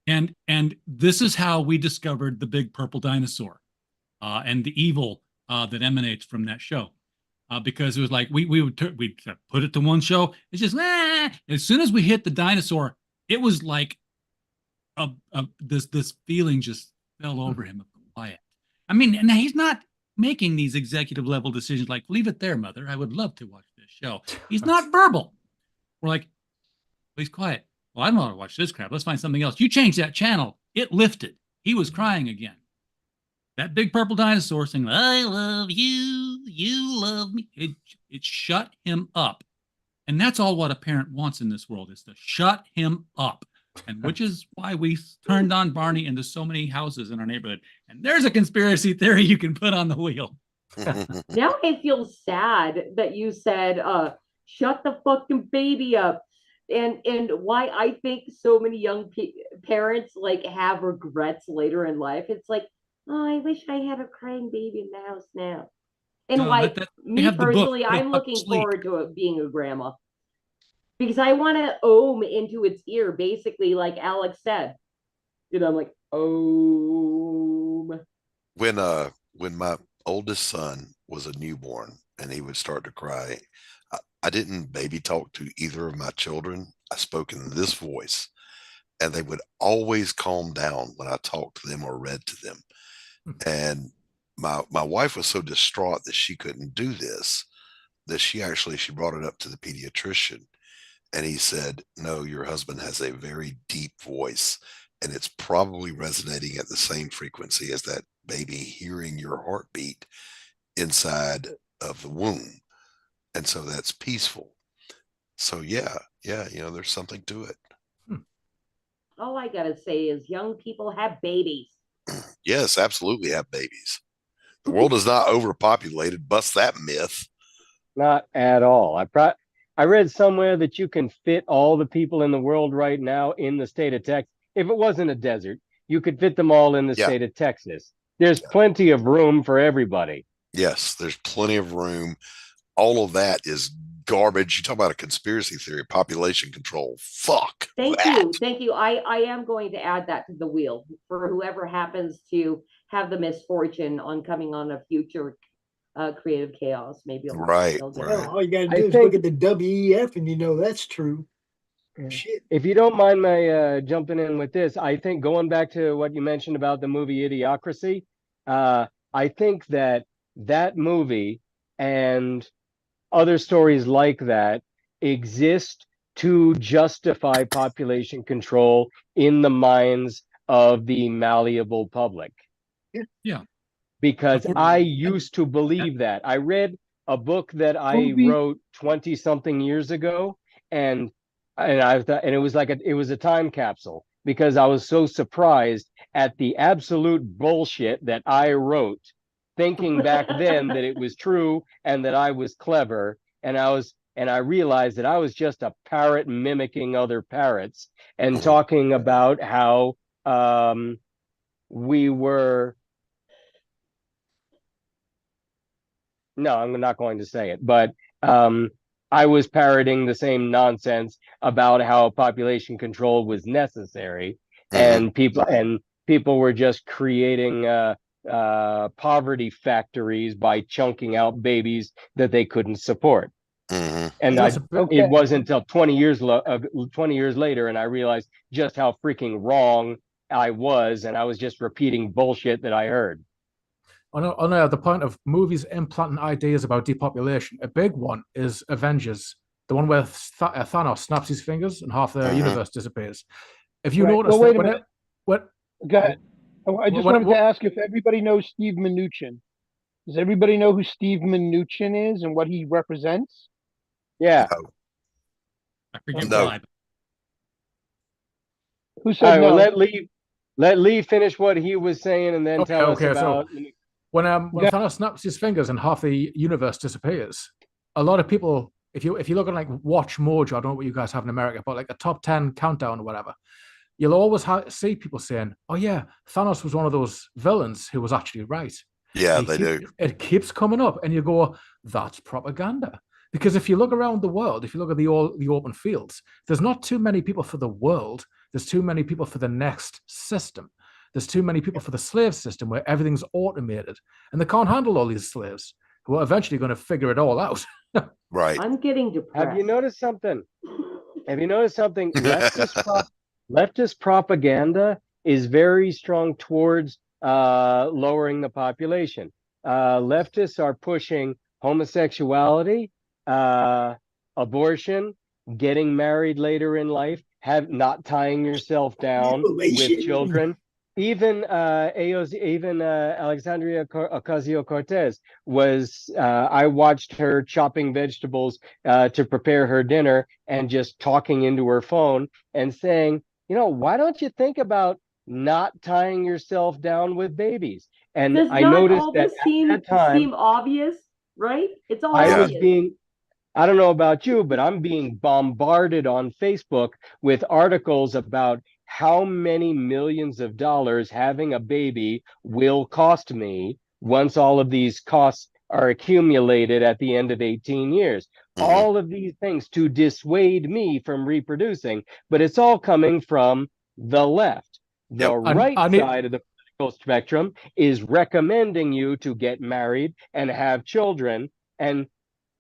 S4: And this is how we discovered the big purple dinosaur, and the evil that emanates from that show. Because it was like we put it to one show. It's just as soon as we hit the dinosaur, it was like this feeling just fell over him of quiet. I mean, and he's not making these executive level decisions like, leave it there, mother. I would love to watch this show. He's not verbal. We're like, please quiet. Well, I don't want to watch this crap. Let's find something else. You change that channel. It lifted. He was crying again. That big purple dinosaur saying, I love you, you love me. It shut him up. And that's all what a parent wants in this world, is to shut him up. And which is why we turned on Barney into so many houses in our neighborhood. And there's a conspiracy theory you can put on the wheel.
S5: Now I feel sad that you said, shut the fucking baby up. And why I think so many young parents like have regrets later in life. It's like, oh, I wish I had a crying baby in the house now. And
S4: No,
S5: like
S4: we
S5: me
S4: have the book,
S5: personally,
S4: It'll
S5: I'm
S4: Help You
S5: looking
S4: Sleep.
S5: forward to it being a grandma because I want to ohm into its ear, basically, like Alex said. You know, I'm like, ohm.
S13: When my oldest son was a newborn and he would start to cry, I didn't baby talk to either of my children. I spoke in this voice, and they would always calm down when I talked to them or read to them. And my wife was so distraught that she couldn't do this that she brought it up to the pediatrician, and he said, no, your husband has a very deep voice, and it's probably resonating at the same frequency as that baby hearing your heartbeat inside of the womb. And so that's peaceful. So yeah, there's something to it.
S5: All I gotta say is young people have babies.
S13: Yes, absolutely have babies. The world is not overpopulated. Bust that myth.
S7: Not at all. I read somewhere that you can fit all the people in the world right now in the state of Texas. If it wasn't a desert, you could fit them all in the state of Texas. There's plenty of room for everybody.
S13: Yes, there's plenty of room. All of that is garbage. You talk about a conspiracy theory, population control. Fuck.
S5: Thank you. I am going to add that to the wheel for whoever happens to have the misfortune on coming on a future creative chaos. Maybe
S13: right.
S11: All you gotta do is look at the WEF and you know that's true. Shit.
S7: If you don't mind my jumping in with this, I think going back to what you mentioned about the movie Idiocracy, I think that movie and other stories like that exist to justify population control in the minds of the malleable public.
S4: Yeah.
S7: Because I used to believe that. I read a book that I wrote 20 something years ago, and I thought, and it was like it was a time capsule because I was so surprised at the absolute bullshit that I wrote, thinking back then that it was true and that I was clever, and I realized that I was just a parrot mimicking other parrots and talking about how we were. No, I'm not going to say it, but I was parroting the same nonsense about how population control was necessary, and people were just creating poverty factories by chunking out babies that they couldn't support. And it wasn't until 20 years later, and I realized just how freaking wrong I was, and I was just repeating bullshit that I heard.
S12: On the point of movies implanting ideas about depopulation, a big one is Avengers, the one where Thanos snaps his fingers and half the universe disappears. If you notice,
S6: well, wait a minute. Go ahead. I just wanted to ask if everybody knows Steve Mnuchin. Does everybody know who Steve Mnuchin is and what he represents?
S7: Yeah.
S13: No.
S4: I forget
S13: why.
S6: Who said no?
S7: Well, let Lee finish what he was saying and then tell us about.
S12: So when Thanos snaps his fingers and half the universe disappears, a lot of people, if you look at like Watch Mojo, I don't know what you guys have in America, but like a top 10 countdown or whatever, you'll always see people saying, "Oh yeah, Thanos was one of those villains who was actually right."
S13: Yeah, they do.
S12: It keeps coming up, and you go, "That's propaganda." Because if you look around the world, if you look at the open fields, there's not too many people for the world. There's too many people for the next system. There's too many people for the slave system where everything's automated, and they can't handle all these slaves who are eventually going to figure it all out.
S13: Right.
S5: I'm getting depressed.
S7: Have you noticed something? Leftist propaganda is very strong towards lowering the population. Leftists are pushing homosexuality, abortion, getting married later in life, not tying yourself down with children. Even Alexandria Ocasio-Cortez was. I watched her chopping vegetables to prepare her dinner and just talking into her phone and saying, why don't you think about not tying yourself down with babies? And I noticed that at that time,
S5: seem obvious, right? It's all
S7: obvious. I don't know about you, but I'm being bombarded on Facebook with articles about how many millions of dollars having a baby will cost me once all of these costs are accumulated at the end of 18 years. All of these things to dissuade me from reproducing, but it's all coming from the left. The right side of the political spectrum is recommending you to get married and have children. And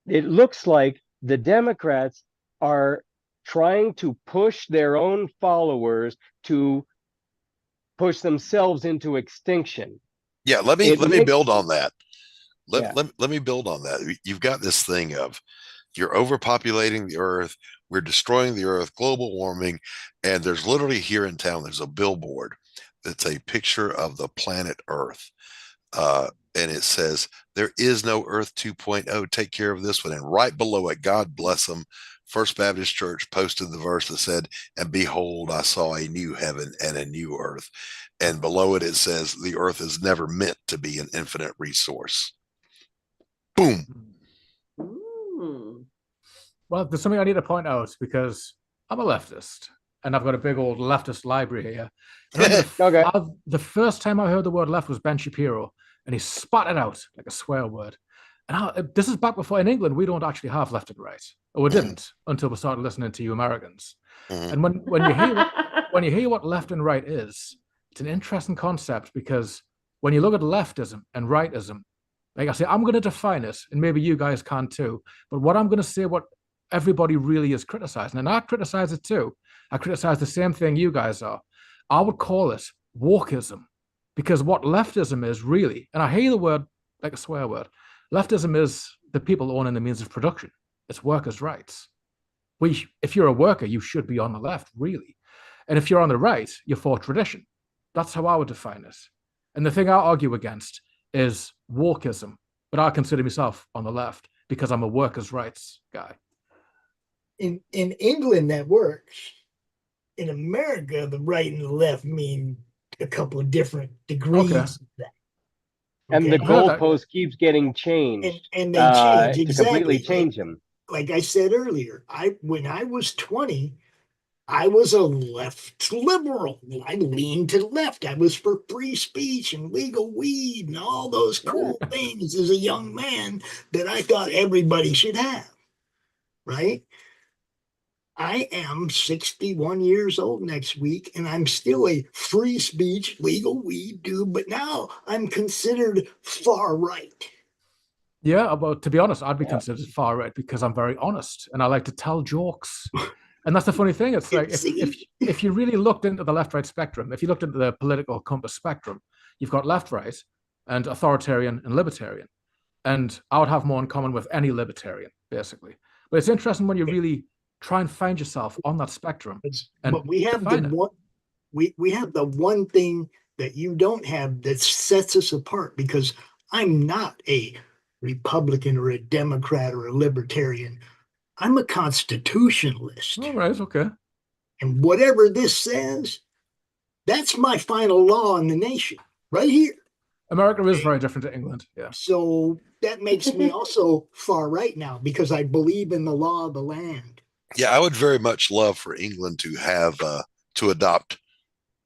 S7: it looks like the Democrats are trying to push their own followers to push themselves into extinction.
S13: Yeah, let me build on that. Let me build on that. You've got this thing of you're overpopulating the earth, we're destroying the earth, global warming, and there's literally here in town, there's a billboard that's a picture of the planet Earth. And it says, there is no Earth 2.0. Take care of this one. And right below it, God bless them, First Baptist Church posted the verse that said, and behold, I saw a new heaven and a new earth. And below it, it says, the earth is never meant to be an infinite resource. Boom.
S12: Well, there's something I need to point out because I'm a leftist and I've got a big old leftist library here. The first time I heard the word left was Ben Shapiro, and he spat it out like a swear word. And this is back before in England, we don't actually have left and right. Or we didn't until we started listening to you Americans. And when you hear what left and right is, it's an interesting concept because when you look at leftism and rightism, like I say, I'm going to define it, and maybe you guys can too. But what I'm going to say, what everybody really is criticizing, and I criticize it too. I criticize the same thing you guys are. I would call it wokeism, because what leftism is really, and I hear the word like a swear word, leftism is the people owning the means of production. It's workers' rights. If you're a worker, you should be on the left, really. And if you're on the right, you're for tradition. That's how I would define it. And the thing I argue against is wokeism, but I consider myself on the left because I'm a workers' rights guy.
S11: In England, that works. In America, the right and the left mean a couple of different degrees of that.
S7: And the goalpost keeps getting changed.
S11: And they change,
S7: to
S11: exactly.
S7: completely change them.
S11: Like I said earlier, when I was 20, I was a left liberal. I leaned to the left. I was for free speech and legal weed and all those cool things as a young man that I thought everybody should have, right? I am 61 years old next week, and I'm still a free speech, legal weed dude, but now I'm considered far right.
S12: Yeah, but to be honest, I'd be considered far right because I'm very honest and I like to tell jokes. And that's the funny thing. It's like if you really looked into the left-right spectrum, if you looked into the political compass spectrum, you've got left-right and authoritarian and libertarian. And I would have more in common with any libertarian, basically. But it's interesting when you really try and find yourself on that spectrum.
S11: But we have we have the one thing that you don't have that sets us apart, because I'm not a Republican or a Democrat or a libertarian. I'm a constitutionalist.
S12: All right, okay.
S11: And whatever this says, that's my final law in the nation, right here.
S12: America is very different to England, yeah.
S11: So that makes me also far right now because I believe in the law of the land.
S13: Yeah, I would very much love for England to have to adopt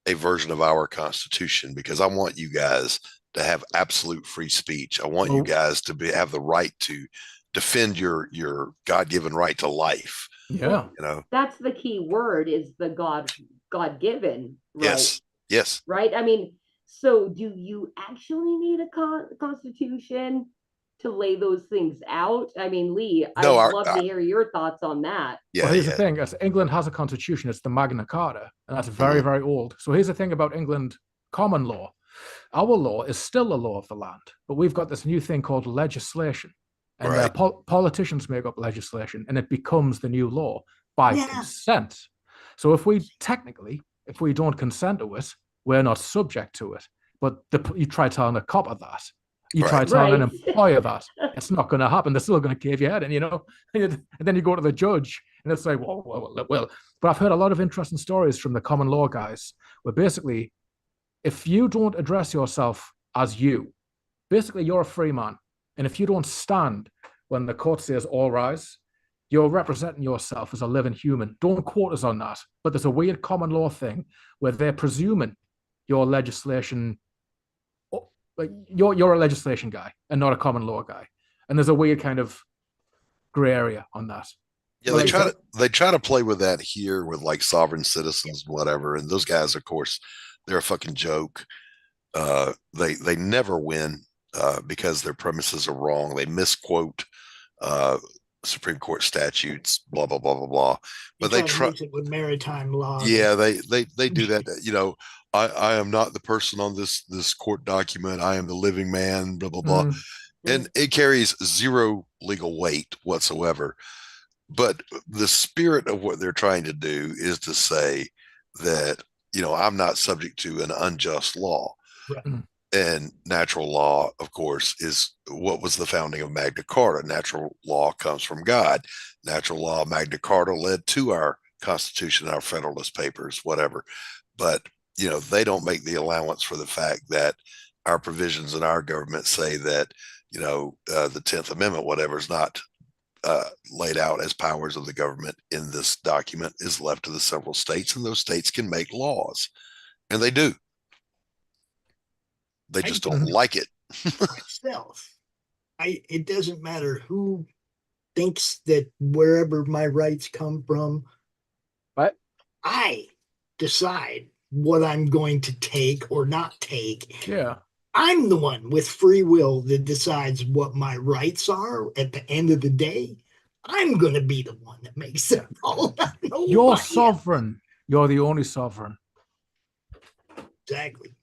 S13: a version of our Constitution, because I want you guys to have absolute free speech. I want you guys to have the right to defend your God-given right to life.
S12: Yeah,
S5: you know, that's the key word, is the God-given right.
S13: Yes.
S5: Right. I mean, so do you actually need a constitution to lay those things out? I mean, Lee, I'd love to hear your thoughts on that.
S12: Yeah, well, here's the thing. England has a constitution. It's the Magna Carta, and that's very, very old. So here's the thing about England common law. Our law is still the law of the land, but we've got this new thing called legislation. And politicians make up legislation, and it becomes the new law by consent. So if we don't consent to it, we're not subject to it. But you try telling a cop that, you try telling an employer that, it's not going to happen. They're still going to cave your head in, you know. And then you go to the judge, and it's like, well. But I've heard a lot of interesting stories from the common law guys, where basically, if you don't address yourself as you, basically you're a free man. And if you don't stand when the court says all rise, you're representing yourself as a living human. Don't quote us on that. But there's a weird common law thing where they're presuming your legislation, like you're a legislation guy and not a common law guy. And there's a weird kind of gray area on that.
S13: Yeah, they try to play with that here with like sovereign citizens and whatever. And those guys, of course, they're a fucking joke. They never win because their premises are wrong. They misquote Supreme Court statutes, blah blah blah blah blah. But they try
S11: it with maritime law.
S13: Yeah, they do that. You know, I am not the person on this court document. I am the living man. Blah blah blah, and it carries zero legal weight whatsoever. But the spirit of what they're trying to do is to say that, you know, I'm not subject to an unjust law.
S11: Right.
S13: And natural law, of course, is what was the founding of Magna Carta. Natural law comes from God. Natural law, Magna Carta, led to our Constitution, our Federalist Papers, whatever. But, you know, they don't make the allowance for the fact that our provisions in our government say that, you know, the 10th Amendment, whatever, is not laid out as powers of the government in this document, is left to the several states, and those states can make laws, and they do. They just don't like it.
S11: Myself, it doesn't matter who thinks that wherever my rights come from,
S7: but
S11: I decide what I'm going to take or not take.
S12: Yeah.
S11: I'm the one with free will that decides what my rights are at the end of the day. I'm going to be the one that makes them all.
S12: You're sovereign. You're the only sovereign.
S11: Exactly.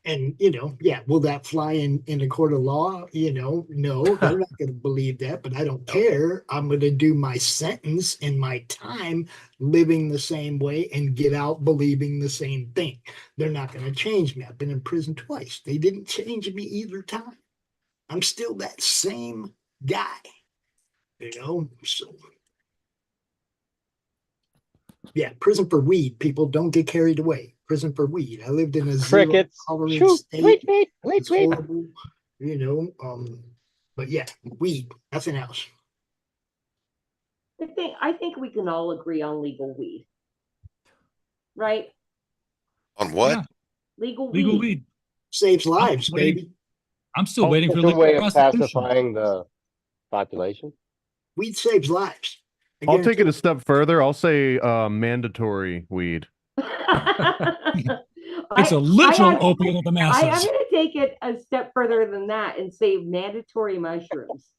S11: And, you know, yeah, will that fly in a court of law? You know, no, they're not going to believe that, but I don't care. I'm going to do my sentence and my time living the same way and get out believing the same thing. They're not going to change me. I've been in prison twice. They didn't change me either time. I'm still that same guy, you know, so. Yeah, prison for weed. People don't get carried away. Prison for weed. I lived in a zero tolerance state. It's horrible, you know. But yeah, weed, nothing else.
S5: I think we can all agree on legal weed, right?
S13: On what?
S4: Yeah.
S5: Legal
S4: weed
S11: Saves lives, baby.
S4: I'm still waiting for
S7: it's a
S4: legal
S7: way of
S4: prostitution.
S7: pacifying the population.
S11: Weed saves lives.
S8: I'll take it a step further. I'll say mandatory weed.
S4: It's a literal opiate of the masses.
S5: I am going to take it a step further than that and say mandatory mushrooms.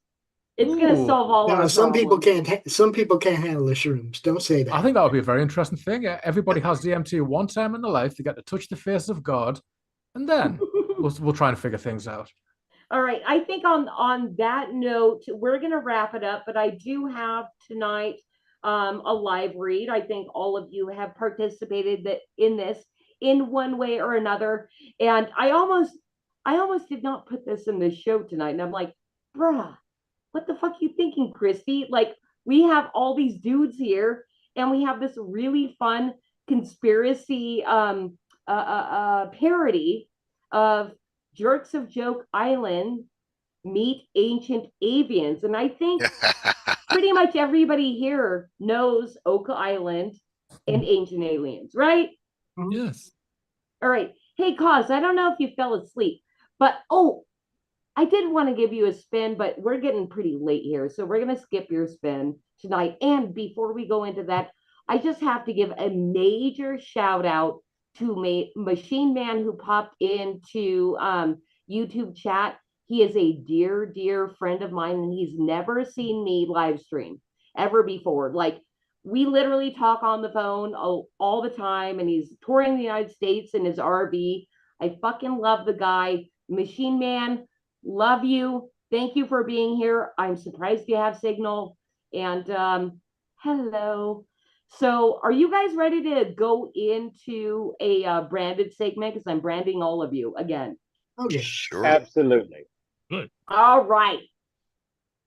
S5: It's going to solve all our
S11: some
S5: problems.
S11: Some people can't handle the shrooms. Don't say that.
S12: I think that would be a very interesting thing. Everybody has DMT one time in their life. They get to touch the face of God, and then we'll try and figure things out.
S5: All right. I think on that note, we're going to wrap it up. But I do have tonight a live read. I think all of you have participated in this in one way or another. And I almost did not put this in the show tonight. And I'm like, bruh, what the fuck you thinking, Christy? Like, we have all these dudes here, and we have this really fun conspiracy parody of Jerks of Joke Island meet ancient avians. And I think pretty much everybody here knows Oka Island and ancient aliens, right?
S4: Yes.
S5: All right. Hey, Cause, I don't know if you fell asleep, but I did want to give you a spin, but we're getting pretty late here. So we're going to skip your spin tonight. And before we go into that, I just have to give a major shout out to Machine Man who popped into YouTube chat. He is a dear, dear friend of mine, and he's never seen me live stream ever before. Like, we literally talk on the phone all the time, and he's touring the United States in his RV. I fucking love the guy. Machine Man, love you. Thank you for being here. I'm surprised you have signal. And hello. So are you guys ready to go into a branded segment? Because I'm branding all of you again.
S11: Okay.
S13: Sure.
S7: Absolutely.
S4: Good.
S5: All right.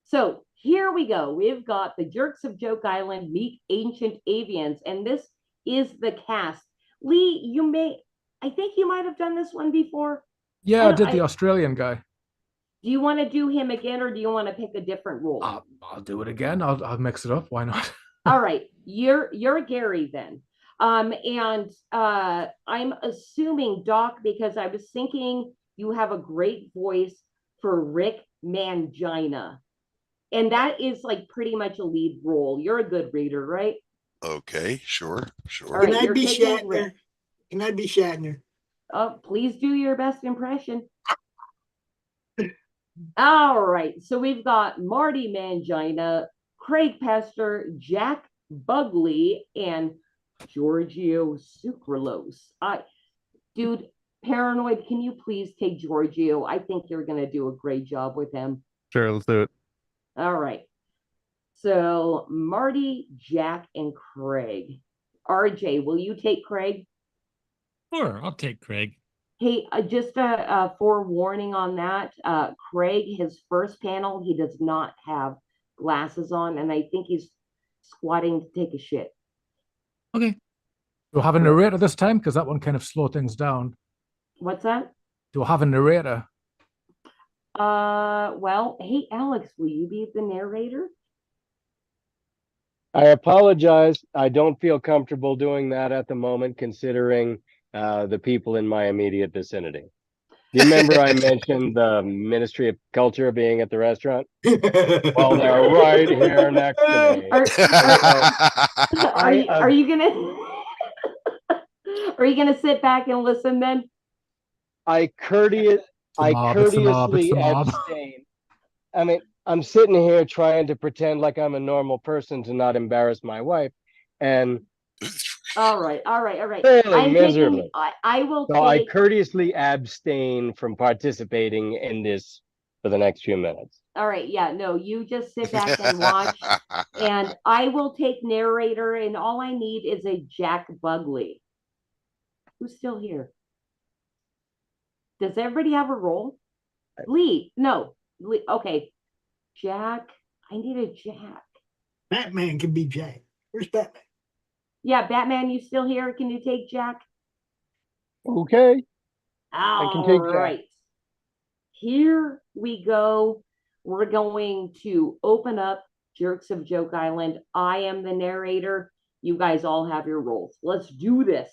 S5: So here we go. We've got the Jerks of Joke Island meet ancient avians, and this is the cast. Lee, I think you might have done this one before.
S12: Yeah, I did the Australian guy.
S5: Do you want to do him again, or do you want to pick a different role?
S12: I'll do it again. I'll mix it up. Why not?
S5: All right, you're Gary then. And I'm assuming, Doc, because I was thinking you have a great voice for Rick Mangina. And that is like pretty much a lead role. You're a good reader, right?
S13: Okay, sure.
S5: All
S11: Can
S5: right,
S11: I
S5: you're
S11: be
S5: taking
S11: Shatner?
S5: Rick.
S11: Can I be Shatner?
S5: Please do your best impression. All right, so we've got Marty Mangina, Craig Pester, Jack Bugley, and Giorgio Sucralose. Dude, Paranoid, can you please take Giorgio? I think you're going to do a great job with him.
S8: Sure, let's do it.
S5: All right. So Marty, Jack, and Craig. RJ, will you take Craig?
S4: Sure, I'll take Craig.
S5: Hey, just a forewarning on that. Craig, his first panel, he does not have glasses on, and I think he's squatting to take a shit.
S4: Okay.
S12: Do I have a narrator this time? Because that one kind of slowed things down.
S5: What's that?
S12: Do I have a narrator?
S5: Well, hey, Alex, will you be the narrator?
S7: I apologize. I don't feel comfortable doing that at the moment, considering the people in my immediate vicinity. Do you remember I mentioned the Ministry of Culture being at the restaurant? Well, they're right here next to me.
S5: Are you gonna sit back and listen then?
S7: I courteously abstain. I mean, I'm sitting here trying to pretend like I'm a normal person to not embarrass my wife, and
S5: all right.
S7: failing miserably.
S5: I will.
S7: So I courteously abstain from participating in this for the next few minutes.
S5: All right, yeah, no, you just sit back and watch, and I will take narrator, and all I need is a Jack Bugley. Who's still here? Does everybody have a role? Lee, no, Lee, okay. Jack, I need a Jack.
S11: Batman can be Jack. Where's Batman?
S5: Yeah, Batman, you still here? Can you take Jack?
S6: Okay.
S5: All
S6: I can take
S5: right.
S6: Jack.
S5: Here we go. We're going to open up Jerks of Joke Island. I am the narrator. You guys all have your roles. Let's do this.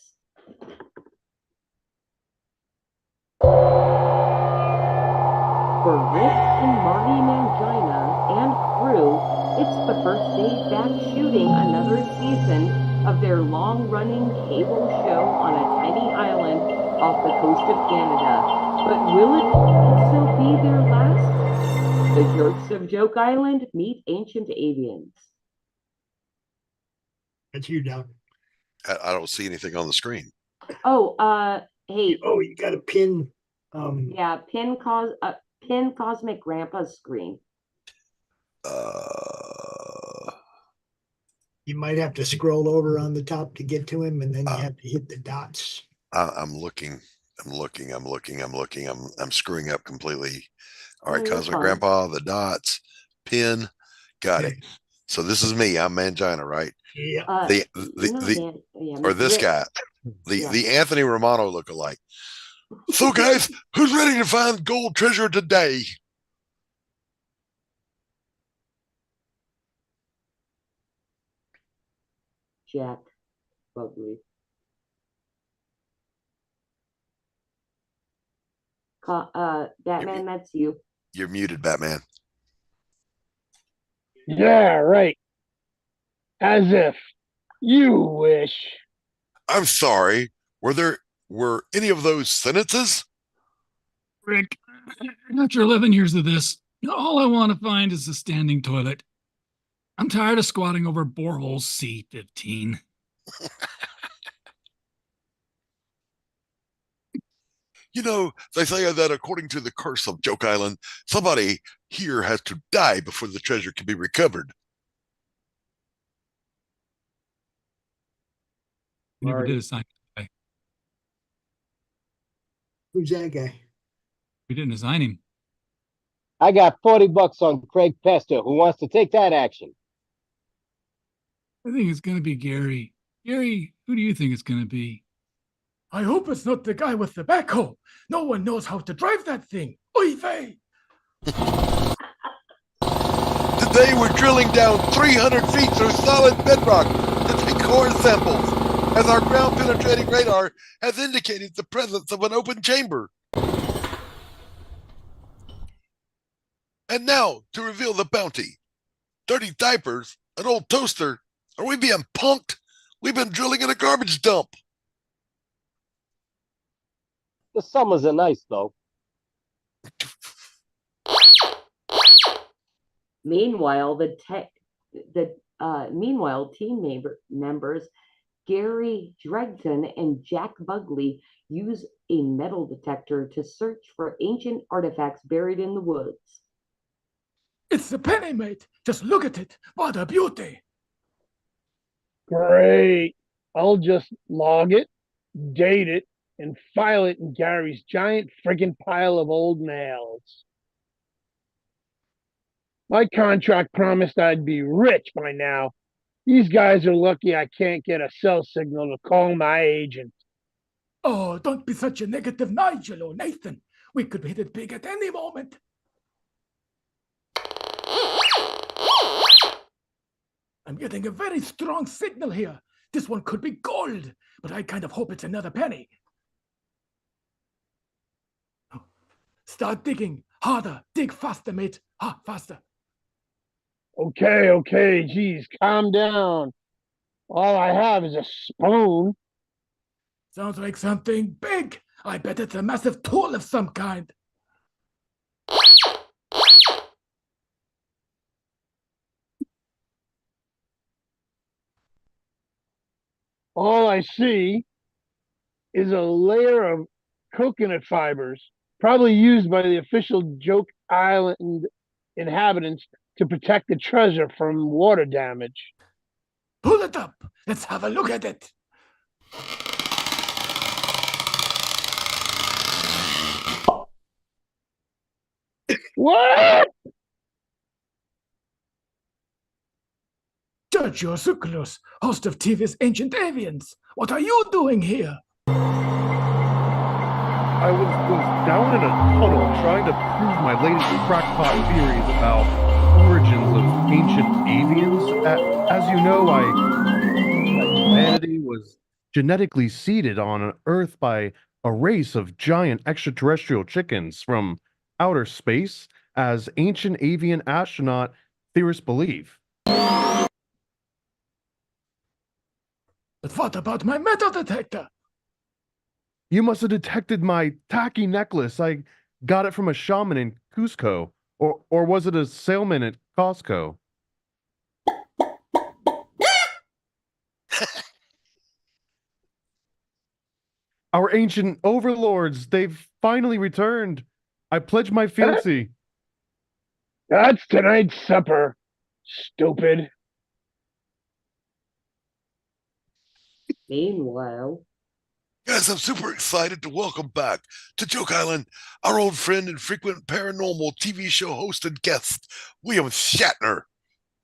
S5: For Rick and Marty Mangina and crew, it's the first day back shooting another season of their long-running cable show on a tiny island off the coast of Canada. But will it also be their last? The Jerks of Joke Island meet ancient aliens.
S11: That's you, Doc.
S13: I don't see anything on the screen.
S5: Oh, hey.
S11: Oh, you got to pin.
S5: Yeah, pin Cosmic Grandpa's screen.
S11: You might have to scroll over on the top to get to him, and then you have to hit the dots.
S13: I'm looking. I'm screwing up completely. All right, Cosmic Grandpa, the dots, pin, got it. So this is me. I'm Mangina, right?
S11: Yeah.
S13: Or this guy, the Anthony Romano lookalike. So, guys, who's ready to find gold treasure today?
S5: Jack Bugley. Batman, that's you.
S13: You're muted, Batman.
S6: Yeah, right. As if you wish.
S13: I'm sorry. Were any of those sentences?
S4: Rick, after 11 years of this, all I want to find is a standing toilet. I'm tired of squatting over borehole C15.
S13: You know, they say that according to the curse of Joke Island, somebody here has to die before the treasure can be recovered.
S4: We never did assign him.
S11: Who's that guy?
S4: We didn't assign him.
S7: I got $40 on Craig Pester. Who wants to take that action?
S4: I think it's going to be Gary. Gary, who do you think it's going to be?
S12: I hope it's not the guy with the backhoe. No one knows how to drive that thing. Oy vey!
S13: Today we're drilling down 300 feet through solid bedrock to take core samples, as our ground-penetrating radar has indicated the presence of an open chamber. And now to reveal the bounty. Dirty diapers, an old toaster. Are we being punked? We've been drilling in a garbage dump.
S7: The summers are nice, though.
S5: Meanwhile, team members Gary Dregton and Jack Bugley use a metal detector to search for ancient artifacts buried in the woods.
S12: It's the penny, mate. Just look at it. What a beauty.
S6: Great. I'll just log it, date it, and file it in Gary's giant friggin' pile of old nails. My contract promised I'd be rich by now. These guys are lucky I can't get a cell signal to call my agent.
S12: Oh, don't be such a negative Nigel or Nathan. We could hit it big at any moment. I'm getting a very strong signal here. This one could be gold, but I kind of hope it's another penny. Start digging. Harder. Dig faster, mate. Faster.
S6: Okay, geez, calm down. All I have is a spoon.
S12: Sounds like something big. I bet it's a massive tool of some kind.
S6: All I see is a layer of coconut fibers, probably used by the official Joke Island inhabitants to protect the treasure from water damage.
S12: Pull it up. Let's have a look at it.
S6: What?
S12: Judge Yosukulus, host of TV's Ancient Avians. What are you doing here?
S8: I was down in a tunnel trying to prove my latest crackpot theories about origins of ancient avians. As you know, humanity was genetically seeded on Earth by a race of giant extraterrestrial chickens from outer space, as ancient avian astronaut theorists believe.
S12: But what about my metal detector?
S8: You must have detected my tacky necklace. I got it from a shaman in Cusco. Or was it a salesman at Costco? Our ancient overlords, they've finally returned. I pledge my fealty.
S6: That's tonight's supper, stupid.
S5: Meanwhile,
S13: Guys, I'm super excited to welcome back to Joke Island our old friend and frequent paranormal TV show host and guest, William Shatner.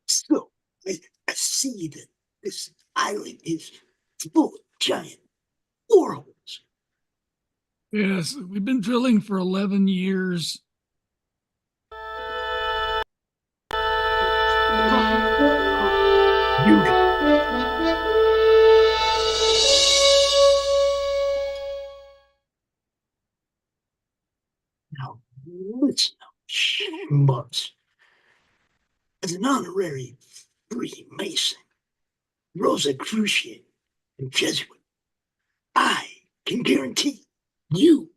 S11: So, I see that this island is full of giant boreholes.
S4: Yes, we've been drilling for 11 years.
S11: Now, listen up, schmucks. As an honorary Freemason, Rosicrucian, and Jesuit, I can guarantee you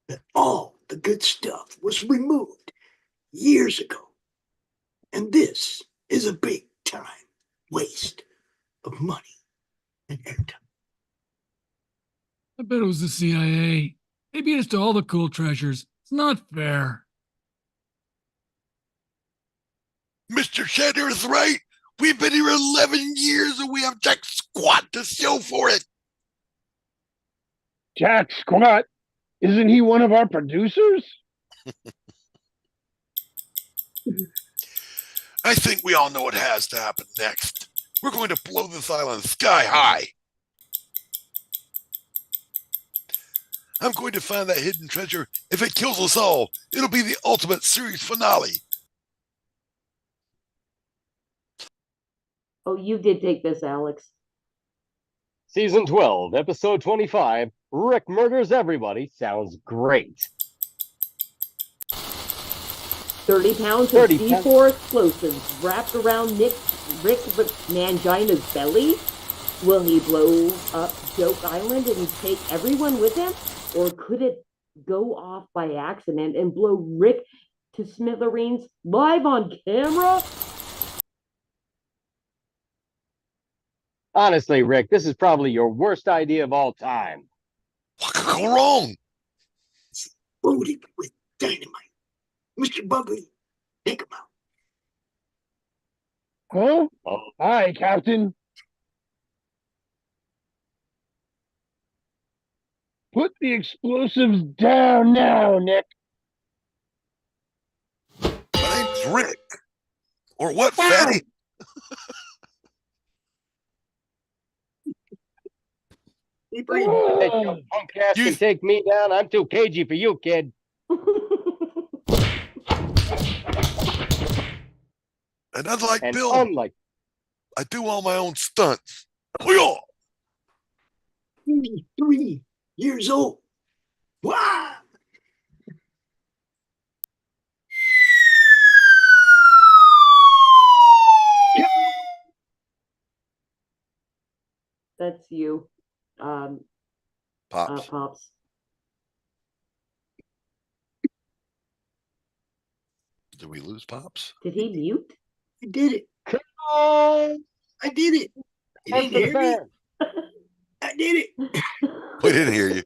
S11: that all the good stuff was removed years ago. And this is a big time waste of money and airtime.
S4: I bet it was the CIA. They beat us to all the cool treasures. It's not fair.
S13: Mr. Shatner is right. We've been here 11 years and we have jack squat to show for it.
S6: Jack Squat? Isn't he one of our producers?
S13: I think we all know what has to happen next. We're going to blow this island sky high. I'm going to find that hidden treasure. If it kills us all, it'll be the ultimate series finale.
S5: oh, you did take this, Alex.
S7: Season 12, episode 25, Rick Murders Everybody sounds great.
S5: 30 pounds
S7: 30
S5: of
S7: pounds.
S5: C4 explosives wrapped around Rick Mangina's belly. Will he blow up Joke Island and take everyone with him? Or could it go off by accident and blow Rick to smithereens live on camera?
S7: Honestly, Rick, this is probably your worst idea of all time.
S13: What could go wrong?
S11: Loaded with dynamite. Mr. Bubbly, take him out.
S6: Huh? Hi, Captain. Put the explosives down now, Nick.
S13: My name's Rick. Or what, fatty?
S7: That your punk ass can take me down. I'm too cagey for you, kid.
S13: And unlike
S7: And
S13: Bill,
S7: unlike
S13: I do all my own stunts. Wheel!
S11: 3 years old. Wow.
S5: That's you,
S13: Pops.
S5: Pops.
S13: Did we lose Pops?
S5: Did he mute?
S11: I did it.
S7: Come on.
S11: I did it. You
S7: Head
S11: didn't
S7: for the
S11: hear me?
S7: fan.
S11: I did it.
S13: We didn't hear you.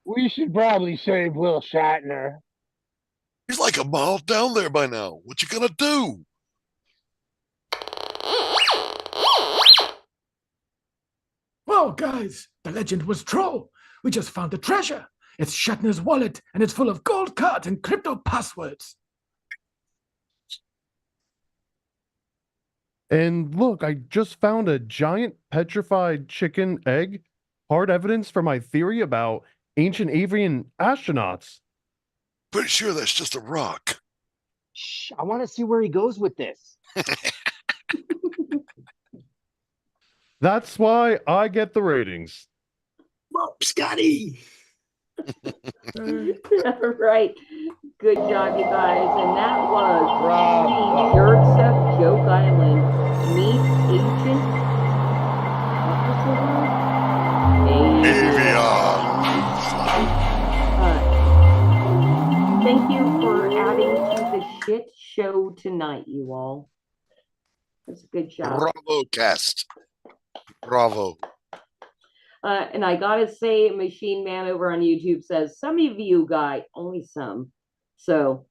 S6: We should probably save Will Shatner.
S13: He's like a mile down there by now. What you gonna do?
S12: Whoa, guys, the legend was true. We just found the treasure. It's Shatner's wallet, and it's full of gold cards and crypto passwords.
S8: And look, I just found a giant petrified chicken egg. Hard evidence for my theory about ancient avian astronauts.
S13: Pretty sure that's just a rock.
S7: Shh, I want to see where he goes with this.
S8: That's why I get the ratings.
S11: Well, Scotty.
S5: Right. Good job, you guys. And that was
S7: Bravo.
S5: the Jerks of Joke Island. Meet ancient. What was the word? Thank you for adding to the shit show tonight, you all. That's a good job.
S13: Bravo, cast. Bravo.
S5: And I gotta say, Machine Man over on YouTube says some of you guys, only some. So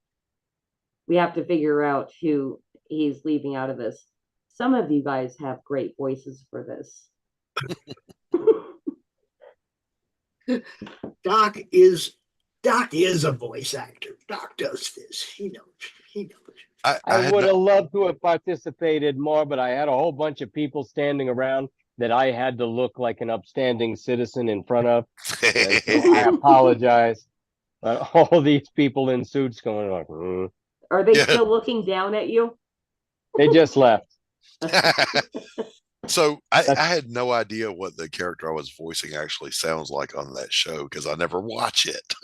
S5: we have to figure out who he's leaving out of this. Some of you guys have great voices for this.
S11: Doc is a voice actor. Doc does this. He knows. He knows.
S7: I would have loved to have participated more, but I had a whole bunch of people standing around that I had to look like an upstanding citizen in front of. I apologize. But all these people in suits going like,
S5: Are they still looking down at you?
S7: They just left.
S13: So I had no idea what the character I was voicing actually sounds like on that show because I never watch it.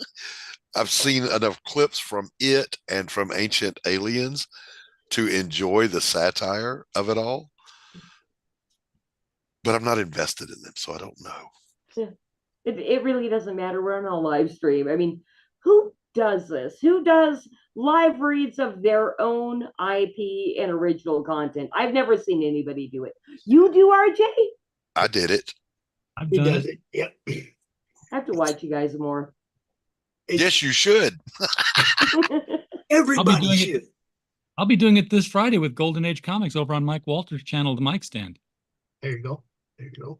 S13: I've seen enough clips from it and from Ancient Aliens to enjoy the satire of it all. But I'm not invested in them, so I don't know.
S5: It really doesn't matter. We're on a live stream. I mean, who does this? Who does live reads of their own IP and original content? I've never seen anybody do it. You do, RJ?
S13: I did it.
S4: I've
S11: He
S4: done
S11: does
S4: it.
S11: it. Yep.
S5: I have to watch you guys more.
S13: Yes, you should.
S11: Everybody should.
S4: I'll be doing it this Friday with Golden Age Comics over on Mike Walter's channel, The Mic Stand.
S11: There you go. There you go.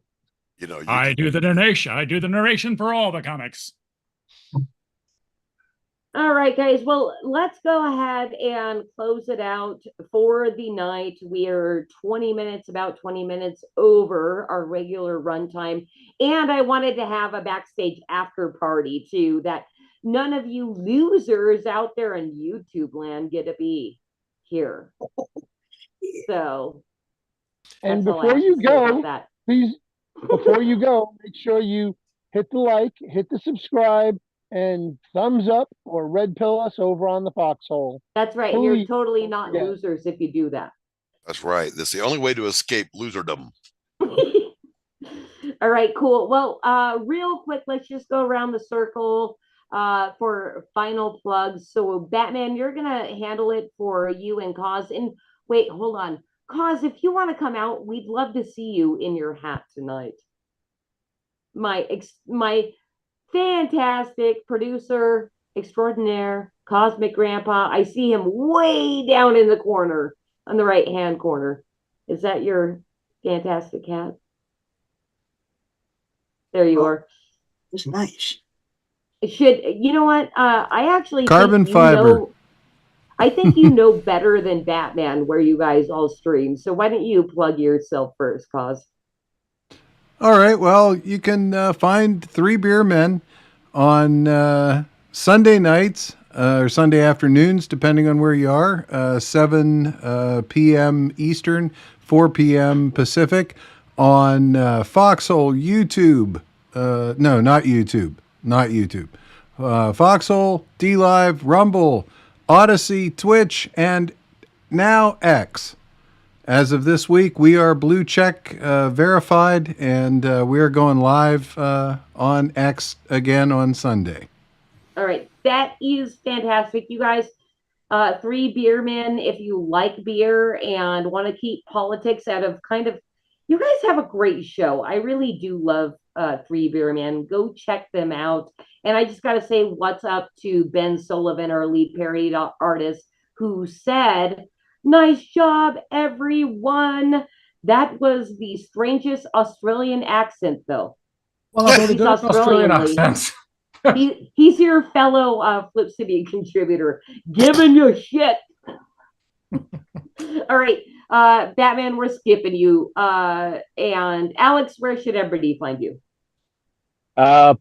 S13: You know,
S4: I do the narration. I do the narration for all the comics.
S5: All right, guys. Well, let's go ahead and close it out for the night. We are about 20 minutes over our regular runtime. And I wanted to have a backstage after party too, that none of you losers out there in YouTube land get to be here. So,
S6: And
S5: that's all I
S6: before
S5: have
S6: you
S5: to say about
S6: go,
S5: that.
S6: please, before you go, make sure you hit the like, hit the subscribe, and thumbs up or red pill us over on the foxhole.
S5: That's right. And you're
S6: Please
S5: totally
S6: don't
S5: not
S6: forget.
S5: losers if you do that.
S13: That's right. That's the only way to escape loserdom.
S5: All right, cool. Well, real quick, let's just go around the circle for final plugs. So, Batman, you're gonna handle it for you and Cause. And wait, hold on, Cause, if you want to come out, we'd love to see you in your hat tonight. My fantastic producer extraordinaire, Cosmic Grandpa. I see him way down in the corner on the right hand corner. Is that your fantastic cat? There you are.
S11: It's nice.
S5: Should you know what? I actually
S10: Carbon
S5: think
S10: fiber.
S5: I think you know better than Batman where you guys all stream. So why don't you plug yourself first, Cause?
S10: All right. Well, you can find Three Beer Men on Sunday nights or Sunday afternoons, depending on where you are, 7 p.m. Eastern, 4 p.m. Pacific on Foxhole, YouTube. No, not YouTube. Not YouTube. Foxhole, DLive, Rumble, Odyssey, Twitch, and now X. As of this week, we are blue check verified, and we are going live on X again on Sunday.
S5: All right, that is fantastic, you guys. Three beer men, if you like beer and want to keep politics out of you guys have a great show. I really do love Three Beer Men. Go check them out. And I just got to say, what's up to Ben Sullivan, our lead parody artist, who said, "Nice job, everyone." That was the strangest Australian accent, though.
S12: Well, I've only
S5: He's
S12: done an Australian
S5: Australian-ly.
S12: accent.
S5: He's your fellow Flip City contributor, giving you shit. All right, Batman, we're skipping you. And Alex, where should everybody find you?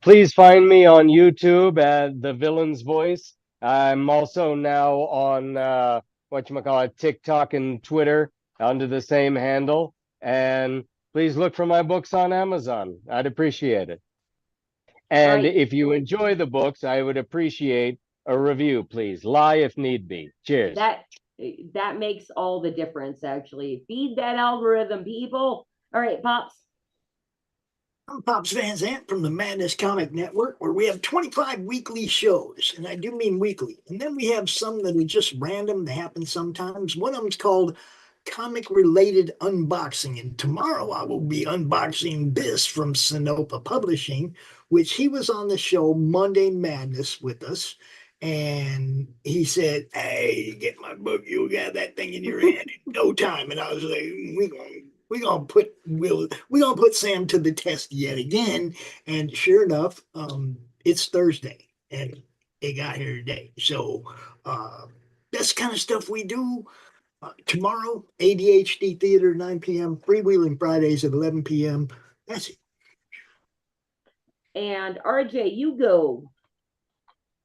S7: Please find me on YouTube at The Villain's Voice. I'm also now on TikTok and Twitter under the same handle. And please look for my books on Amazon. I'd appreciate it. And
S5: right.
S7: If you enjoy the books, I would appreciate a review, please. Lie if need be. Cheers.
S5: That makes all the difference, actually. Feed that algorithm, people. All right, Pops.
S11: I'm Pops Van Zant from the Madness Comic Network, where we have 25 weekly shows, and I do mean weekly. And then we have some that are just random. They happen sometimes. One of them's called Comic-Related Unboxing, and tomorrow I will be unboxing this from Sinopa Publishing, which he was on the show Monday Madness with us. And he said, "Hey, get my book. You'll get that thing in your hand in no time." And I was like, we're gonna put Sam to the test yet again. And sure enough, it's Thursday and it got here today. So that's the kind of stuff we do. Tomorrow, ADHD Theater, 9 p.m. Freewheeling Fridays at 11 p.m. That's it.
S5: And RJ, you go.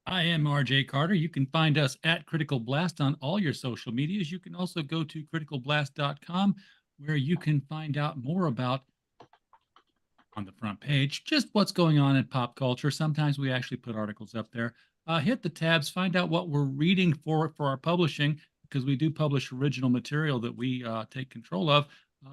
S4: I am RJ Carter. You can find us at Critical Blast on all your social medias. You can also go to criticalblast.com, where you can find out more about, on the front page, just what's going on in pop culture. Sometimes we actually put articles up there. Hit the tabs, find out what we're reading for our publishing, because we do publish original material that we take control of,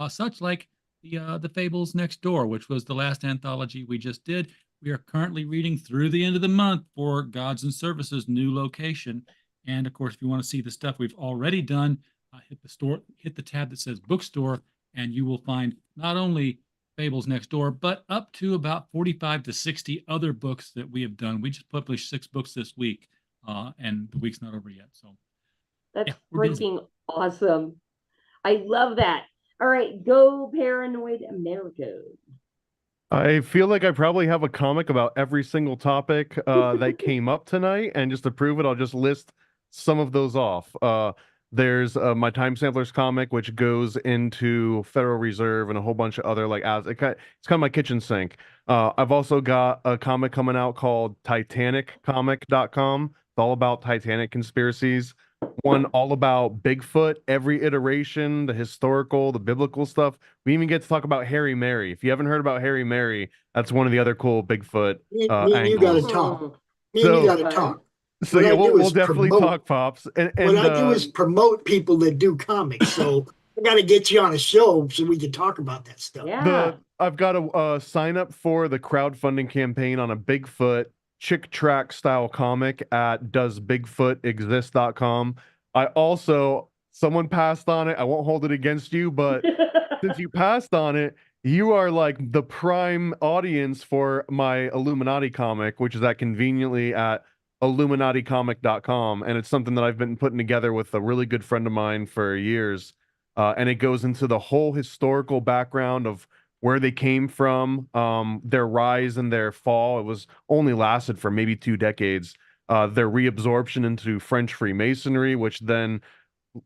S4: such like the Fables Next Door, which was the last anthology we just did. We are currently reading through the end of the month for Gods and Services' new location. And of course, if you want to see the stuff we've already done, hit the tab that says bookstore, and you will find not only Fables Next Door, but up to about 45 to 60 other books that we have done. We just published 6 books this week, and the week's not over yet. So
S5: that's freaking awesome. I love that. All right, go Paranoid America.
S8: I feel like I probably have a comic about every single topic that came up tonight, and just to prove it, I'll just list some of those off. There's my Time Samplers comic, which goes into Federal Reserve and a whole bunch of other it's kind of my kitchen sink. I've also got a comic coming out called TitanicComic.com. It's all about Titanic conspiracies. One all about Bigfoot, every iteration, the historical, the biblical stuff. We even get to talk about Harry Mary. If you haven't heard about Harry Mary, that's one of the other cool Bigfoot
S11: You
S8: angles.
S11: got to talk. Me and you got to
S5: Okay.
S11: talk.
S8: So
S11: What
S8: yeah,
S11: I do
S8: we'll
S11: is
S8: definitely
S11: promote.
S8: talk, Pops. And
S11: What I do is promote people that do comics. So I got to get you on a show so we can talk about that stuff.
S5: Yeah.
S8: I've got to sign up for the crowdfunding campaign on a Bigfoot chick track style comic at doesbigfootexist.com. I also, someone passed on it. I won't hold it against you, but since you passed on it, you are like the prime audience for my Illuminati comic, which is conveniently at illuminaticomic.com. And it's something that I've been putting together with a really good friend of mine for years. And it goes into the whole historical background of where they came from, their rise and their fall. It was only lasted for maybe 2 decades. Their reabsorption into French Freemasonry, which then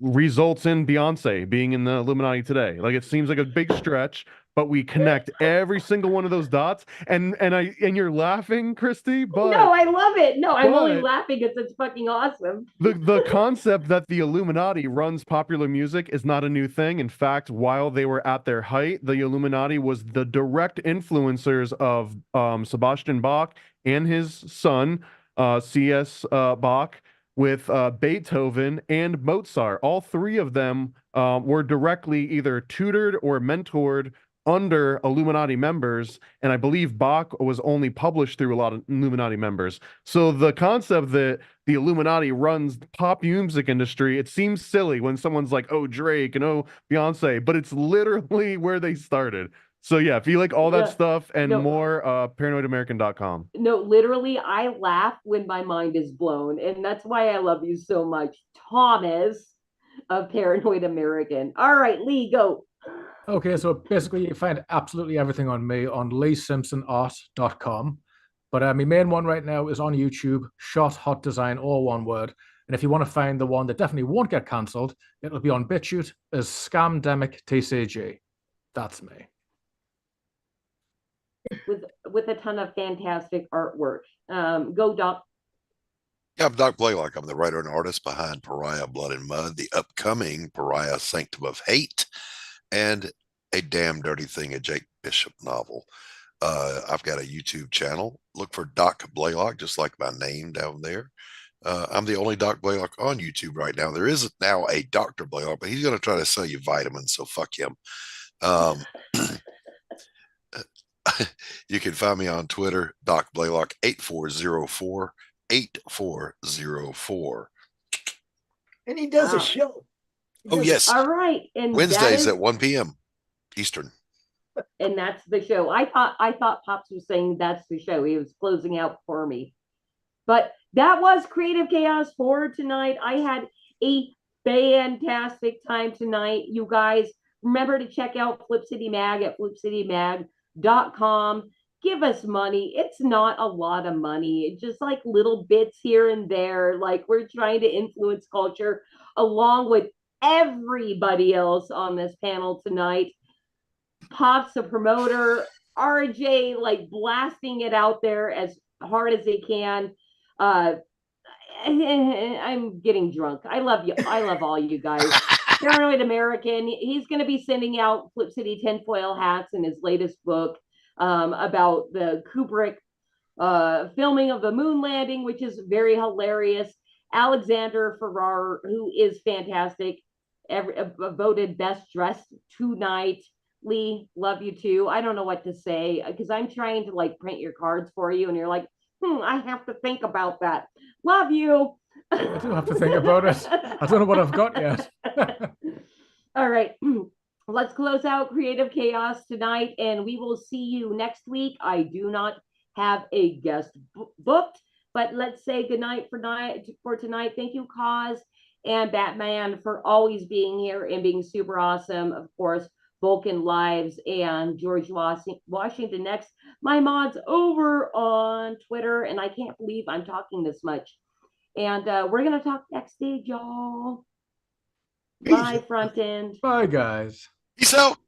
S8: results in Beyonce being in the Illuminati today. Like, it seems like a big stretch, but we connect every single one of those dots. And you're laughing, Christy, but
S5: no, I love it. No, I'm only
S8: but-
S5: laughing because it's fucking awesome.
S8: the concept that the Illuminati runs popular music is not a new thing. In fact, while they were at their height, the Illuminati was the direct influencers of Sebastian Bach and his son, C.S. Bach, with Beethoven and Mozart. All three of them were directly either tutored or mentored under Illuminati members, and I believe Bach was only published through a lot of Illuminati members. So the concept that the Illuminati runs the pop music industry, it seems silly when someone's like, oh, Drake and oh, Beyonce, but it's literally where they started. So yeah, if you like all that
S5: Yeah.
S8: stuff and
S5: No.
S8: more, paranoidamerican.com.
S5: No, literally, I laugh when my mind is blown. And that's why I love you so much, Thomas of Paranoid American. All right, Lee, go.
S12: Okay, so basically you find absolutely everything on me on leesimpsonart.com. But my main one right now is on YouTube, Shot Hot Design, all one word. And if you want to find the one that definitely won't get cancelled, it'll be on BitChute as Scamdemic TCG. That's me.
S5: With a ton of fantastic artwork. Go, Doc.
S13: Yeah, I'm Doc Blaylock. I'm the writer and artist behind Pariah Blood and Mud, the upcoming Pariah Sanctum of Hate, and A Damn Dirty Thing, a Jake Bishop novel. I've got a YouTube channel. Look for Doc Blaylock, just like my name down there. I'm the only Doc Blaylock on YouTube right now. There is now a Dr. Blaylock, but he's going to try to sell you vitamins, so fuck him. You can find me on Twitter, Doc Blaylock 8404.
S11: And he does a show.
S13: Oh, yes.
S5: All right. And
S13: Wednesdays at 1 p.m. Eastern.
S5: And that's the show. I thought Pops was saying that's the show. He was closing out for me. But that was Creative Chaos for tonight. I had a fantastic time tonight. You guys, remember to check out Flip City Mag at flipcitymag.com. Give us money. It's not a lot of money. It's just like little bits here and there. Like, we're trying to influence culture along with everybody else on this panel tonight. Pops, the promoter, RJ, like blasting it out there as hard as they can. I'm getting drunk. I love you. I love all you guys. Paranoid American. He's going to be sending out Flip City tinfoil hats in his latest book about the Kubrick filming of the moon landing, which is very hilarious. Alexander Ferrar, who is fantastic, voted best dressed tonight. Lee, love you too. I don't know what to say because I'm trying to like print your cards for you, and you're like, I have to think about that. Love you.
S12: I do have to think about it. I don't know what I've got yet.
S5: All right. Let's close out Creative Chaos tonight, and we will see you next week. I do not have a guest booked, but let's say goodnight for tonight. Thank you, Cause and Batman, for always being here and being super awesome. Of course, Vulcan Lives and George Washington next. My mod's over on Twitter, and I can't believe I'm talking this much. And we're going to talk backstage, y'all. Bye, front end.
S12: Bye, guys.
S13: Peace out.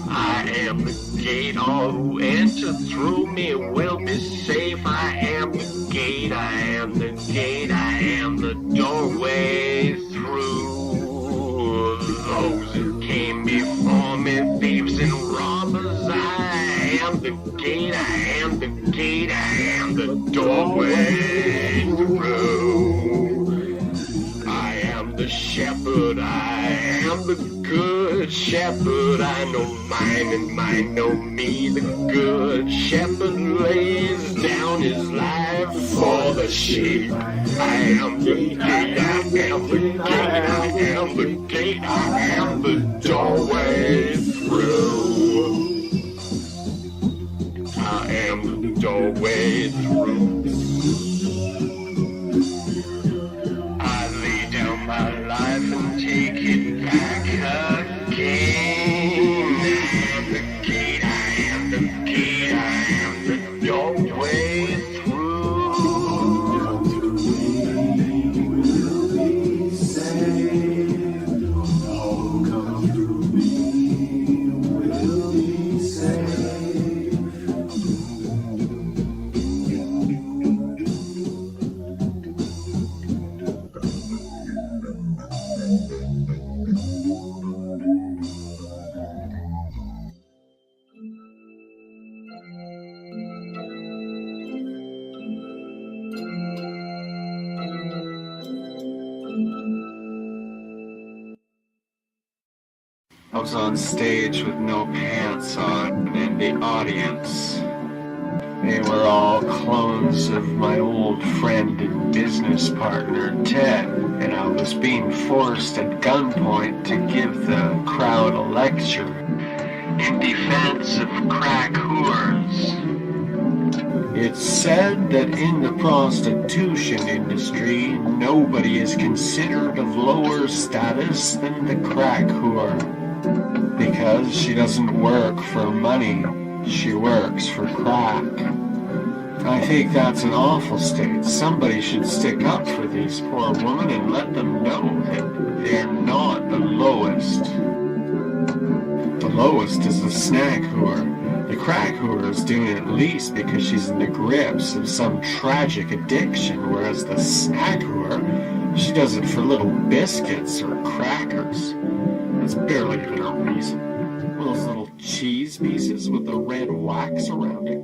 S1: I am the gate, all who enter through me will be safe. I am the gate, I am the gate, I am the doorway through. Those who came before me feel the gate, I am the gate, I am the doorway through. I am the shepherd, I am the good shepherd. I know mine and mine know me. The good shepherd lays down his life for the sheep. I am the gate, I am the gate, I am the gate, I am the doorway through. I am the doorway through. I lay down my life and take it back again. I am the gate, I am the gate, I am the doorway through. I was on stage with no pants on, and the audience, they were all clones of my old friend and business partner, Ted, and I was being forced at gunpoint to give the crowd a lecture in defense of crack whores. It's said that in the prostitution industry, nobody is considered of lower status than the crack whore. Because she doesn't work for money, she works for crack. I think that's an awful state. Somebody should stick up for these poor women and let them know that they're not the lowest. The lowest is the snack whore. The crack whore is doing it at least because she's in the grips of some tragic addiction, whereas the snack whore, she does it for little biscuits or crackers. It's barely even a reason. Those little cheese pieces with the red wax around it.